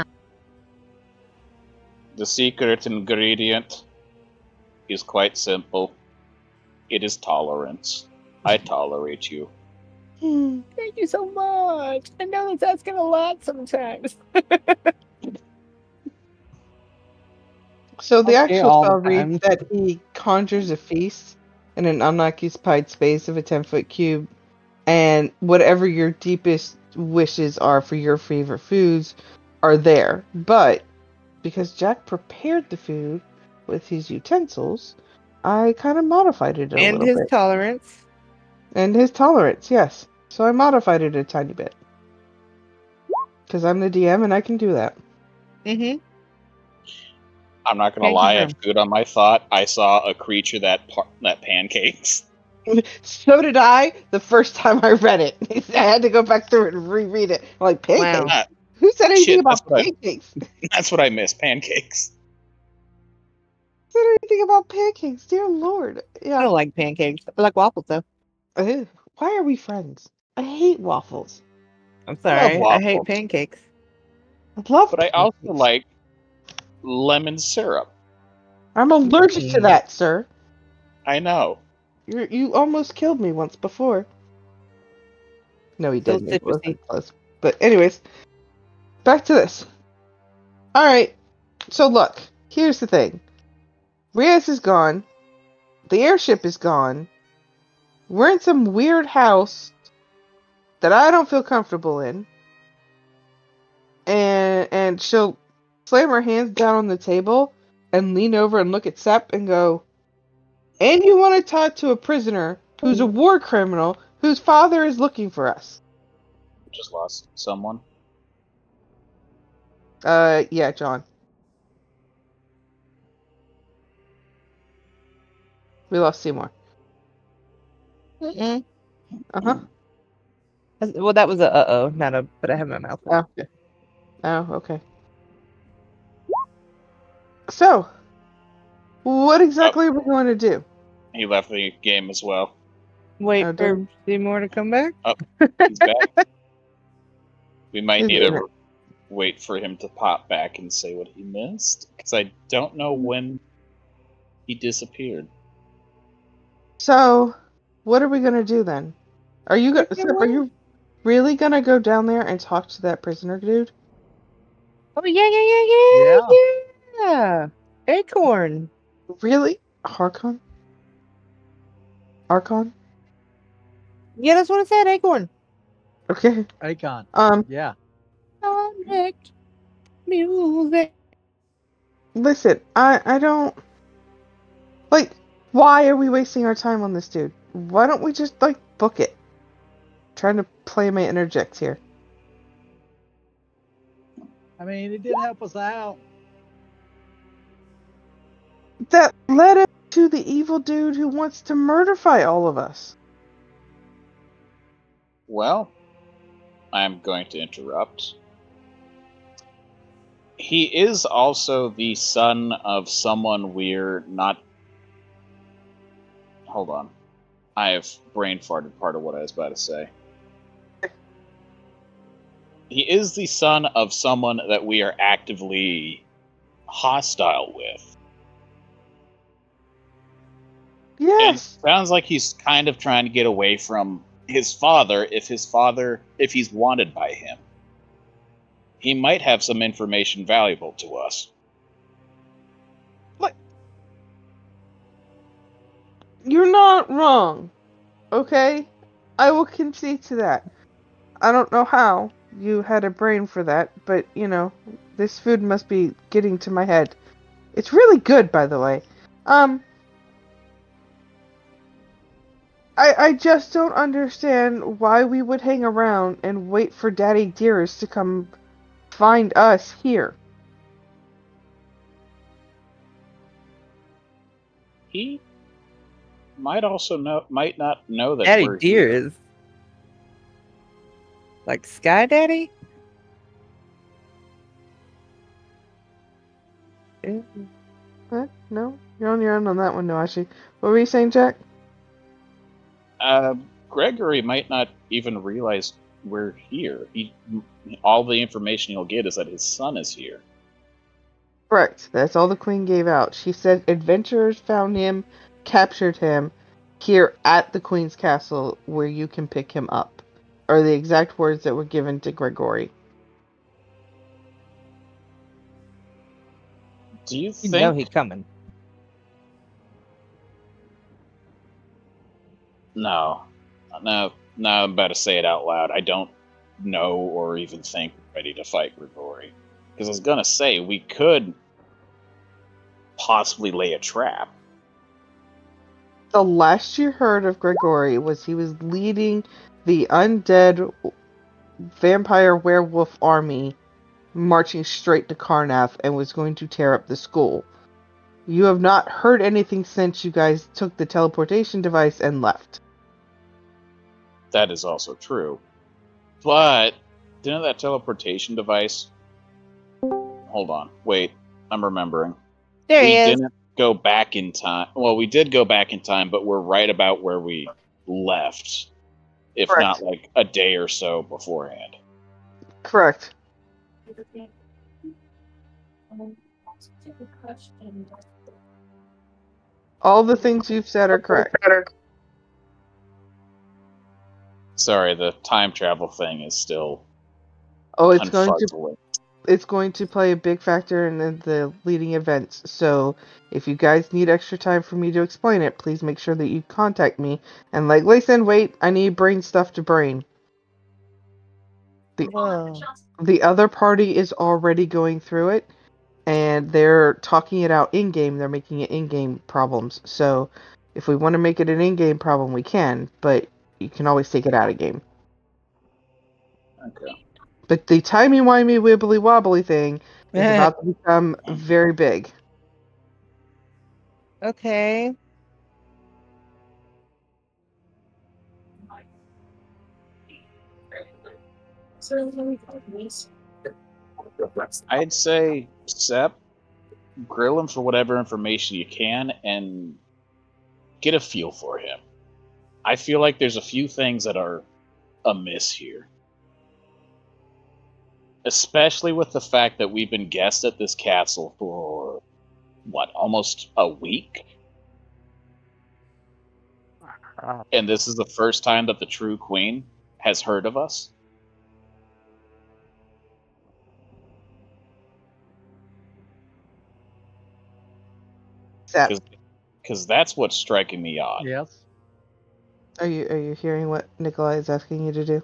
The secret ingredient is quite simple. It is tolerance. I tolerate you. Thank you so much. I know that's asking a lot sometimes. So the Okay, actual all spell the time. reads that he conjures a feast in an unoccupied space of a 10-foot cube, and whatever your deepest wishes are for your favorite foods are there. But because Jack prepared the food with his utensils, I kind of modified it a And little his bit. tolerance. And his tolerance, yes. So I modified it a tiny bit. Because I'm the DM and I can do that. Mm-hmm. I'm not gonna Thank you, lie. I Graham. have food on my thought. I saw a creature that pancakes. So did I the first time I read it. I had to go back through it and reread it. I'm like, pancakes? Ah, Who said anything Shit, about that's what I- pancakes? that's what I miss. Pancakes. Who said anything about pancakes? Dear Lord. I Yeah. don't like pancakes. I like waffles though. Ugh. Why are we friends? I hate waffles. I'm sorry. I hate waffles. pancakes. I love But I also pancakes. like lemon syrup. I'm allergic to that, sir. I know. You almost killed me once before. No, he So didn't. It citrusy. wasn't close. But anyways, back to this. All right. So look, here's the thing. Rias is gone. The airship is gone. We're in some weird house that I don't feel comfortable in. And she'll slam her hands down on the table and lean over and look at Sep and go, "And you want to talk to a prisoner who's a war criminal whose father is looking for us?" Just lost someone. Yeah, John. We lost Seymour. Mm-mm. Uh-huh. Well, that was a uh-oh, not a but I have my mouth. Oh, okay. Oh, okay. So, what exactly are we going to do? He left the game as well. Wait Oh, for Seymour to come back. He's back. We might He's need in to wait for him to pop back and say what he missed, because I don't know when he disappeared. So, what are we gonna do then? Are you Take it Sep, are away. you really gonna go down there and talk to that prisoner dude? Oh yeah. Acorn. Really? Harkon? Archon? Yeah, that's what I said. Acorn. Okay. Akon. Um, Yeah. Sonic music. listen, I don't like. Why are we wasting our time on this dude? Why don't we just like book it? Trying to play my interject here. I mean, it did help us out. That led us to the evil dude who wants to murderfy all of us. Well, I'm going to interrupt. He is also the son of someone we're not. Hold on. I have brain farted part of what I was about to say. He is the son of someone that we are actively hostile with. And Yes. sounds like he's kind of trying to get away from his father if he's wanted by him. He might have some information valuable to us. You're not wrong. Okay? I will concede to that. I don't know how you had a brain for that, but this food must be getting to my head. It's really good, by the way. I just don't understand why we would hang around and wait for Daddy Dearest to come find us here. He might not know that Daddy we're Deer here. is like Sky Daddy. What? No? You're on your own on that one, Noashi. What were you saying, Jack? Gregory might not even realize we're here. All the information he'll get is that his son is here. Correct. That's all the Queen gave out. She said adventurers found him, captured him, here at the Queen's Castle where you can pick him up. Are the exact words that were given to Gregory. Do you You think know he's coming. No, I'm about to say it out loud. I don't know or even think we're ready to fight Grigori. Because I was gonna say, we could possibly lay a trap. The last you heard of Gregory was he was leading the undead vampire werewolf army marching straight to Karnath and was going to tear up the school. You have not heard anything since you guys took the teleportation device and left. That is also true. But, didn't that teleportation device... Hold on. Wait, I'm remembering. There We he is. didn't go back in time. Well, we did go back in time, but we're right about where we left. If Correct. not like a day or so beforehand. Correct. All the things you've said are correct. Sorry, the time travel thing is still Oh, it's going to unfuzzling. it's going to play a big factor in the leading events. So if you guys need extra time for me to explain it, please make sure that you contact me. And like, listen, wait, I need brain stuff to brain. Whoa. The other party is already going through it, and they're talking it out in-game. They're making it in-game problems. So if we want to make it an in-game problem, we can, but you can always take it out of game. Okay. But the timey-wimey wibbly-wobbly thing is about to become very big. Okay. I'd say, Sep, grill him for whatever information you can and get a feel for him. I feel like there's a few things that are amiss here. Especially with the fact that we've been guests at this castle for, almost a week? And this is the first time that the true queen has heard of us? Zap, Because that's what's striking me odd. Yes. are you hearing what Nikolai is asking you to do?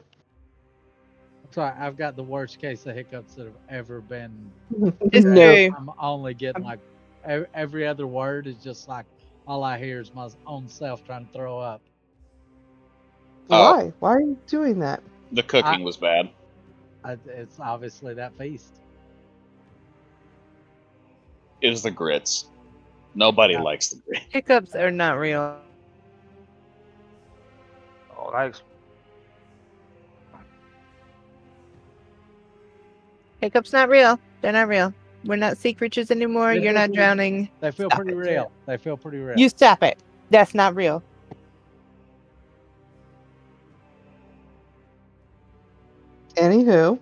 Sorry, I've got the worst case of hiccups that have ever been. It's No. true. I'm only getting like every other word is just like all I hear is my own self trying to throw up. Why? Why are you doing that? The cooking was bad. It's obviously that feast. It was the grits. Nobody Yeah. likes the grits. Hiccups are not real. Oh, thanks. Hiccups not real. They're not real. We're not sea creatures anymore. You're not drowning. They feel Stop pretty it. real. They feel pretty real. You stop it. That's not real. Anywho,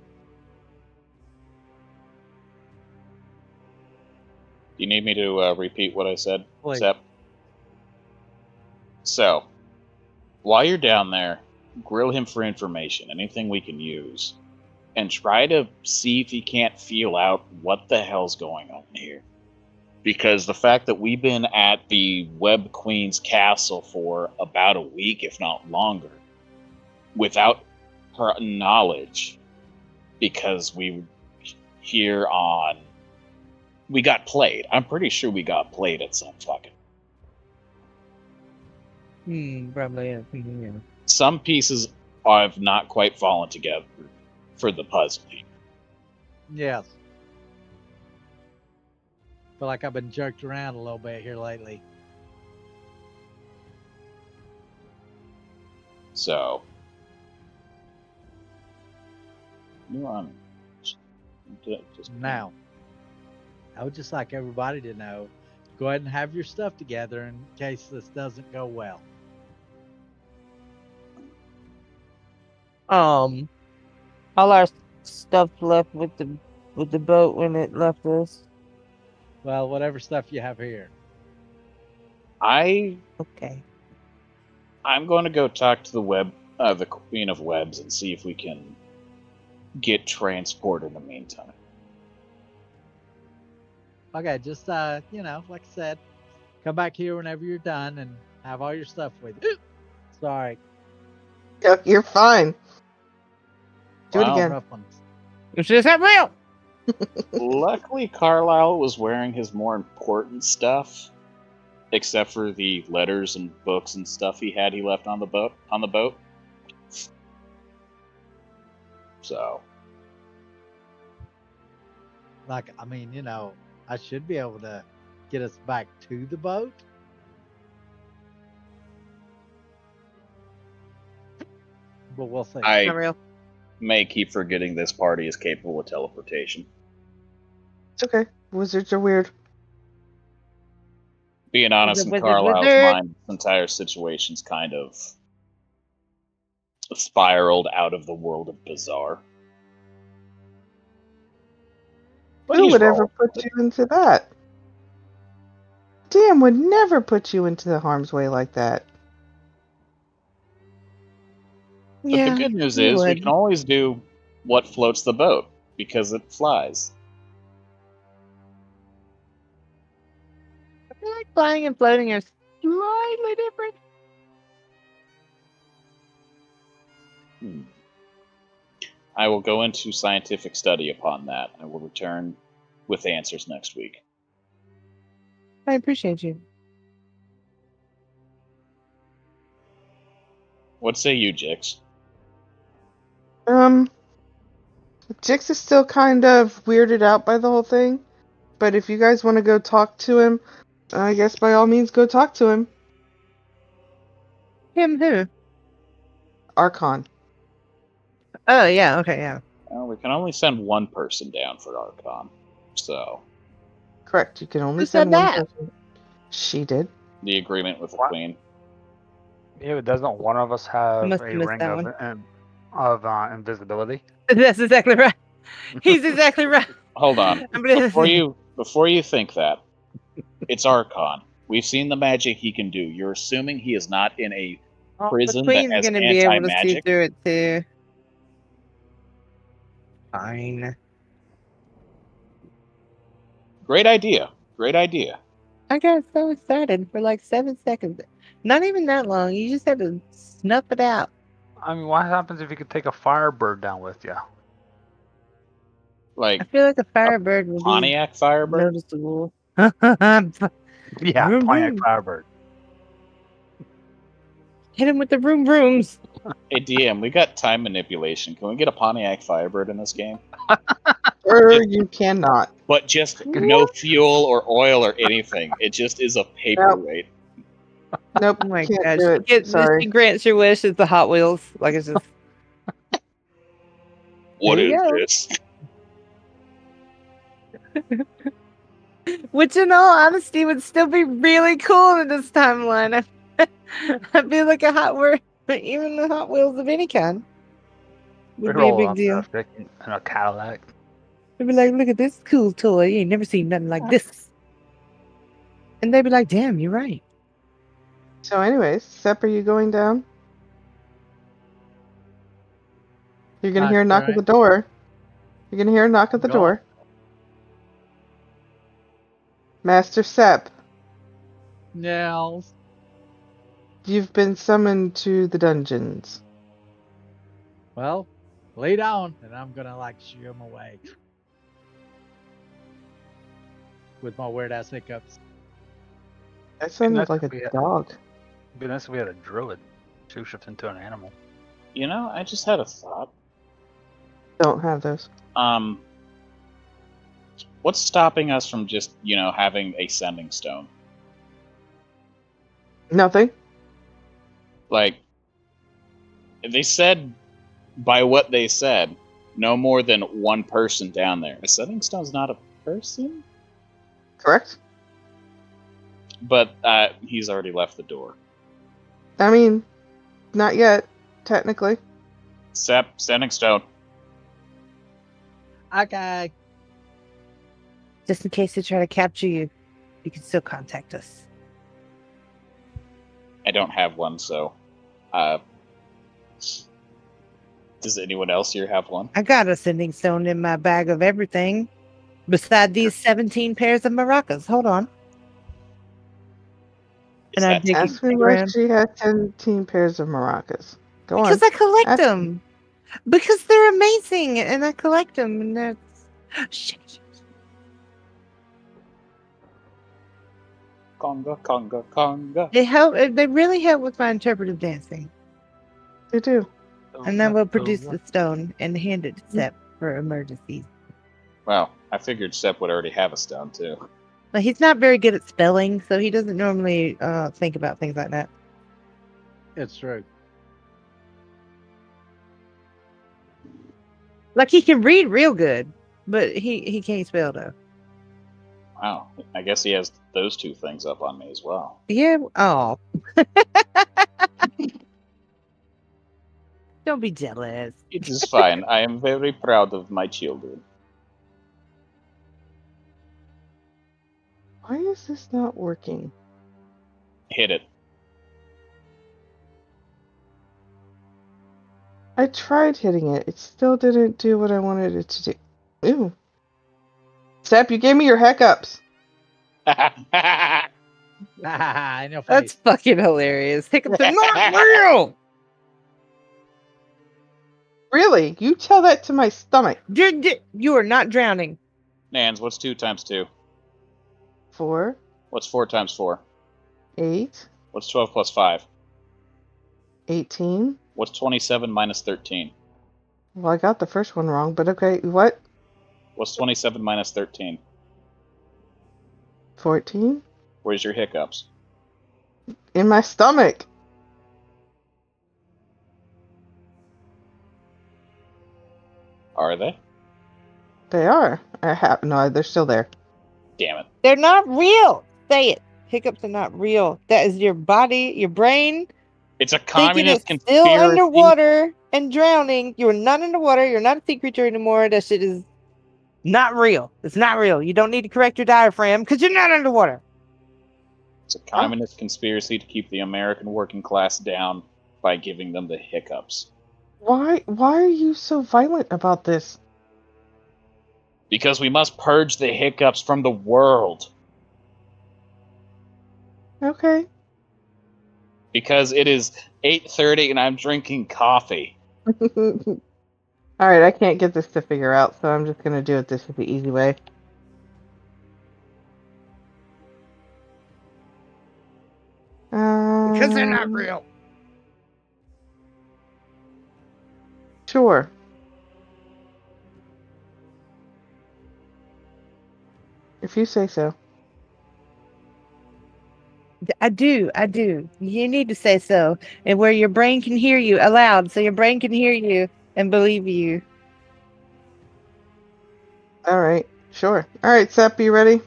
You need me to repeat what I said, Please. Sep? So, while you're down there, grill him for information, anything we can use, and try to see if he can't feel out what the hell's going on here. Because the fact that we've been at the Web Queen's castle for about a week, if not longer, without her knowledge, because we here on... We got played. I'm pretty sure we got played at some fucking... Probably. Yeah. Some pieces have not quite fallen together for the puzzle here. Yes. Feel like I've been jerked around a little bit here lately. So, you want just Now, I would just like everybody to know, go ahead and have your stuff together in case this doesn't go well. All our stuff left with the boat when it left us. Well, whatever stuff you have here. I'm Okay. going to go talk to the Queen of Webs and see if we can get transport in the meantime. Okay, just like I said, come back here whenever you're done and have all your stuff with you. Sorry. you're fine. Do it Wow. again. Rough ones. It's just not real. Luckily, Carlisle was wearing his more important stuff, except for the letters and books and stuff he left on the boat. So, Like, I mean, I should be able to get us back to the boat. But we'll see. Not I real. may keep forgetting this party is capable of teleportation. It's okay. Wizards are weird. Being honest, in Wizard, Carlisle's wizard. mind, this entire situation's kind of spiraled out of the world of bizarre. But Who he's would ever rolling. put you into that? Dan would never put you into the harm's way like that. But Yeah. the good news you is we would. can always do what floats the boat, because it flies. I feel like flying and floating are slightly different. I will go into scientific study upon that. I will return with answers next week. I appreciate you. What say you, Jix? Jix is still kind of weirded out by the whole thing, but if you guys want to go talk to him, I guess by all means go talk to him. Him who? Archon. Oh yeah. Okay. Yeah. Well, we can only send one person down for Archon, so Correct. You can only Who send said one that? person. She did. the agreement with the What? Queen. Yeah, but doesn't one of us have must a have missed ring that of invisibility? That's exactly right. He's exactly right. Hold on. I'm gonna- Before you think that, it's Archon. We've seen the magic he can do. You're assuming he is not in a The prison that queen's has gonna be able to see anti-magic. through it too. Fine. Great idea. Great idea. I got so excited for like 7 seconds. Not even that long. You just had to snuff it out. I mean, what happens if you could take a Firebird down with you? I Like feel like a Firebird will be Pontiac Firebird. noticeable. Yeah, Vroom, Pontiac vroom. Firebird. Hit him with the room brooms. Hey DM, we got time manipulation. Can we get a Pontiac Firebird in this game? Or you cannot. But just no fuel or oil or anything. It just is a paperweight. Nope. Oh my can't gosh. do it. Get, Sorry. She grants your wish. It's the Hot Wheels. Like it's just. What There is you go. this? Which, in all honesty, would still be really cool in this timeline. I feel like a Hot Wheel, even the Hot Wheels of any kind, would be a big deal. In a Cadillac. They'd be like, look at this cool toy. You ain't never seen nothing like this. And they'd be like, damn, you're right. So anyways, Sep, are you going down? You're gonna Not hear a knock at the right. door. You're gonna hear a knock at the Go. door. Master Sep, Nels. you've been summoned to the dungeons. Well, lay down, and I'm gonna like shoo him away with my weird ass hiccups. That sounded that's like a what we had. dog. It'd be nice if we had a druid who shift into an animal. You know, I just had a thought. Don't have those. What's stopping us from just, having a sending stone? Nothing. Like, they said, by what they said, no more than one person down there. A sending stone's not a person? Correct? But he's already left the door. I mean, not yet, technically. Sep, sending stone. Okay. Just in case they try to capture you, you can still contact us. I don't have one, so. Does anyone else here have one? I got a sending stone in my bag of everything. Beside these 17 pairs of maracas. Hold on. Is And I that dig Ask me why she has 17 pairs of maracas. Go on. Because I collect Ask- them. Because they're amazing, and I collect them, and that's shit. Conga, conga, conga. They help. They really help with my interpretive dancing. They do. And then we'll produce the stone and hand it to Sep for emergencies. Well, I figured Sep would already have a stone, too. But he's not very good at spelling, so he doesn't normally think about things like that. It's true. Like he can read real good, but he can't spell though. Wow. I guess he has those two things up on me as well. Yeah. Oh. Don't be jealous. It is fine. I am very proud of my children. Why is this not working? Hit it. I tried hitting it. It still didn't do what I wanted it to do. Ew. Sep, you gave me your hiccups. I know. That's fucking hilarious. Hiccups are not real. Really? You tell that to my stomach. You are not drowning. Nans, what's 2 times 2? 4, What's 4 times 4? 8, What's 12 plus 5? 18. What's 27 minus 13? Well, I got the first one wrong, but okay. What? What's 27 minus 13? 14? Where's your hiccups? In my stomach. Are they? They are. No, they're still there. Damn it. They're not real. Say it. Hiccups are not real. That is your body, your brain It's a thinking communist it's still conspiracy. underwater and drowning. You're not underwater. You're not a sea creature anymore. That shit is not real. It's not real. You don't need to correct your diaphragm because you're not underwater. It's a communist conspiracy to keep the American working class down by giving them the hiccups. Why are you so violent about this? Because we must purge the hiccups from the world. Okay. Because it is 8:30 and I'm drinking coffee. Alright, I can't get this to figure out, so I'm just gonna do it the easy way. Because they're not Um, real. Sure. If you say so. I do. You need to say so. And where your brain can hear you aloud, so your brain can hear you and believe you. Alright, sure. Alright, Sep, you ready?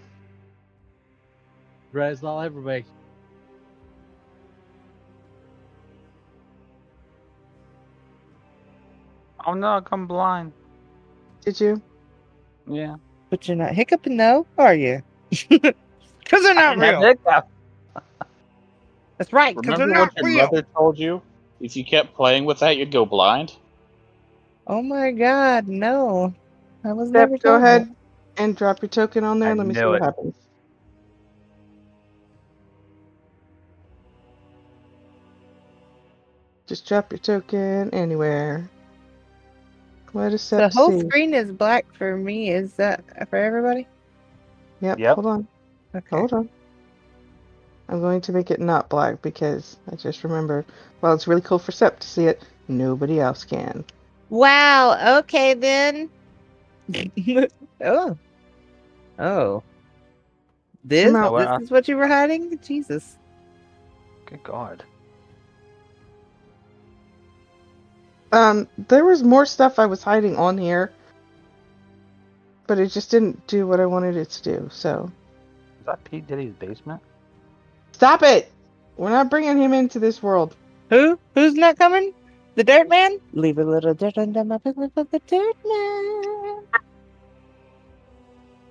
Res all everybody. Oh no, I'm blind. Did you? Yeah. But you're not hiccuping, though, are you? Because they're not real. That's right, because they're Remember not what your real. mother told you? If you kept playing with that, you'd go blind? Oh my god, no. I was Sep, never go told ahead that. and drop your token on there. I Let me see knew what it. happens. Just drop your token anywhere. What does The Sep whole see? screen is black for me. Is that for everybody? Yep, Yep. hold on. Okay. Hold on. I'm going to make it not black because I just remembered. Well, it's really cool for Sep to see it. Nobody else can. Wow, okay then. Oh. Oh. This Come out. this is what you were hiding? Jesus. Good God. There was more stuff I was hiding on here, but it just didn't do what I wanted it to do, so. Is that P. Diddy's basement? Stop it! We're not bringing him into this world. Who? Who's not coming? The Dirt Man? Leave a little dirt under my pillow for the Dirt Man.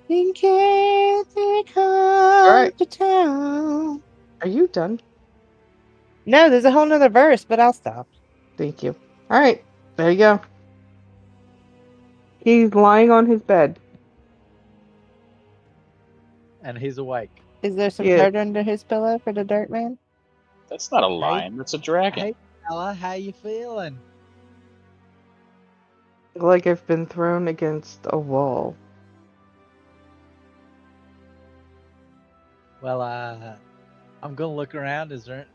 In case they come Alright. to town. Are you done? No, there's a whole nother verse, but I'll stop. Thank you. Alright, there you go. He's lying on his bed. And he's awake. Is there some Yeah. dirt under his pillow for the Dirt Man? That's not a lion, that's a dragon. Hey, fella, how you feeling? Like I've been thrown against a wall. Well, I'm gonna look around. Is there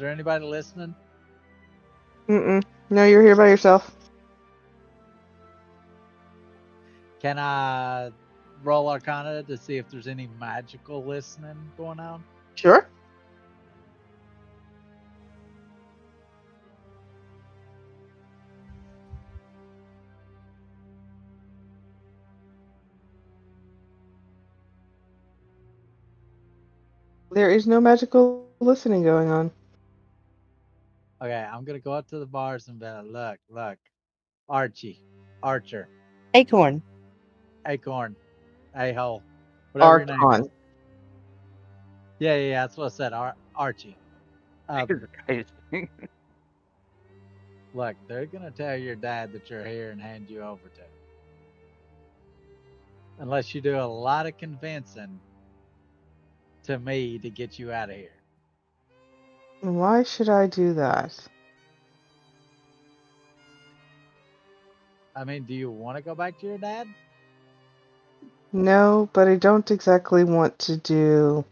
anybody listening? Mm-mm. No, you're here by yourself. Can I roll Arcana to see if there's any magical listening going on? Sure. There is no magical listening going on. Okay, I'm gonna go up to the bars and be like, look, Archer, Acorn. Acorn, A-hole, whatever your name is. Archon. Yeah, that's what I said, Archie. Look, they're gonna tell your dad that you're here and hand you over to him. Unless you do a lot of convincing to me to get you out of here. Why should I do that? I mean, do you want to go back to your dad? No, but I don't exactly want to do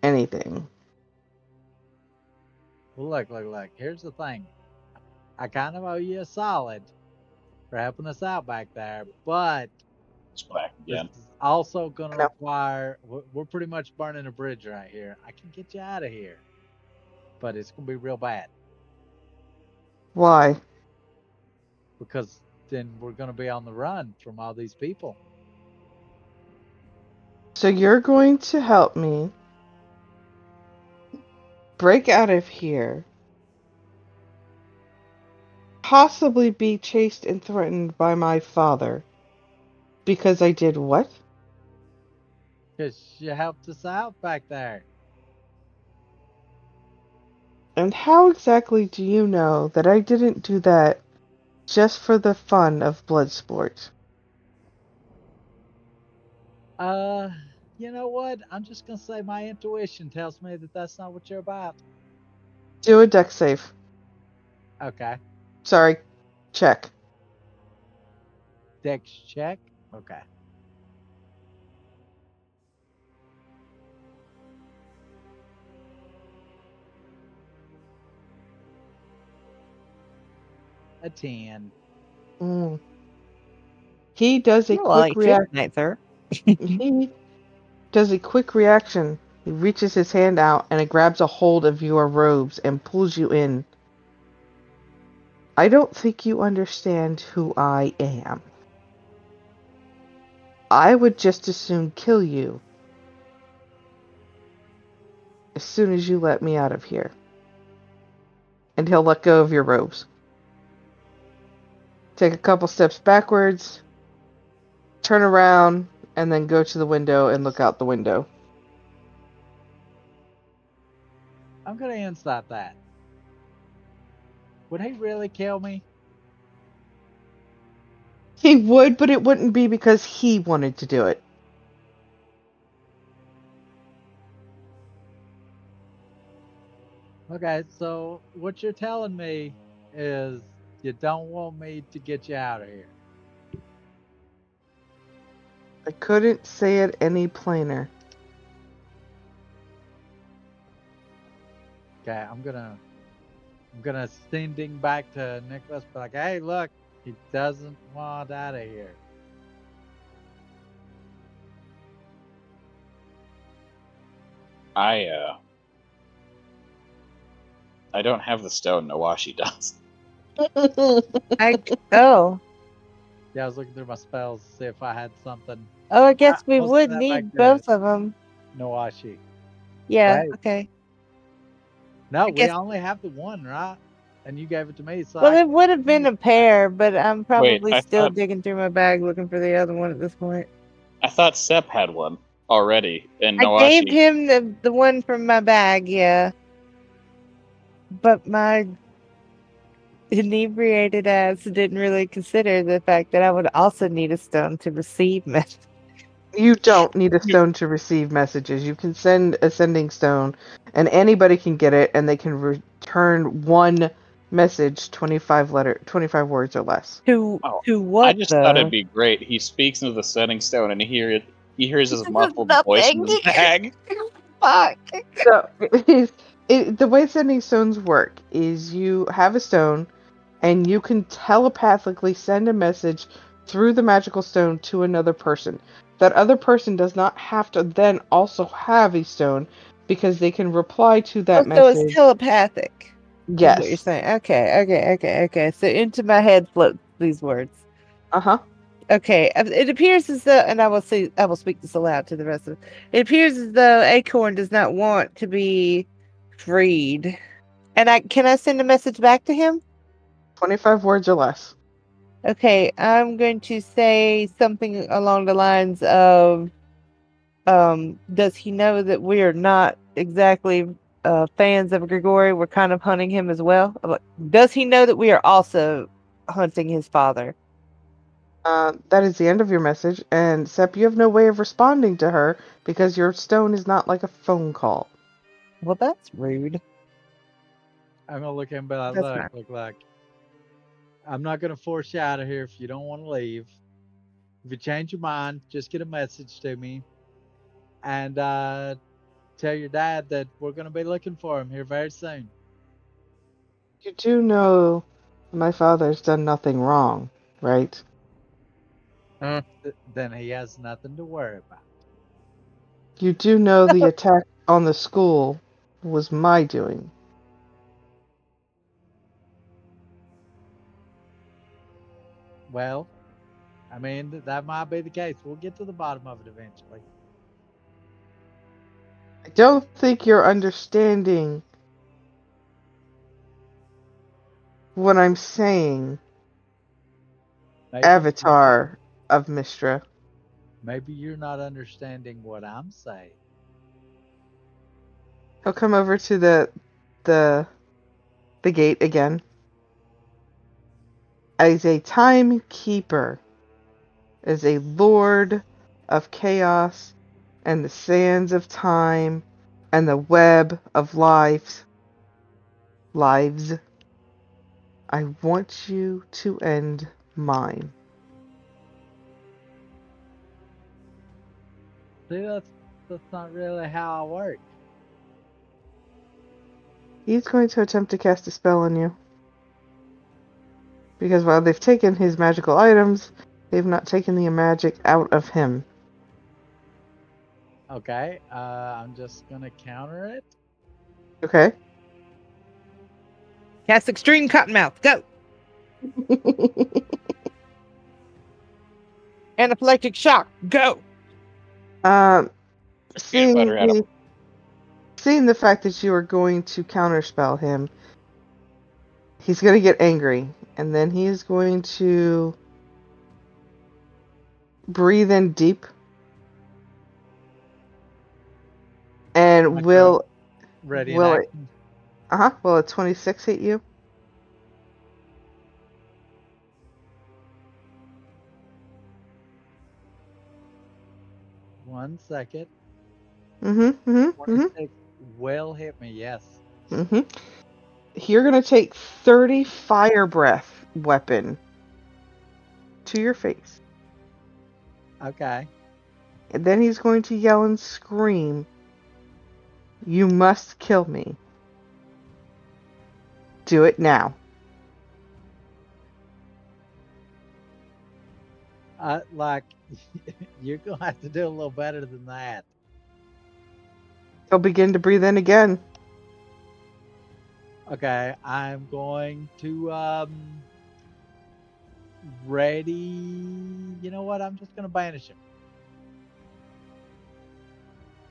anything. Well, look. Here's the thing. I kind of owe you a solid for helping us out back there, but It's black again. this is also going to No. require. We're pretty much burning a bridge right here. I can get you out of here, but it's going to be real bad Why? because then we're going to be on the run from all these people. So you're going to help me break out of here, possibly be chased and threatened by my father, because I did what? Because you helped us out back there. And how exactly do you know that I didn't do that just for the fun of blood sport? You know what? I'm just gonna say my intuition tells me that that's not what you're about. Do a deck save. Okay. Sorry, check. Dex check. Okay. A 10. Mm. He does a Well, quick reaction. tonight, sir. He does a quick reaction. He reaches his hand out and it grabs a hold of your robes and pulls you in. I don't think you understand who I am. I would just as soon kill you as soon as you let me out of here. And he'll let go of your robes. Take a couple steps backwards, turn around, and then go to the window and look out the window. I'm gonna insight that. Would he really kill me? He would, but it wouldn't be because he wanted to do it. Okay, so what you're telling me is you don't want me to get you out of here. I couldn't say it any plainer. Okay, I'm gonna send him back to Nicholas, be like, hey, look, he doesn't want out of here. I don't have the stone. Nawashi does. Oh, Yeah, I was looking through my spells to see if I had something. I guess we I'll would send that back need to both of them. Nawashi. Yeah. Right. Okay. No, I we guess- only have the one, right? And you gave it to me, so Well, I it would have been a pair, but I'm probably I still thought- digging through my bag looking for the other one at this point. I thought Sep had one already, and I Nawashi. gave him the one from my bag, yeah. But my inebriated ass didn't really consider the fact that I would also need a stone to receive messages. You don't need a stone to receive messages. You can send a sending stone, and anybody can get it, and they can return one message, 25 words or less. To Oh, what? I just thought it'd be great. He speaks into the setting stone, and he hears his muffled voice in his bag. Fuck. So, the way sending stones work is you have a stone, and you can telepathically send a message through the magical stone to another person. That other person does not have to then also have a stone, because they can reply to that So message. it's telepathic. Yes. Is what you're saying. Okay. So into my head float these words. Uh-huh. Okay. It appears as though, and I will speak this aloud to the rest of it. It appears as though Acorn does not want to be freed. And can I send a message back to him? 25 words or less. Okay, I'm going to say something along the lines of, does he know that we are not exactly fans of Grigori? We're kind of hunting him as well. Does he know that we are also hunting his father? That is the end of your message, and Sep, you have no way of responding to her because your stone is not like a phone call. Well, that's rude. I'm gonna look at him, but That's look. I'm not gonna force you out of here if you don't want to leave. If you change your mind, just get a message to me, and tell your dad that we're gonna be looking for him here very soon. You do know my father's done nothing wrong, right? Then he has nothing to worry about. You do know the attack on the school was my doing. Well, I mean, that might be the case. We'll get to the bottom of it eventually. I don't think you're understanding what I'm saying, Maybe. Avatar of Mistra. Maybe you're not understanding what I'm saying. He'll come over to the gate again. As a timekeeper, as a lord of chaos and the sands of time and the web of lives, I want you to end mine. See, that's not really how I work. He's going to attempt to cast a spell on you. Because while they've taken his magical items, they've not taken the magic out of him. Okay, I'm just gonna counter it. Okay? Cast Extreme Cottonmouth. Go. Anaphylactic Shock. Go. Peanut butter, Adam. Seeing the fact that you are going to counterspell him, he's going to get angry. And then he is going to breathe in deep. And Okay. will Ready will and it, acting. will a 26 hit you? One second. Mm-hmm. 26 will hit me, yes. Mm-hmm. You're going to take 30 fire breath weapon to your face. Okay. And then he's going to yell and scream, "You must kill me. Do it now." Like, you're gonna have to do a little better than that. He'll begin to breathe in again. Okay, I'm going to ready. You know what? I'm just gonna banish him.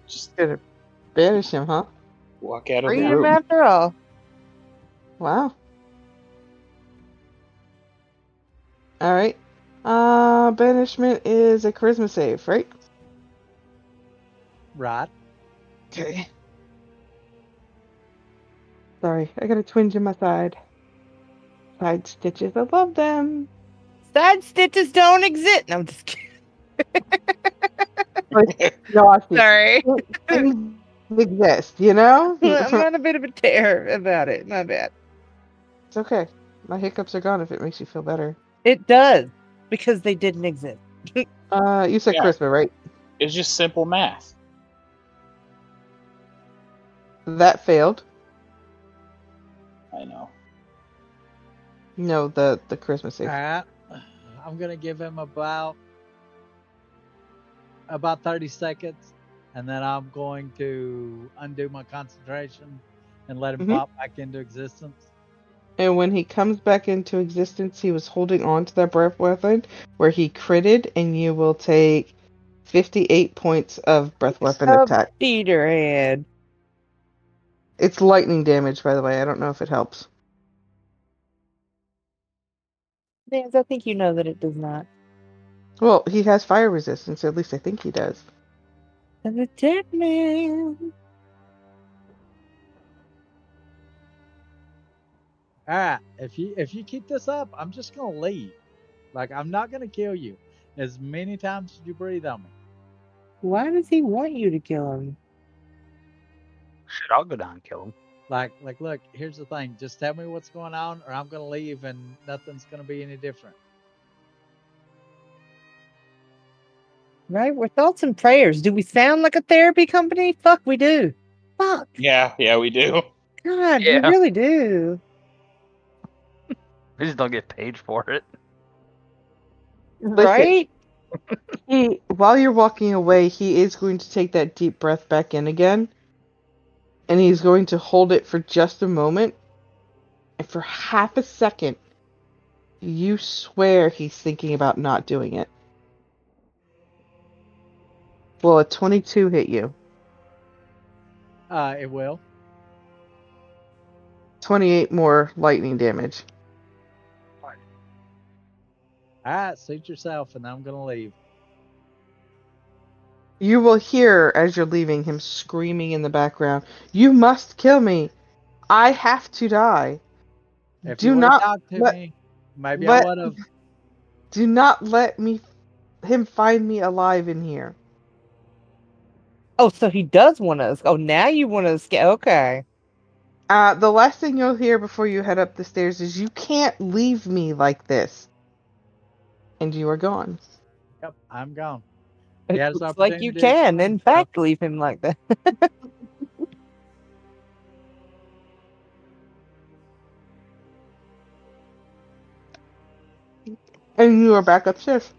Just Gonna banish him, huh? walk out of the Freedom room. after all. Wow. Alright. Banishment is a charisma save, right? Right. Okay. Sorry, I got a twinge in my side. Side stitches, I love them. Side stitches don't exist. No, I'm just kidding. No, I see. Sorry. Things exist, you know? I'm on a bit of a tear about it. My bad. It's okay. My hiccups are gone if it makes you feel better. It does. Because they didn't exist. You said Yeah. charisma, right? It's just simple math. That failed. I know. No, the charisma save. Alright. I'm gonna give him about 30 seconds, and then I'm going to undo my concentration and let him Mhm. pop back into existence. And when he comes back into existence, he was holding on to that breath weapon where he critted, and you will take 58 points of breath weapon attack. Peterhead. It's lightning damage, by the way. I don't know if it helps. Nance, I think you know that it does not. Well, he has fire resistance, at least I think he does. And the dead man. Alright, if you keep this up, I'm just gonna leave. Like, I'm not gonna kill you as many times as you breathe on me. Why does he want you to kill him? Shit, I'll go down and kill him. Like, look, here's the thing. Just tell me what's going on, or I'm gonna leave, and nothing's gonna be any different. Right? We're thoughts and prayers. Do we sound like a therapy company? Fuck, we do. Fuck. Yeah, we do. God, we Yeah. really do. We just don't get paid for it. Right? While you're walking away, he is going to take that deep breath back in again. And he's going to hold it for just a moment. And for half a second, you swear he's thinking about not doing it. Will a 22 hit you? It will. 28 more lightning damage. Alright, suit yourself, and I'm gonna leave. You will hear as you're leaving him screaming in the background. You must kill me. I have to die. If Do you would have not talked to let- me, maybe I let- would have. Do not let him find me alive in here. Oh, so he does want to. Oh, now you want to escape? Okay. The last thing you'll hear before you head up the stairs is, "You can't leave me like this." And you are gone. Yep, I'm gone. It Yeah, it's looks like you opportunity can, to in find fact, leave him like that. And you are back upstairs.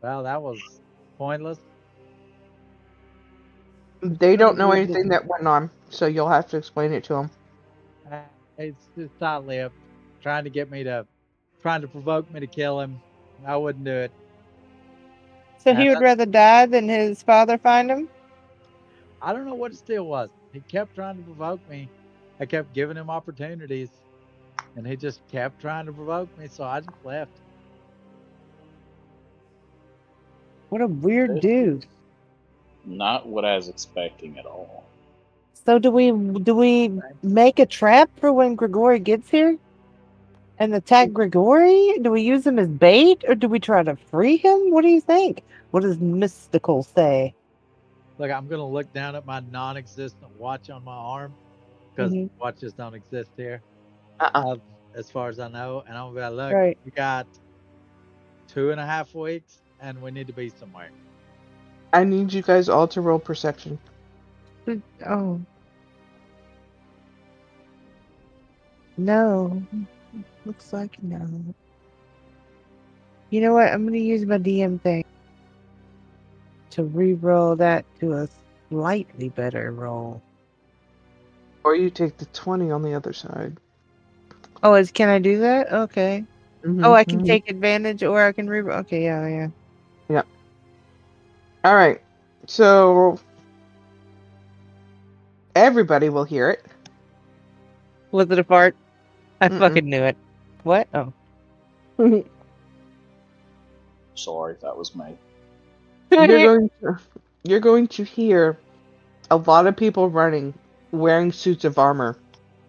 Well, that was pointless. They don't know anything that went on, so you'll have to explain it to them. It's just short-lived. Trying to provoke me to kill him. I wouldn't do it. So he would rather die than his father find him? I don't know what it still was. He kept trying to provoke me. I kept giving him opportunities, and he just kept trying to provoke me, so I just left. What a weird dude. Not what I was expecting at all. So do we make a trap for when Grigori gets here? And attack Grigori? Do we use him as bait, or do we try to free him? What do you think? What does Mystical say? Look, I'm gonna look down at my non-existent watch on my arm because watches don't exist here, as far as I know. And I'm gonna be like, look, we got 2.5 weeks, and we need to be somewhere. I need you guys all to roll perception. Oh. No. Looks like no. You know what? I'm going to use my DM thing to re-roll that to a slightly better roll. Or you take the 20 on the other side. Oh, can I do that? Okay. Oh, I can take advantage, or I can re-roll. Okay, yeah. Yeah. All right. So everybody will hear it. Was it a fart? I fucking knew it. What? Oh. Sorry, that was me. You're going to hear a lot of people running, wearing suits of armor,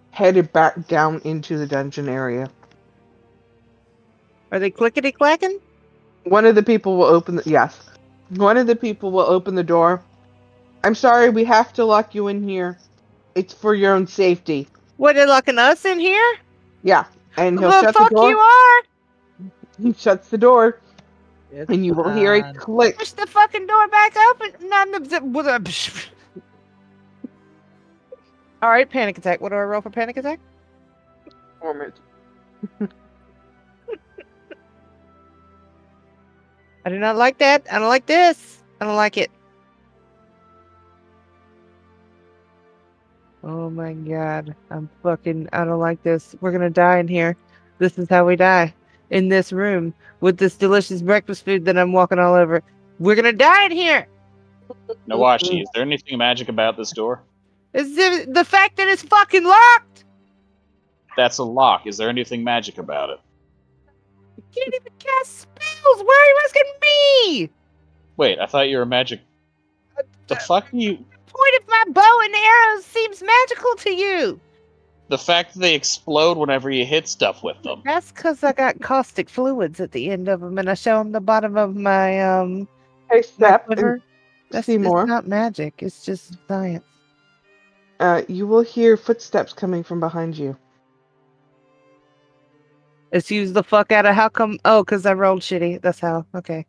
headed back down into the dungeon area. Are they clickety-clacking? One of the people will open the door. "I'm sorry, we have to lock you in here. It's for your own safety." What, they're locking us in here? Yeah. And he'll Well, shut fuck the door. you are! He shuts the door. It's and you will hear a click. Push the fucking door back open. Alright, panic attack. What do I roll for panic attack? I do not like that. I don't like this. I don't like it. Oh my god. I don't like this. We're gonna die in here. This is how we die. In this room. With this delicious breakfast food that I'm walking all over. We're gonna die in here! Nawashi, is there anything magic about this door? Is the fact that it's fucking locked! That's a lock. Is there anything magic about it? You can't even cast spells! Why are you asking me? Wait, I thought you were magic. The fuck are you... Point of my bow and arrows seems magical to you! The fact that they explode whenever you hit stuff with them. That's because I got caustic fluids at the end of them, and I show them the bottom of my, Hey, Snap, That's Seymour. It's not magic, it's just science. You will hear footsteps coming from behind you. Excuse the fuck out of how come? Oh, because I rolled shitty. That's how. Okay.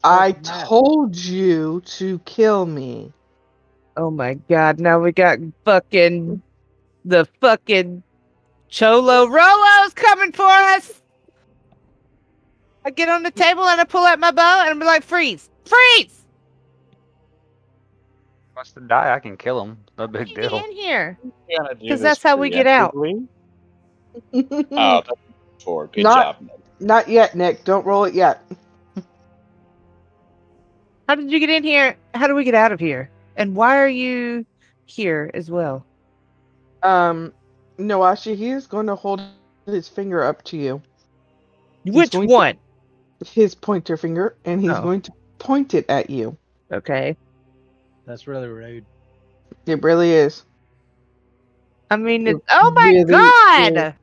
I told you to kill me. Oh my god, now we got the fucking Cholo Rolo's coming for us! I get on the table and I pull out my bow and I'm like, freeze! Freeze! Wants to die, I can kill him. No big Get deal. in here! Because Because that's how we get out. Oh, that's for good Not- job, Nick. Not yet, Nick. Don't roll it yet. How did you get in here? How do we get out of here? And why are you here as well? Noashi, he is going to hold his finger up to you. Which going one? his pointer finger, and he's Oh. going to point it at you. Okay. That's really rude. It really is. I mean, it's, It oh my really god! is.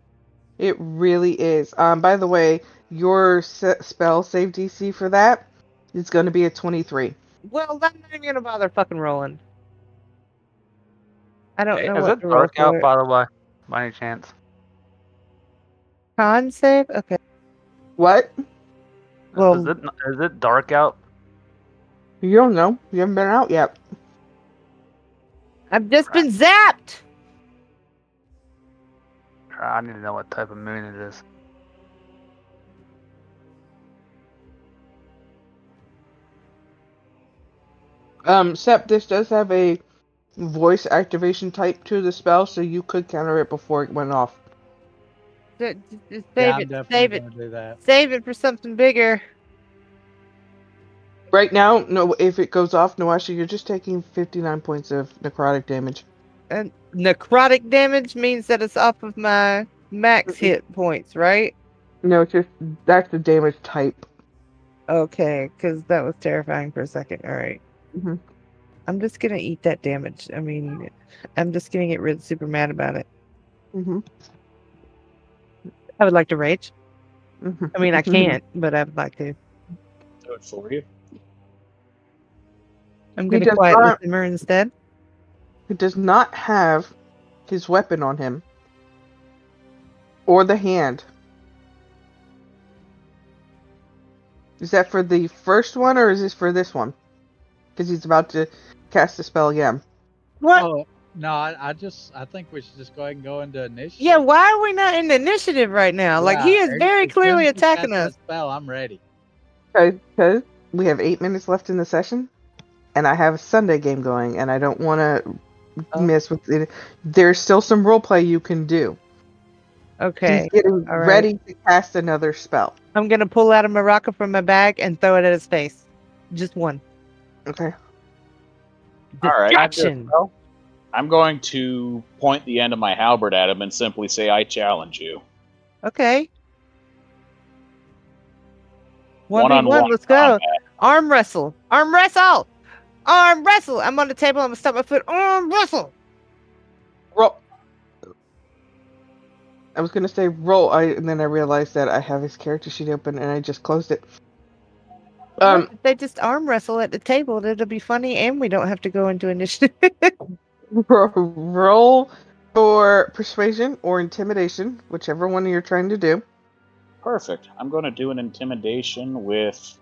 It really is. By the way, your spell save DC for that is going to be a 23. Well, I'm not even gonna bother fucking rolling. I don't Hey, know is what it to roll dark out, for. by the way? By any chance? Con save? Okay. What? Well, Is it dark out? You don't know. You haven't been out yet. I've just been zapped! I need to know what type of moon it is. Sep, this does have a voice activation type to the spell, so you could counter it before it went off. Just Yeah, save I'm it. definitely Save it. gonna do that. Save it for something bigger. Right now, no. If it goes off, Noashi, you're just taking 59 points of necrotic damage. And necrotic damage means that it's off of my max hit points, right? No, it's just that's the damage type. Okay, because that was terrifying for a second. All right. Mhm. I'm just gonna eat that damage. I mean, I'm just gonna get really super mad about it. Mm-hmm. I would like to rage. Mm-hmm. I mean, I can't, but I would like to. Do it for you. I'm He gonna does quietly not- simmer instead. He does not have his weapon on him. Or the hand. Is that for the first one, or is this for this one? Because he's about to cast the spell again. What? Oh no, I think we should just go ahead and go into initiative. Yeah, why are we not in the initiative right now? Like, he Yeah, is very as soon clearly as he casts attacking us. that spell, I'm ready. Because we have 8 minutes left in the session, and I have a Sunday game going, and I don't want to Oh. miss with it. There's still some roleplay you can do. Okay. He's getting all right. ready to cast another spell. I'm gonna pull out a maraca from my bag and throw it at his face. Just one. Okay. All right. Distraction. I'm going to point the end of my halberd at him and simply say, "I challenge you." Okay. 1-on-1 1v1, let's go. combat. Arm wrestle. Arm wrestle. Arm wrestle. I'm on the table. I'm gonna stop my foot. Arm wrestle. Roll. I was gonna say roll, and then I realized that I have his character sheet open, and I just closed it. If they just arm wrestle at the table, it'll be funny, and we don't have to go into initiative. Roll for persuasion or intimidation, whichever one you're trying to do. Perfect. I'm going to do an intimidation with.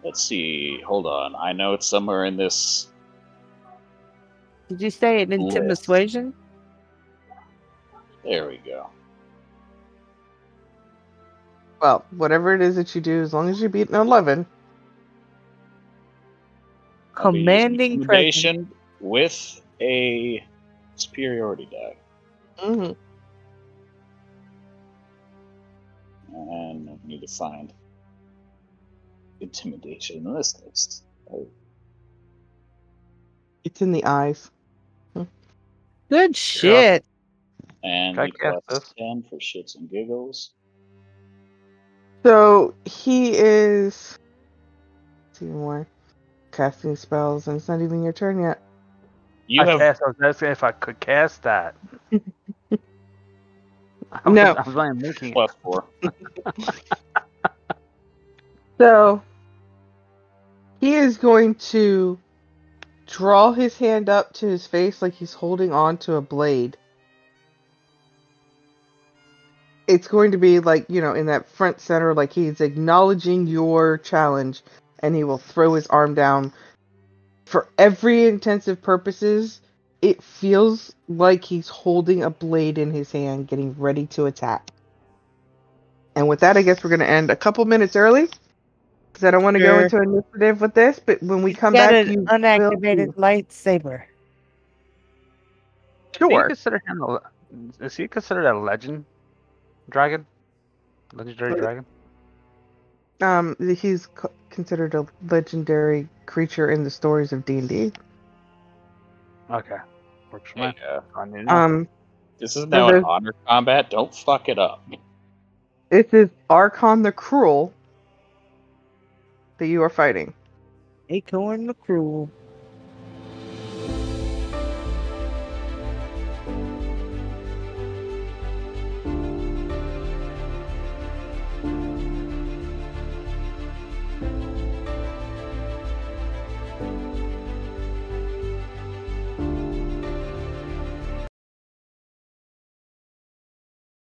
Let's see. Hold on. I know it's somewhere in this. Did you say an intimidation? There we go. Well, whatever it is that you do, as long as you beat an 11. I'll be using Commanding presence. intimidation with a superiority die. Mm-hmm. And I need to find intimidation in this list. Oh, It's in the eyes. Good shit. and Can I he cast plus this? 10 for shits and giggles. So he is. Let's see more casting spells, and it's not even your turn yet. You have I was asking if I could cast that. No. I was only making it. plus 4. So he is going to draw his hand up to his face like he's holding on to a blade. It's going to be like, in that front center, like he's acknowledging your challenge, and he will throw his arm down. For every intensive purposes, it feels like he's holding a blade in his hand, getting ready to attack. And with that, I guess we're going to end a couple minutes early, because I don't want to go Sure. into initiative with this, but when we come Got back, an you unactivated lightsaber. Sure. Is he considered a legend dragon? Legendary dragon? He's considered a legendary creature in the stories of D&D. Okay. Works for me. Yeah. I need to know. This is now an honor combat. Don't fuck it up. This is Archon the Cruel, that you are fighting? Acorn the Cruel.